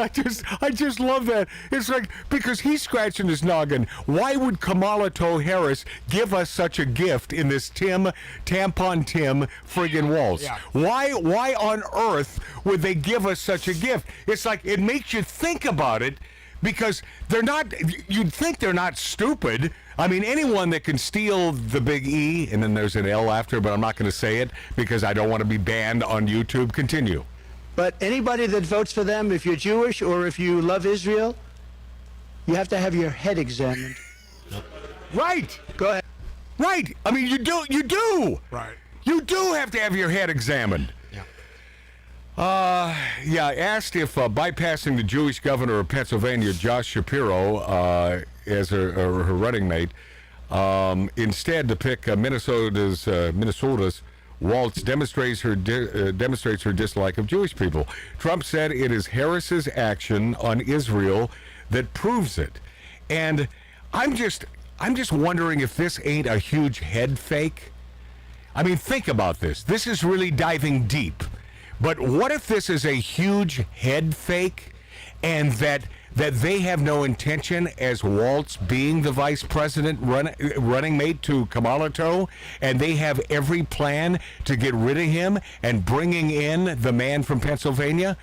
I just love that. It's like because he's scratching his noggin. Why would Kamalatoe Harris give us such a gift in this Tampon Tim friggin' waltz? Yeah. Why on earth would they give us such a gift? It's like it makes you think about it because they're not. You'd think they're not stupid. I mean, anyone that can steal the big E, and then there's an L after, but I'm not going to say it because I don't want to be banned on YouTube. Continue. But anybody that votes for them, if you're Jewish or if you love Israel, you have to have your head examined. Right. Go ahead. Right. I mean, you do. Right. You do have to have your head examined. Asked if bypassing the Jewish governor of Pennsylvania, Josh Shapiro, as her running mate, instead to pick Minnesota's Waltz demonstrates her dislike of Jewish people. Trump said it is Harris's action on Israel that proves it, and I'm just wondering if this ain't a huge head fake. I mean, think about this. This is really diving deep. But what if this is a huge head fake and that they have no intention as Waltz being the vice president running mate to Kamalatoe, and they have every plan to get rid of him and bringing in the man from Pennsylvania?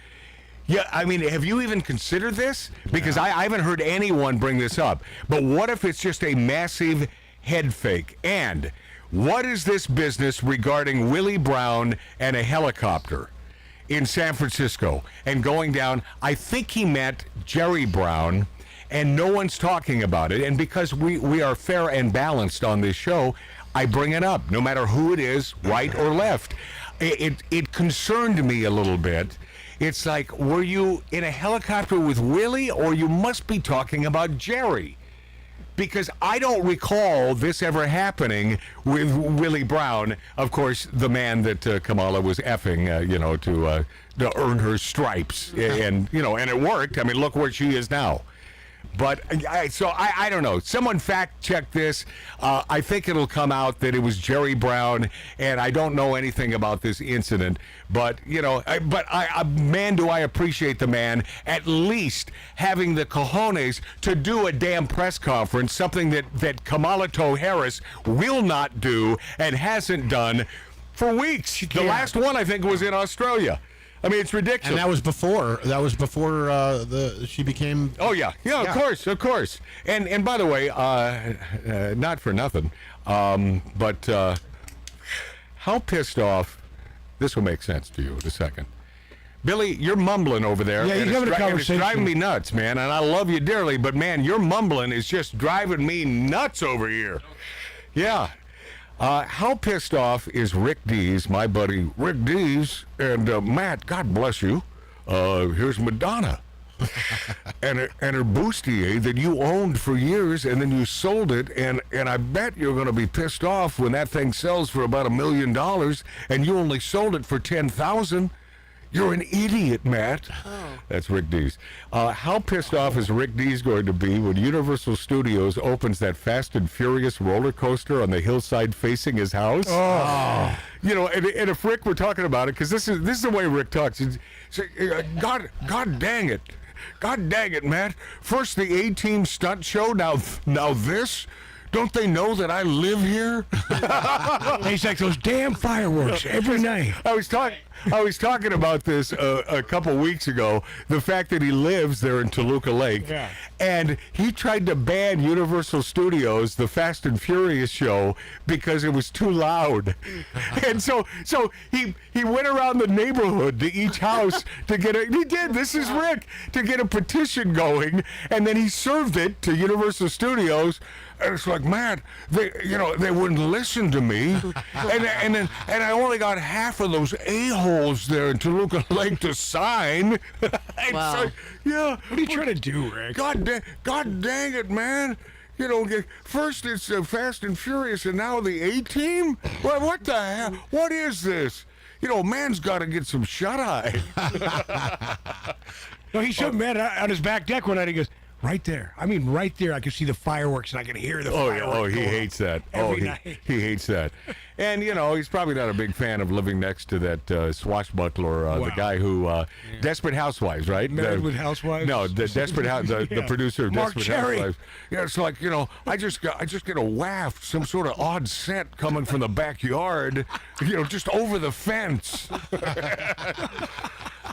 Yeah, I mean, have you even considered this? Because I haven't heard anyone bring this up. But what if it's just a massive head fake? And what is this business regarding Willie Brown and a helicopter in San Francisco and going down? I think he meant Jerry Brown, and no one's talking about it. And because we are fair and balanced on this show, I bring it up, no matter who it is, right or left. It concerned me a little bit. It's like, were you in a helicopter with Willie, or you must be talking about Jerry? Because I don't recall this ever happening with Willie Brown, of course, the man that Kamala was effing, to earn her stripes, and it worked. I mean, look where she is now. But I don't know. Someone fact check this. I think it'll come out that it was Jerry Brown, and I don't know anything about this incident. But man, do I appreciate the man at least having the cojones to do a damn press conference, something that Kamalatoe Harris will not do and hasn't done for weeks. The last one I think was in Australia. I mean, it's ridiculous. And that was before she became. Oh yeah, of course. And by the way, not for nothing, but how pissed off? This will make sense to you in a second. Billy, you're mumbling over there. Yeah, you're having a conversation. It's driving me nuts, man. And I love you dearly, but man, your mumbling is just driving me nuts over here. Yeah. How pissed off is Rick Dees, my buddy Rick Dees, and Matt, God bless you. Here's Madonna. and her bustier that you owned for years, and then you sold it, and I bet you're going to be pissed off when that thing sells for about $1 million, and you only sold it for $10,000. You're an idiot, Matt. Oh. That's Rick Dees. How pissed off is Rick Dees going to be when Universal Studios opens that Fast and Furious roller coaster on the hillside facing his house? Oh. And if Rick were talking about it, because this is the way Rick talks. God dang it. God dang it, Matt. First the A-Team stunt show, now this? Don't they know that I live here? He's like those damn fireworks every night. I was I was talking about this a couple weeks ago. The fact that he lives there in Toluca Lake, and he tried to ban Universal Studios, the Fast and Furious show, because it was too loud. And so he went around the neighborhood to each house to get a. He did. This is Rick, to get a petition going, and then he served it to Universal Studios. And it's like, man, they wouldn't listen to me, and I only got half of those a-holes there in Toluca Lake to sign. Wow. So, yeah. What are you trying to do, Rick? God dang it, man. First it's Fast and Furious, and now the A-Team? What the hell? What is this? Man's got to get some shut-eye. No, he showed man on his back deck one night. He goes, right there. I mean, right there. I can see the fireworks, and I can hear the fireworks. Oh, he hates that. He hates that. And, he's probably not a big fan of living next to that swashbuckler, the guy who, Desperate Housewives, right? Married with Housewives? No, the Desperate the producer of Mark Desperate Cherry. Housewives. Yeah, it's like, I just get a waft, some sort of odd scent coming from the backyard, just over the fence.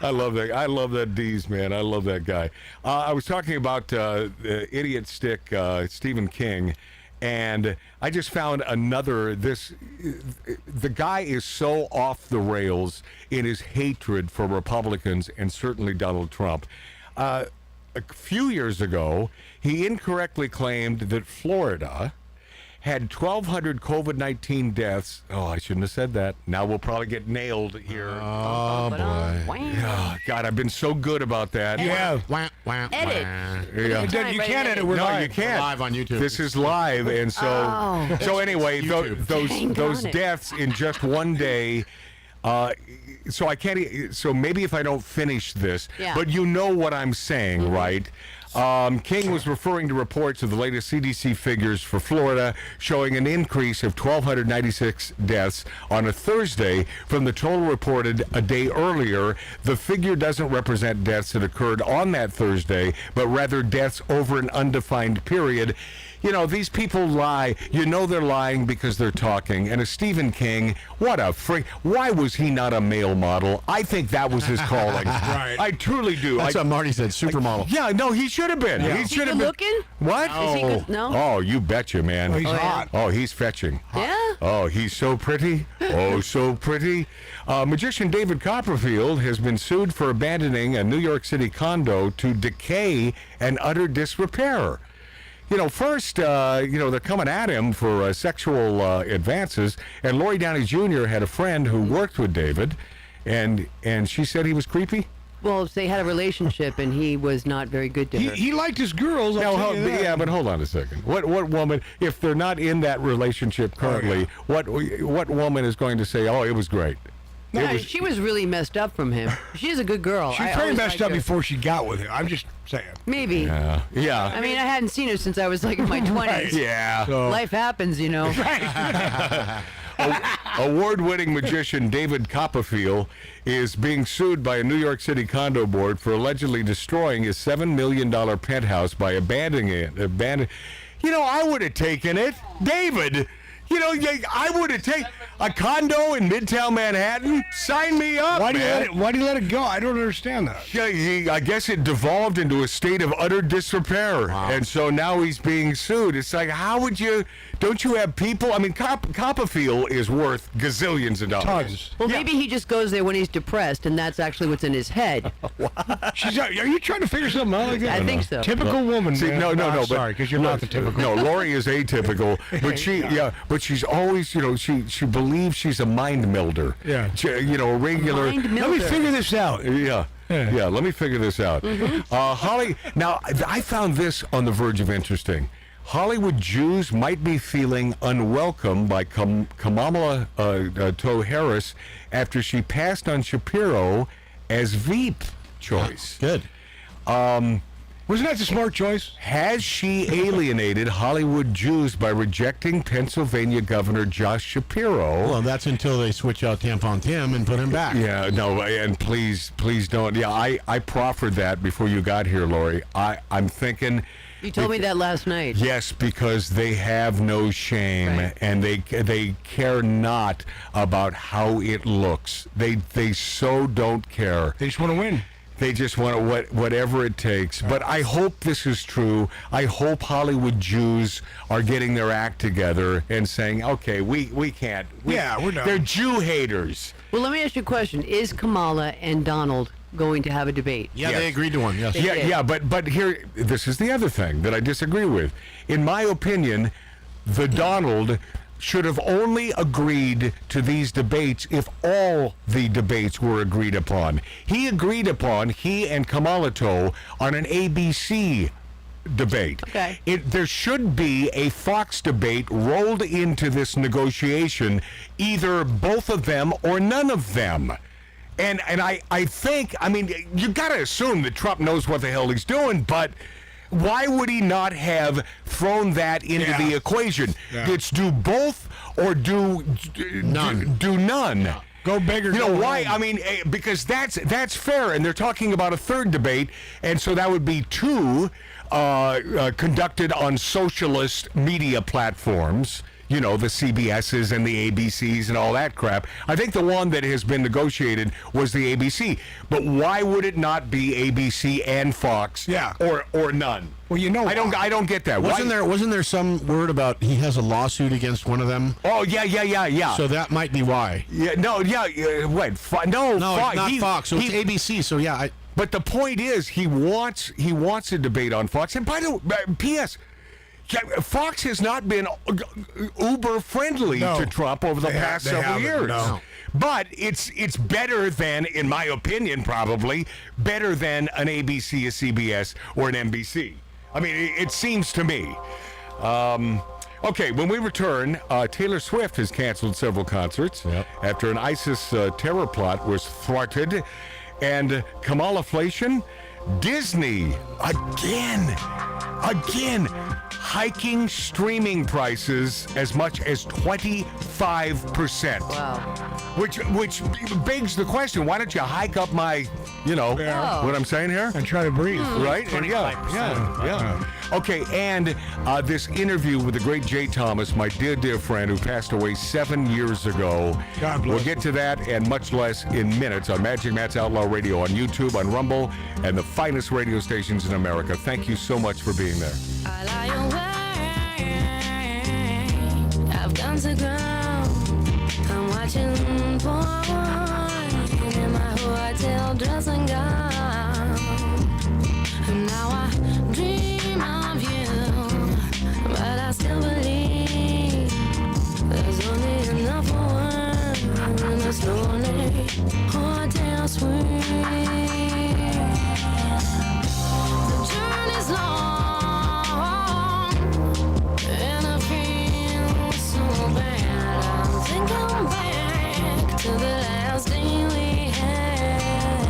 I love that. I love that Dees, man. I love that guy. I was talking about the idiot stick, Stephen King, and I just found another. The guy is so off the rails in his hatred for Republicans and certainly Donald Trump. A few years ago, he incorrectly claimed that Florida had 1,200 COVID-19 deaths. Oh, I shouldn't have said that. Now we'll probably get nailed here. Oh, boy. Oh, God, I've been so good about that. Yeah. Edit. Yeah. You can't edit. We're No, live. you can't. We're live on YouTube. This is live, and so so anyway, those deaths in just one day. So I can't. So maybe if I don't finish this, but you know what I'm saying, right? King was referring to reports of the latest CDC figures for Florida showing an increase of 1,296 deaths on a Thursday from the total reported a day earlier. The figure doesn't represent deaths that occurred on that Thursday, but rather deaths over an undefined period. These people lie. They're lying because they're talking. And a Stephen King, what a freak. Why was he not a male model? I think that was his calling. Right. I truly do. That's what Marty said, supermodel. Yeah, no, he should have been. Yeah. He Is he should have good been. looking? What? Is he good? No? Oh, you betcha, man. Oh, he's hot. Oh, he's fetching. Yeah? Oh, he's so pretty. Oh, so pretty. Magician David Copperfield has been sued for abandoning a New York City condo to decay and utter disrepair. First, they're coming at him for sexual advances, and Lori Downey Jr. had a friend who worked with David, and she said he was creepy. Well, they had a relationship, and he was not very good to her. He liked his girls. Yeah, but hold on a second. What woman, if they're not in that relationship currently, what woman is going to say, "Oh, it was great"? No, she was really messed up from him. She's a good girl. She was very messed up before she got with him. I'm just saying. Maybe. Yeah. I mean, I hadn't seen her since I was like in my 20s. Right. Yeah. Life happens, Award-winning magician David Copperfield is being sued by a New York City condo board for allegedly destroying his $7 million penthouse by abandoning it. I would have taken it. David, I would have taken a condo in Midtown Manhattan. Sign me up, Why do you let it go? I don't understand that. Yeah, I guess it devolved into a state of utter disrepair, and so now he's being sued. It's like, how would you? Don't you have people? I mean, Copperfield is worth gazillions of dollars. Tons. Well, maybe he just goes there when he's depressed, and that's actually what's in his head. Are you trying to figure something out like that? I think so. Typical woman. See, man. no. I'm sorry, because you're not the typical. No, Lori is atypical, but she's always, she believes she's a mind melder. Yeah. A regular. Mind Let me melder. figure this out. Yeah, let me figure this out. Holly, now, I found this on the verge of interesting. Hollywood Jews might be feeling unwelcome by Kamalatoe Harris after she passed on Shapiro as Veep choice. Good. Wasn't that the smart choice? Has she alienated Hollywood Jews by rejecting Pennsylvania Governor Josh Shapiro? Well, that's until they switch out Tampon Tim and put him back. Yeah, no, and please don't. Yeah, I proffered that before you got here, Lori. I'm thinking You told me that last night. Yes, because they have no shame, Right. and they care not about how it looks. They so don't care. They just want to win. They just want to whatever it takes. But I hope this is true. I hope Hollywood Jews are getting their act together and saying, okay, we can't. We're done. They're Jew haters. Well, let me ask you a question. Is Kamala and Donald going to have a debate? Yeah, they agreed to one, yes. They did. Yeah, but here, this is the other thing that I disagree with. In my opinion, the Donald should have only agreed to these debates if all the debates were agreed upon. He and Kamalatoe on an ABC debate. Okay. There should be a Fox debate rolled into this negotiation, either both of them or none of them. And I think, I mean, you got to assume that Trump knows what the hell he's doing, but why would he not have thrown that into the equation? Yeah. It's do both or do none. Do none. Go big or You know go why? home. I mean, because that's fair, and they're talking about a third debate, and so that would be two conducted on socialist media platforms. You know, the CBSs and the ABCs and all that crap. I think the one that has been negotiated was the ABC. But why would it not be ABC and Fox? Yeah. Or none? Well, you know, I don't get that. Wasn't there some word about he has a lawsuit against one of them? Oh yeah. So that might be why. Yeah, no, what? No, it's not Fox. So it's ABC. So yeah. But the point is, he wants a debate on Fox. And by the way, P.S. Fox has not been uber friendly to Trump over the past several years. No. But it's better than, in my opinion, probably better than an ABC, a CBS, or an NBC. I mean, it seems to me. Okay, when we return, Taylor Swift has canceled several concerts after an ISIS terror plot was thwarted, and Kamalaflation, Disney again hiking streaming prices as much as 25%. Wow. Which begs the question, why don't you hike up my, what I'm saying here? And try to breathe. Right? And yeah. Okay, and this interview with the great Jay Thomas, my dear friend who passed away 7 years ago. God bless We'll get to that and much less in minutes on Magic Matt's Outlaw Radio on YouTube, on Rumble, and the finest radio stations in America. Thank you so much for being there. I lie awake, I've gone to ground. I'm watching porn in my hotel dressing gown. And now I dream of you, but I still believe there's only enough for one in this lonely hotel suite. The journey's long, and I feel so bad. I think I'm back to the last day we had.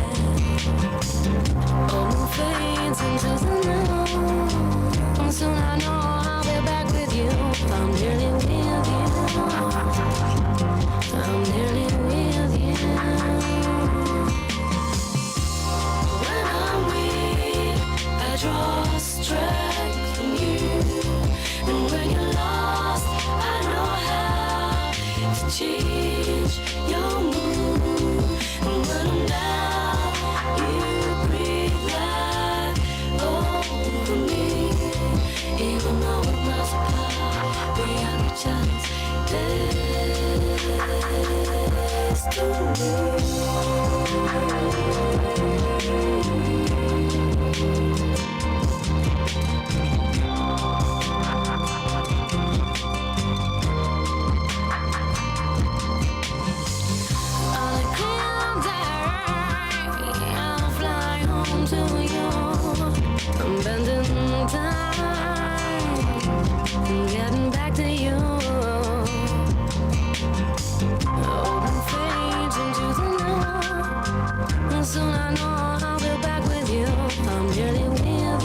Oh, fades into the night. Soon I know I'll be back with you. I'm nearly with you. I'm nearly with you. When I'm weak, I draw strength from you. And when you're lost, I know how to change your mood. And when I'm down, you breathe life over me. Even though it must part, we have each other's I'll fly home to you. I'm bending time, getting back to you. Open fades into the night, and soon I know I'll be back with you. I'm nearly with you.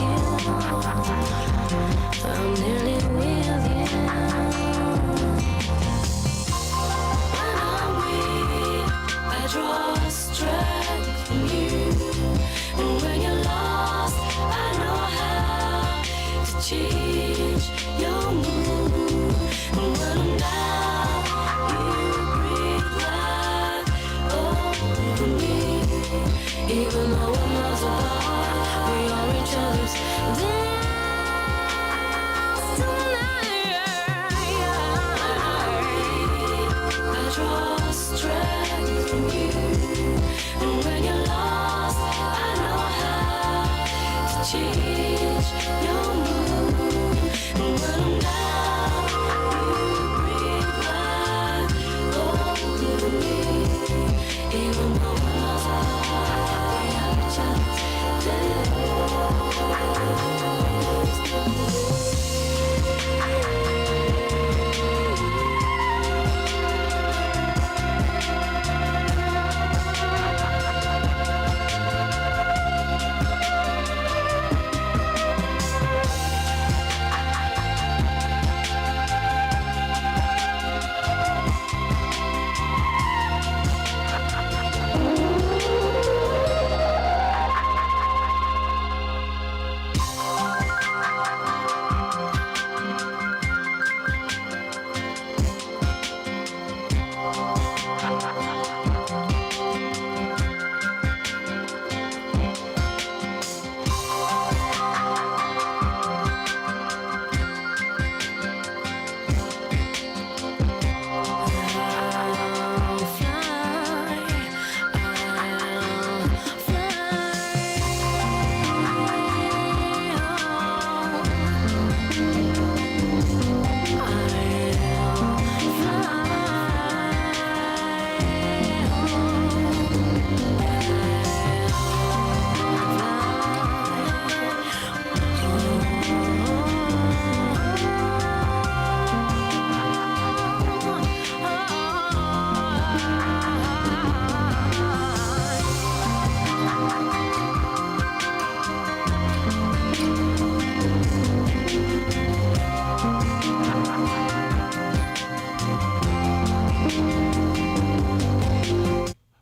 I'm nearly with you. When I'm weak, I draw strength from you. And when you're lost, I know how to we're miles apart. We are each other's dance tonight. I draw strength from you, and when you're lost, I know how to change your mood. And when I'm down, you breathe life over me. Even though we're miles apart, we are each other's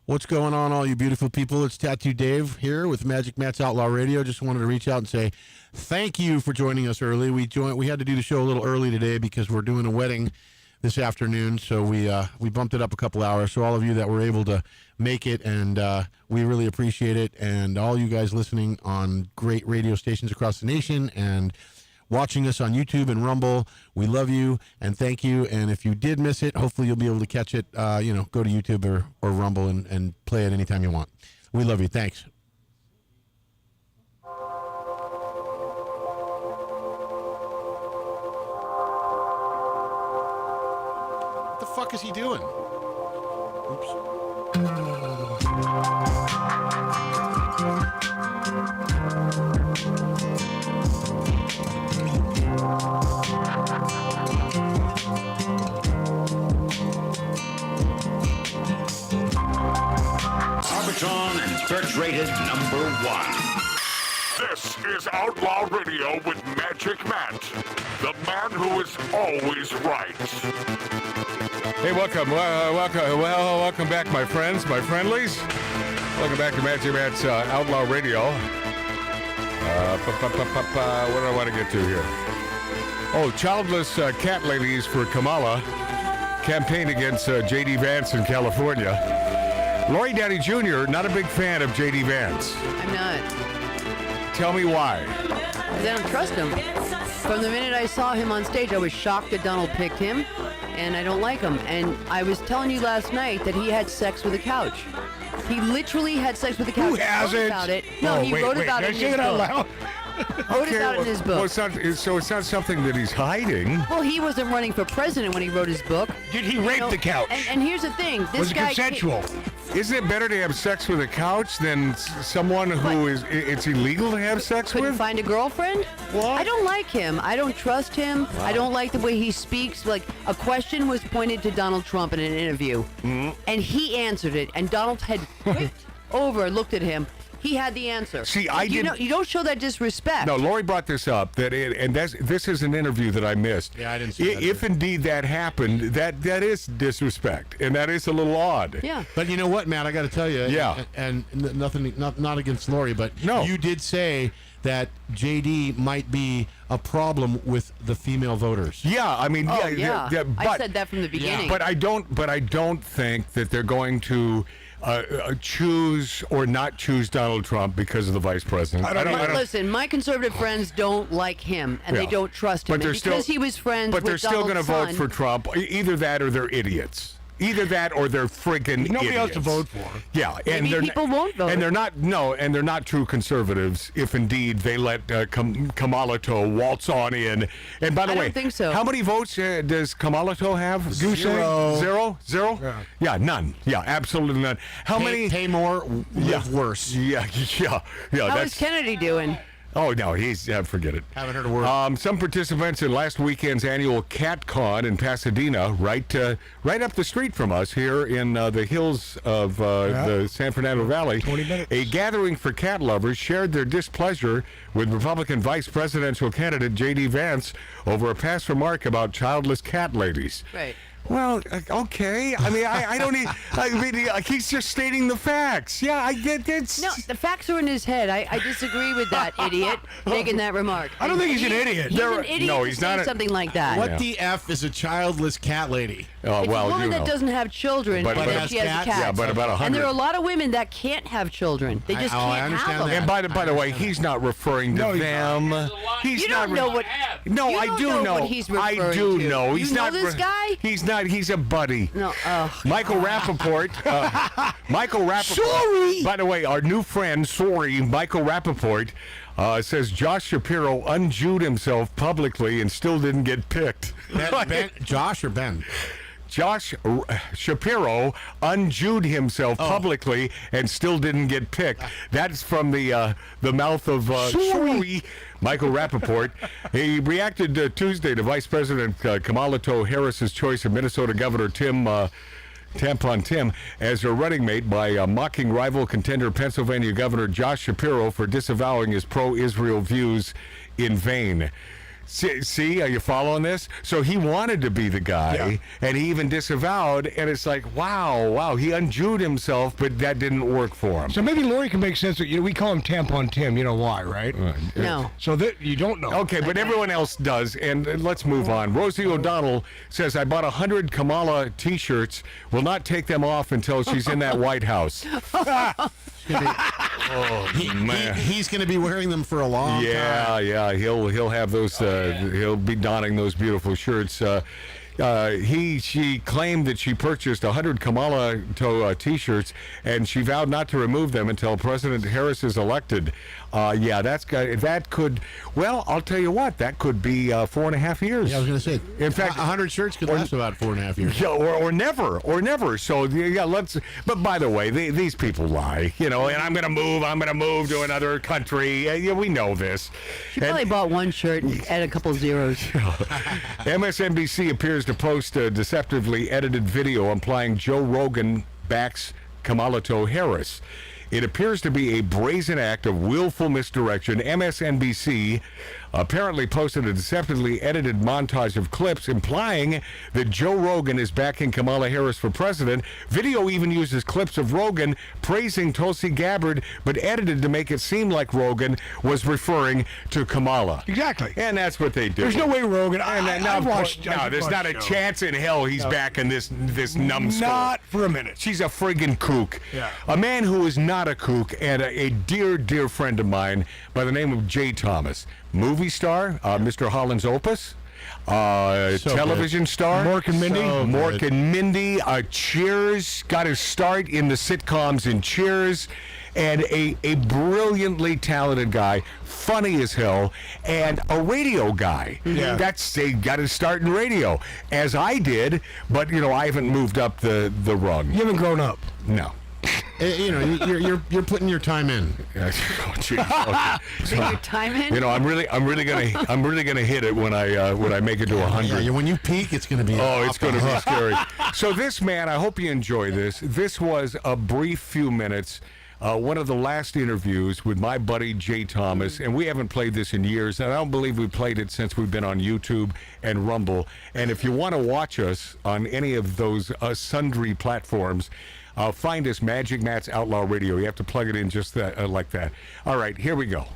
What's going on, all you beautiful people? It's Tattoo Dave here with Magic Matt's Outlaw Radio. Just wanted to reach out and say thank you for joining us early. We had to do the show a little early today because we're doing a wedding this afternoon, so we bumped it up a couple hours. So all of you that were able to make it, and we really appreciate it. And all you guys listening on great radio stations across the nation and watching us on YouTube and Rumble, we love you and thank you. And if you did miss it, hopefully you'll be able to catch it. Go to YouTube or Rumble and play it anytime you want. We love you. Thanks. What the fuck is he doing? Oops. Arbitron and search rated number 1. This is Outlaw Radio with Magic Matt, the man who is always right. Hey, welcome back, my friends, my friendlies. Welcome back to Magic Matt's Outlaw Radio. What do I want to get to here? Oh, childless cat ladies for Kamala campaign against J.D. Vance in California. Lori Downey Jr., not a big fan of J.D. Vance. I'm not. Tell me why. Because I don't trust him. From the minute I saw him on stage, I was shocked that Donald picked him, and I don't like him. And I was telling you last night that he had sex with a couch. He literally had sex with a couch. Who hasn't? He wrote about it. No, he wrote about it in his book. Wrote about it in his book. So it's not something that he's hiding. Well, he wasn't running for president when he wrote his book. Did he rape the couch? And here's the thing. This was it guy consensual? Isn't it better to have sex with a couch than someone who it's illegal to have sex couldn't with? find a girlfriend? What? I don't like him. I don't trust him. Wow. I don't like the way he speaks. Like, a question was pointed to Donald Trump in an interview, and he answered it, and Donald had whipped over and looked at him. He had the answer. See, you don't show that disrespect. No, Lori brought this up this is an interview that I missed. Yeah, I didn't see that. If indeed that happened, that is disrespect, and that is a little odd. Yeah. But you know what, Matt? I got to tell you. Yeah. And nothing, not against Lori, but no, you did say that JD might be a problem with the female voters. Yeah, I mean, I said that from the beginning. But I don't think that they're going to choose or not choose Donald Trump because of the vice president. I don't Listen, my conservative friends don't like him, and they Yeah. don't trust him. But they're And because he was friends But with they're still Donald's going to vote son- for Trump. Either that or they're idiots. Either that or they're friggin' Nobody else idiots. to vote for. Yeah, and Maybe they're people won't vote. And they're not and they're not true conservatives if indeed they let Kamalatoe waltz on in. And by the I way, don't think so. How many votes does Kamalatoe have? You say? Zero. Zero? Yeah, none. Yeah, absolutely none. How many? Pay more, live worse. Yeah. How That's is Kennedy doing? Oh, no, he's, forget it. Haven't heard a word. Some participants in last weekend's annual Cat Con in Pasadena, right up the street from us here in the hills of the San Fernando Valley. 20 minutes. A gathering for cat lovers shared their displeasure with Republican vice presidential candidate J.D. Vance over a past remark about childless cat ladies. Right. Well, okay. I mean, I don't need. I mean, he's just stating the facts. Yeah, I get it. No, the facts are in his head. I disagree with that idiot making that remark. I don't think he's an idiot. He's an idiot No, to he's say not something like that. What the F is a childless cat lady? Oh, It's well, a woman you that know. doesn't have children, But- and but then has she has cats? a cat. Yeah, but about 100. And there are a lot of women that can't have children. They just I can't understand have them. that. And by the way, he's not referring to No, he's them. He's You not. don't know what. No, you I don't do know know. what he's I referring do to. know. He's you know not. this guy? He's not. He's a buddy. No. Michael Rappaport. Michael Rappaport. Sorry. By the way, our new friend, Michael Rappaport, says Josh Shapiro unjewed himself publicly and still didn't get picked. Josh or Ben? Josh Shapiro unjewed himself publicly and still didn't get picked. That's from the mouth of Michael Rappaport. He reacted Tuesday to Vice President Kamalatoe Harris's choice of Minnesota Governor Tampon Tim as her running mate by mocking rival contender Pennsylvania Governor Josh Shapiro for disavowing his pro-Israel views in vain. See, are you following this? So he wanted to be the guy, and he even disavowed, and it's like, wow, he unjewed himself, but that didn't work for him. So maybe Lori can make sense of, we call him Tampon Tim. You know why, right? No. So that you don't know. Okay, but everyone else does, and let's move on. Rosie O'Donnell says, I bought 100 Kamala T-shirts, will not take them off until she's in that White House. He's going to be wearing them for a long time. Yeah, he'll have those. He'll be donning those beautiful shirts. She claimed that she purchased 100 Kamalatoe T-shirts, and she vowed not to remove them until President Harris is elected. That could. Well, I'll tell you what. That could be 4.5 years. Yeah, I was going to say. In fact, 100 shirts could last about 4.5 years. Yeah, or never. So let's. But by the way, these people lie. And I'm going to move to another country. We know this. She probably bought one shirt and add a couple zeros. MSNBC appears to post a deceptively edited video implying Joe Rogan backs Kamalatoe Harris. It appears to be a brazen act of willful misdirection. MSNBC apparently posted a deceptively edited montage of clips implying that Joe Rogan is backing Kamala Harris for president. Video even uses clips of Rogan praising Tulsi Gabbard, but edited to make it seem like Rogan was referring to Kamala. Exactly. And that's what they do. There's no way Rogan. I've watched. there's not a chance in hell he's backing this numbskull. Not for a minute. She's a friggin' kook. Yeah. A man who is not a kook, and a dear friend of mine by the name of Jay Thomas. Movie star, Mr. Holland's Opus. Television star. Mork and Mindy. Mork and Mindy. Cheers. Got his start in the sitcoms in Cheers. And a brilliantly talented guy, funny as hell, and a radio guy. Yeah. They got his start in radio, as I did, but I haven't moved up the rung. You haven't grown up. No. You're putting your time in. Oh, geez. Okay. Putting your time in? I'm really gonna hit it when I make it to 100. Yeah, when you peak, it's gonna be. It's going to be scary. So this man, I hope you enjoy this. This was a brief few minutes. One of the last interviews with my buddy Jay Thomas, and we haven't played this in years, and I don't believe we played it since we've been on YouTube and Rumble. And if you want to watch us on any of those sundry platforms, find us, Magic Matt's Outlaw Radio. You have to plug it in just like that. All right, here we go.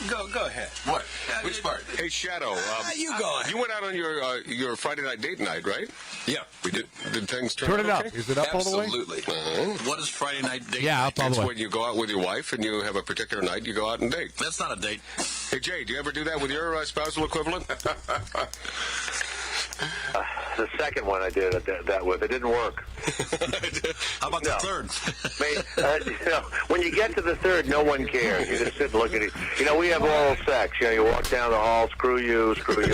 Go ahead. What? Which part? Hey, Shadow. You go ahead. You went out on your Friday night date night, right? Yeah, we did. Did things turn Turn out it up. okay? Is it up all the way? Absolutely. What is Friday night date? Yeah, night? up all It's the way. when you go out with your wife and you have a particular night, you go out and date. That's not a date. Hey, Jay, do you ever do that with your spousal equivalent? The second one I did that with, it didn't work. How about the third? When you get to the third, no one cares. You just sit and look at it. We have oral sex. You walk down the hall, screw you. Say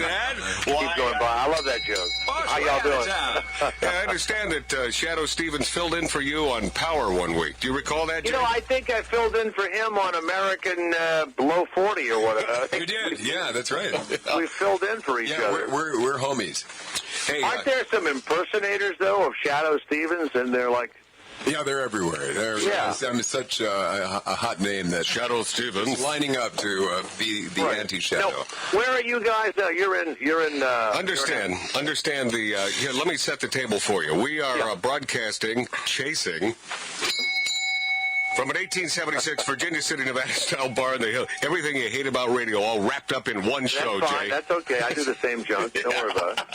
that? Keep going by. I love that joke. How y'all doing? Yeah, I understand that Shadow Stevens filled in for you on Power one week. Do you recall that, Jay? I think I filled in for him on American Below 40 or whatever. You did. Yeah, that's right. We filled in for each other. We're homies. Hey, aren't there some impersonators though of Shadow Stevens, and they're like? Yeah, they're everywhere. I'm such a hot name that Shadow Stevens lining up to be the anti-Shadow. No, where are you guys now? You're in. Understand the. Here, let me set the table for you. We are broadcasting, chasing. From an 1876 Virginia City, Nevada-style bar in the hill. Everything you hate about radio all wrapped up in one show, That's fine. Jay. That's okay. I do the same junk. Don't worry about it.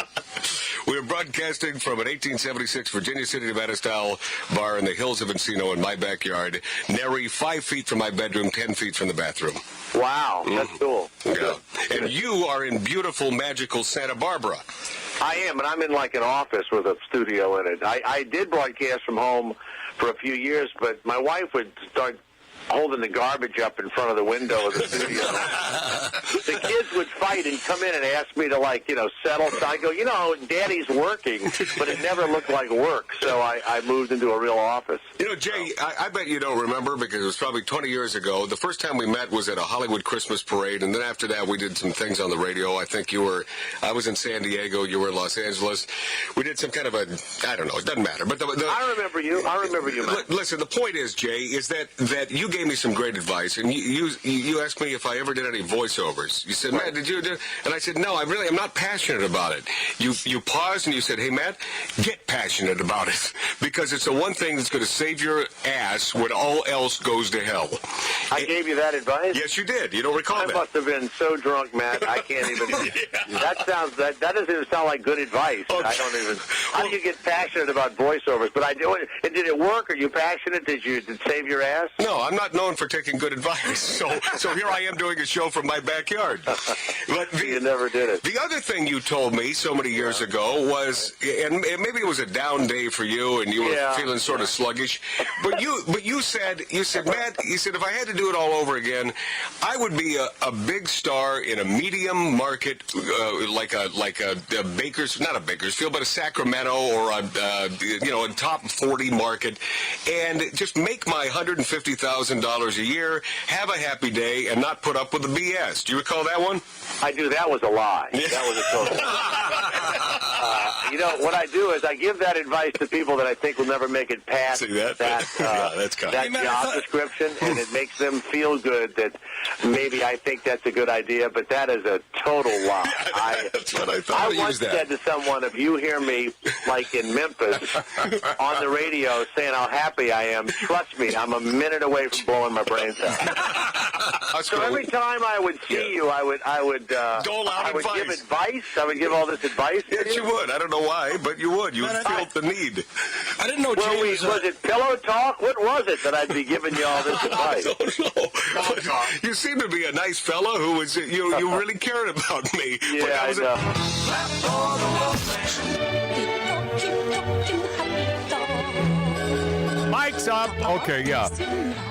We're broadcasting from an 1876 Virginia City, Nevada-style bar in the hills of Encino in my backyard. Nary 5 feet from my bedroom, 10 feet from the bathroom. Wow, that's cool. Yeah. And you are in beautiful, magical Santa Barbara. I am, and I'm in like an office with a studio in it. I did broadcast from home for a few years, but my wife would start holding the garbage up in front of the window of the studio. The kids would fight and come in and ask me to, settle. So I go, Daddy's working, but it never looked like work. So I moved into a real office. Jay, I bet you don't remember because it was probably 20 years ago. The first time we met was at a Hollywood Christmas parade, and then after that we did some things on the radio. I think I was in San Diego, you were in Los Angeles. We did some kind of I don't know, it doesn't matter. But I remember you. Man. Listen, the point is, Jay, is that you gave me some great advice, and you asked me if I ever did any voiceovers. You said, Matt, did you do? And I said, no, I'm not passionate about it. You paused and you said, hey, Matt, get passionate about it because it's the one thing that's going to save your ass when all else goes to hell. I gave you that advice? Yes, you did. You don't recall that? I must have been so drunk, Matt. I can't even. That doesn't even sound like good advice. Okay. I don't even. How do you get passionate about voiceovers? But I do it. And did it work? Are you passionate? Did it save your ass? No, I'm not known for taking good advice. So here I am doing a show from my backyard. But you never did it. The other thing you told me so many years ago was, and maybe it was a down day for you, and you were feeling sort of sluggish. But you said, Matt, if I had to do it all over again, I would be a big star in a medium market, like a not a Bakersfield, but a Sacramento or a top 40 market, and just make my $150,000 a year, have a happy day, and not put up with the BS. Do you recall that one? I do. That was a lie. That was a total lie. What I do is I give that advice to people that I think will never make it past that job description, and it makes them feel good that maybe I think that's a good idea, but that is a total lie. That's what I thought. I once said to someone, if you hear me, like in Memphis, on the radio saying how happy I am, trust me, I'm a minute away from blowing my brains out. So every time I would see you, I would dole out advice. Give advice. I would give all this advice. Yes, you would. I don't know why, but you would. You felt the need. I didn't know. Was it pillow talk? What was it that I'd be giving you all this advice? I don't know. You seem to be a nice fella who was you really cared about me. Yeah, I know. Mike's up. Okay, yeah.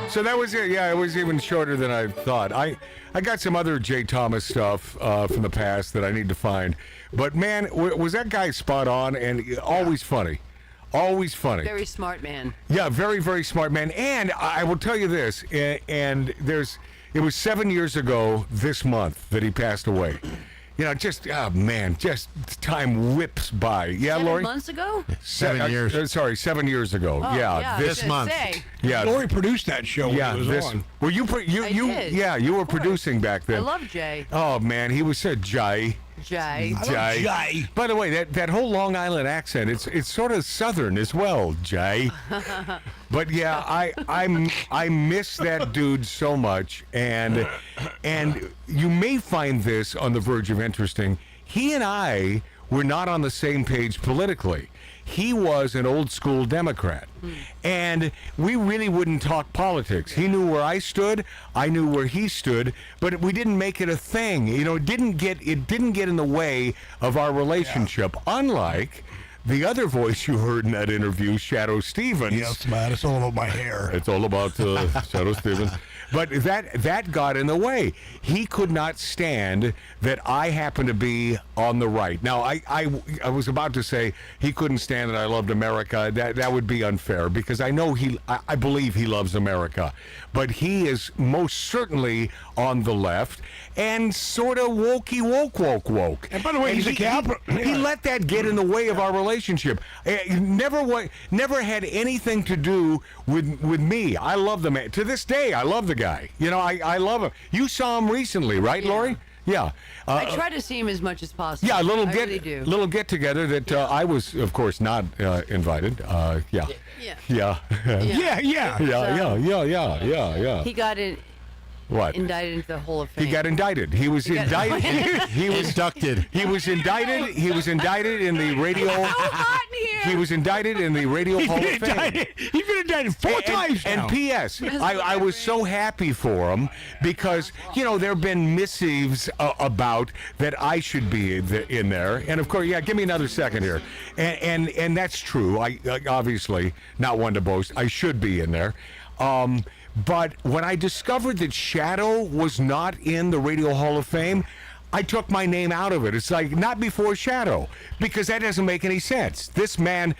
So that was it. Yeah, it was even shorter than I thought. I got some other Jay Thomas stuff from the past that I need to find. But, man, was that guy spot on and always funny. Always funny. Very smart man. Yeah, very, very smart man. And I will tell you this, and it was 7 years ago this month that he passed away. Just time whips by. Yeah, 7 Lori? months ago? 7 years. 7 years ago. Oh, yeah, this month. Yeah, Lori produced that show. Yeah, when it was on. Well, you did. you were producing back then. I love Jay. Oh man, he was so Jay. Jay. Jay. By the way, that whole Long Island accent, it's sort of Southern as well, Jay. But yeah, I miss that dude so much, and you may find this on the verge of interesting. He and I were not on the same page politically. He was an old school Democrat, and we really wouldn't talk politics. He knew where I stood, I knew where he stood, but we didn't make it a thing. You know, it didn't get in the way of our relationship. Unlike the other voice you heard in that interview, Shadow Stevens. Yes, man, it's all about my hair. It's all about Shadow Stevens. But that got in the way. He could not stand that I happened to be on the right. Now, I was about to say he couldn't stand that I loved America. That would be unfair because I know I believe he loves America. But he is most certainly on the left and sort of wokey woke. And by the way, he's a Cap. He let that get in the way of our relationship. Never had anything to do with me. I love the man. To this day, I love the guy. You know, I love him. You saw him recently, right, Lori? Yeah. I try to see him as much as possible. Yeah, I really do. little get together that I was, of course, not invited. Yeah. He got in. What? Indicted into the Hall of Fame. He got indicted. He was indicted. He was inducted. He was indicted. He was indicted in the radio. He was indicted in the Radio Hall of Fame. He's been indicted 4 times now. And P.S. I was so happy for him because, you know, there have been missives about that I should be in there. And, of course, give me another second here. And that's true. I obviously, not one to boast, I should be in there. But when I discovered that Shadow was not in the Radio Hall of Fame, I took my name out of it. It's like, not before Shadow, because that doesn't make any sense. This man,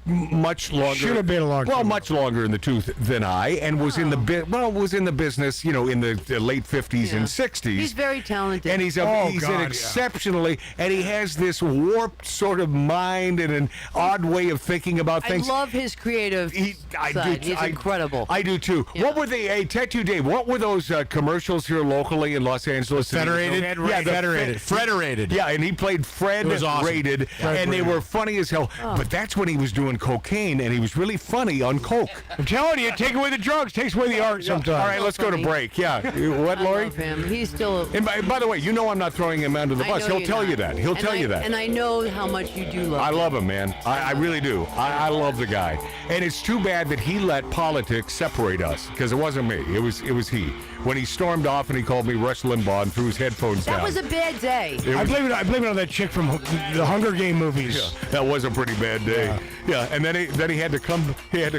much longer. Should have been a long time. Well, much longer in the tooth than I, and was in the business, you know, in the late 50s and 60s. He's very talented. And he's an exceptionally, and he has this warped sort of mind and an odd way of thinking about things. I love his creative side. He's incredible. I do too. Yeah. What were Tattoo Dave, what were those commercials here locally in Los Angeles? Federated? Federated. Frederated. Yeah, and he played Fred Rated, and they were funny as hell. But that's when he was doing cocaine, and he was really funny on coke. I'm telling you, take away the drugs, takes away the art sometimes. All right, let's go to break. Yeah. What, Lori? I love him. He's still. And by the way, you know I'm not throwing him under the bus. He'll tell you that. He'll tell you that. And I know how much you do love him. I love him, man. I really do. I love the guy. And it's too bad that he let politics separate us, because it wasn't me. It was he. When he stormed off and he called me Rush Limbaugh and threw his headphones down. That was a bad day. I blame it on that chick from the Hunger Game movies. Yeah, that was a pretty bad day. Yeah, and then he had to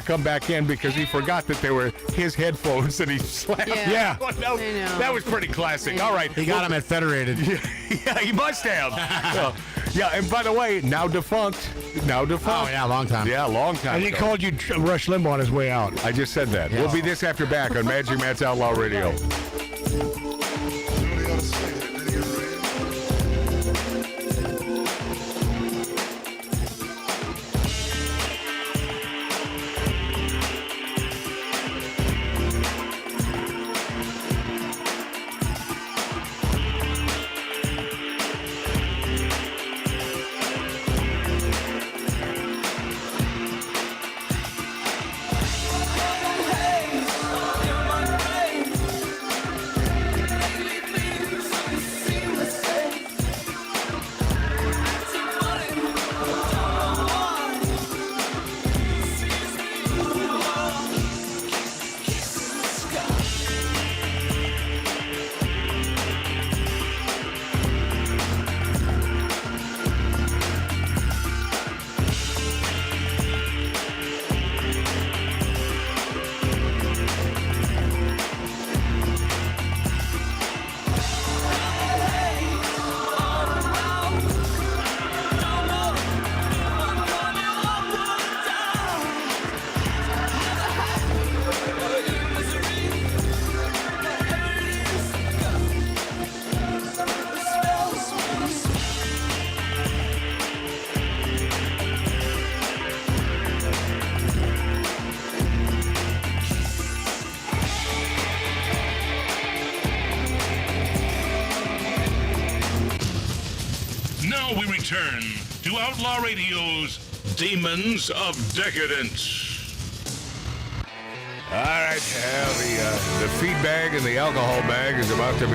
come back in because he forgot that they were his headphones and he slammed. Yeah. That was pretty classic. All right. He got him at Federated. Yeah, he must have. Yeah, and by the way, now defunct. Oh, yeah, long time. Yeah, long time. And he called you Rush Limbaugh on his way out. I just said that. We'll be this after back on Magic Matt's Outlaw Radio. Now we return to Outlaw Radio's Demons of Decadence. All right, the feed bag and the alcohol bag is about to be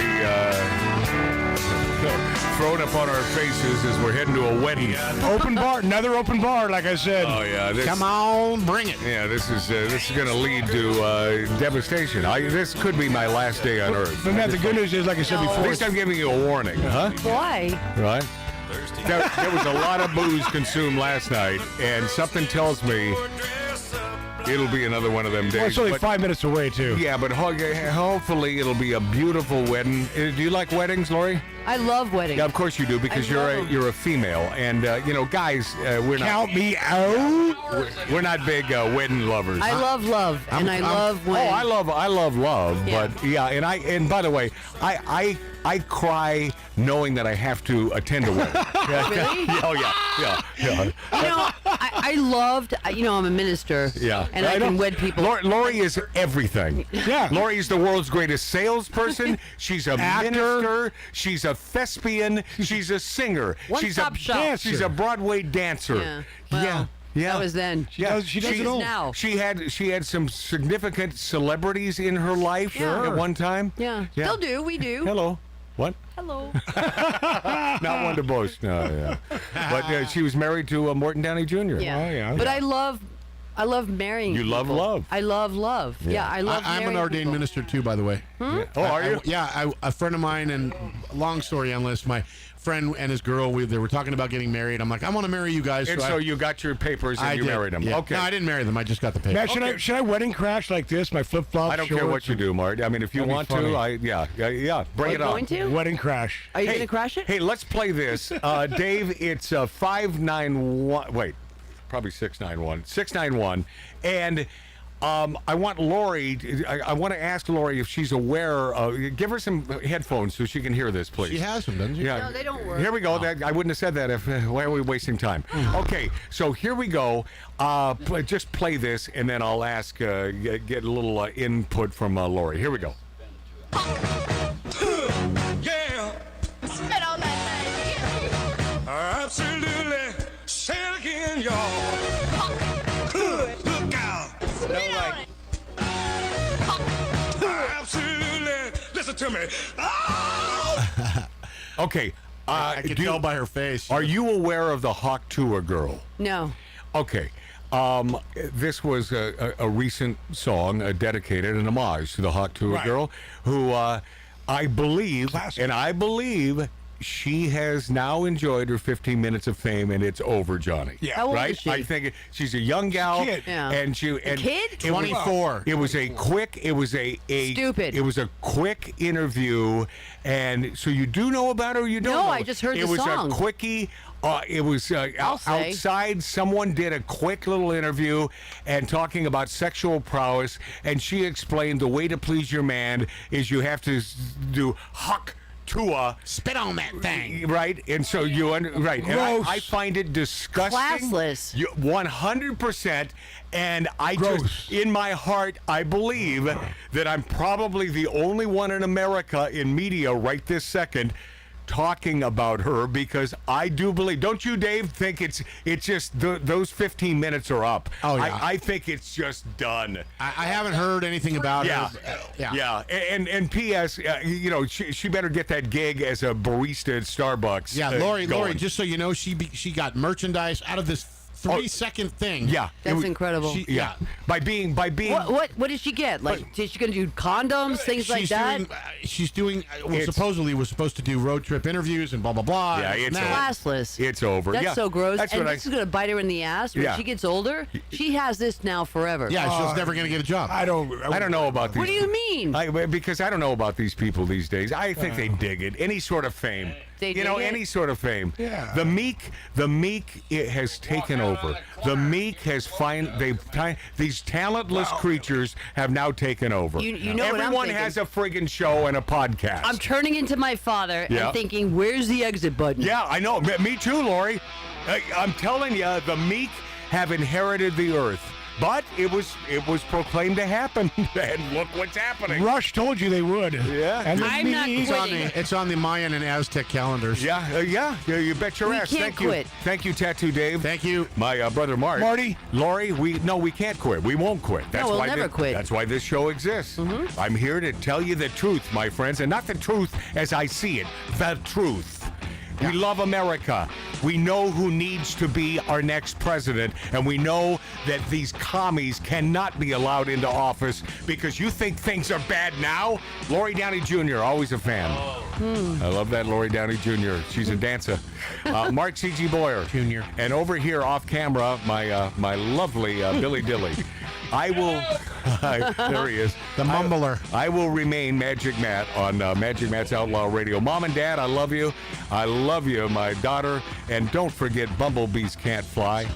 thrown up on our faces as we're heading to a wedding. Open bar, another open bar, like I said. Oh yeah, Come on, bring it. Yeah, this is going to lead to devastation. This could be my last day on Earth. But Matt, the good news is, like I said before, at least I'm giving you a warning, huh? Why? Right. There was a lot of booze consumed last night, and something tells me it'll be another one of them days. Well, it's only 5 minutes away, too. Yeah, but hopefully it'll be a beautiful wedding. Do you like weddings, Lori? I love weddings. Yeah, of course you do, because you're a female, and guys, we're not. Count me out. We're not big wedding lovers. I love love, and I love when. Oh, I love love, Yeah. but yeah, and by the way, I cry knowing that I have to attend a wedding. Really? Oh yeah. I loved. I'm a minister. Yeah. And I can wed people. Lori is everything. Yeah. Lori is the world's greatest salesperson. She's a minister. She's a thespian. She's a singer. One-stop shop. Dancer. She's a Broadway dancer. Yeah. Well, Yeah. That was then. She does it all. Now. She had some significant celebrities in her life at one time. Yeah. Still do. We do. Hello. What? Hello. Not one to boast. No, yeah. But she was married to Morton Downey Jr. Yeah. Oh, yeah. But I love marrying. You love people. love. I love love. Yeah, I love. I'm an ordained minister too, by the way. Yeah. Oh, are you? A friend of mine, and long story endless. My friend and his girl, they were talking about getting married. I'm like, I want to marry you guys. And so you got your papers and you did. married them. Yeah. Okay. No, I didn't marry them. I just got the papers. Matt, should I wedding crash like this? My flip flops. I don't care what you do, Mart. I mean, if you That'd be want funny. to, yeah, bring it on. Going to? Wedding crash. Are you going to crash it? Hey, let's play this. Dave, it's 591. Wait, probably 691. 691. And I want Lori. I want to ask Lori if she's aware. Give her some headphones so she can hear this, please. She has them, doesn't she? Yeah. No, they don't work. Here we go. I wouldn't have said that if. Why are we wasting time? Okay, so here we go. Just play this, and then I'll ask. Get a little input from Lori. Here we go. Yeah. Spit on that thing. Absolutely. Say it again, y'all. Look out. Spit on it. Absolutely. Listen to me. Oh! Okay. I can tell by her face. Are you aware of the Hawk Tour girl? No. Okay. This was a recent song dedicated, an homage to the Hawk Tour girl, who I believe, she has now enjoyed her 15 minutes of fame, and it's over, Johnny. Yeah. How old Right? is she? I think she's a young gal, Kid. Yeah. and kid? 24. It was a quick. It was a Stupid. It was a quick interview, and so you do know about her. Or you don't. No, know? I just heard it the was song. a quickie. It was I'll say. outside. Someone did a quick little interview and talking about sexual prowess, and she explained the way to please your man is you have to do Hawk Tua. Spit on that thing. Right, and so right, and I find it disgusting. Classless. 100%, and I just, in my heart, I believe that I'm probably the only one in America in media right this second talking about her, because I do believe. Don't you, Dave? Think it's just those 15 minutes are up? Oh yeah. I think it's just done. I haven't heard anything about Yeah, her. yeah. And P.S. She better get that gig as a barista at Starbucks. Yeah, going. Lori, just so you know, she got merchandise out of this 3-second thing. Yeah, That's incredible. Yeah, by being. What did she get? Like, is she going to do condoms, things like that? She's doing. Supposedly was supposed to do road trip interviews and blah blah blah. Yeah, it's classless. It's over. That's yeah, so gross. That's And what this is going to bite her in the ass when Yeah. she gets older. She has this now forever. Yeah, she's never going to get a job. I don't know about these. What do you mean? Because I don't know about these people these days. I think they dig it. Any sort of fame. They dig it? Any sort of fame. Yeah. The meek it has taken over. The meek has these talentless creatures have now taken over. You know what I'm Everyone thinking. has a friggin' show and a podcast. I'm turning into my father Yeah. and thinking, where's the exit button? Yeah, I know. Me too, Lori. I'm telling you, the meek have inherited the earth. But it was proclaimed to happen, and look what's happening. Rush told you they would. Yeah. And I'm not quitting. It's on the Mayan and Aztec calendars. Yeah, you bet your We ass. can't Thank quit. you. Thank you, Tattoo Dave. Thank you. My brother Mark. Marty. Lori, we can't quit. We won't quit. That's we'll why never quit. That's why this show exists. I'm here to tell you the truth, my friends, and not the truth as I see it, the truth. We love America. We know who needs to be our next president, and we know that these commies cannot be allowed into office because you think things are bad now. Lori Downey Jr., always a fan. I love that Lori Downey Jr. She's a dancer. Mark C.G. Boyer Jr. And over here off camera, my lovely Billy Dilly. I will. There he is. The mumbler. I will remain Magic Matt on Magic Matt's Outlaw Radio. Mom and Dad, I love you. I love you, my daughter. And don't forget, bumblebees can't fly.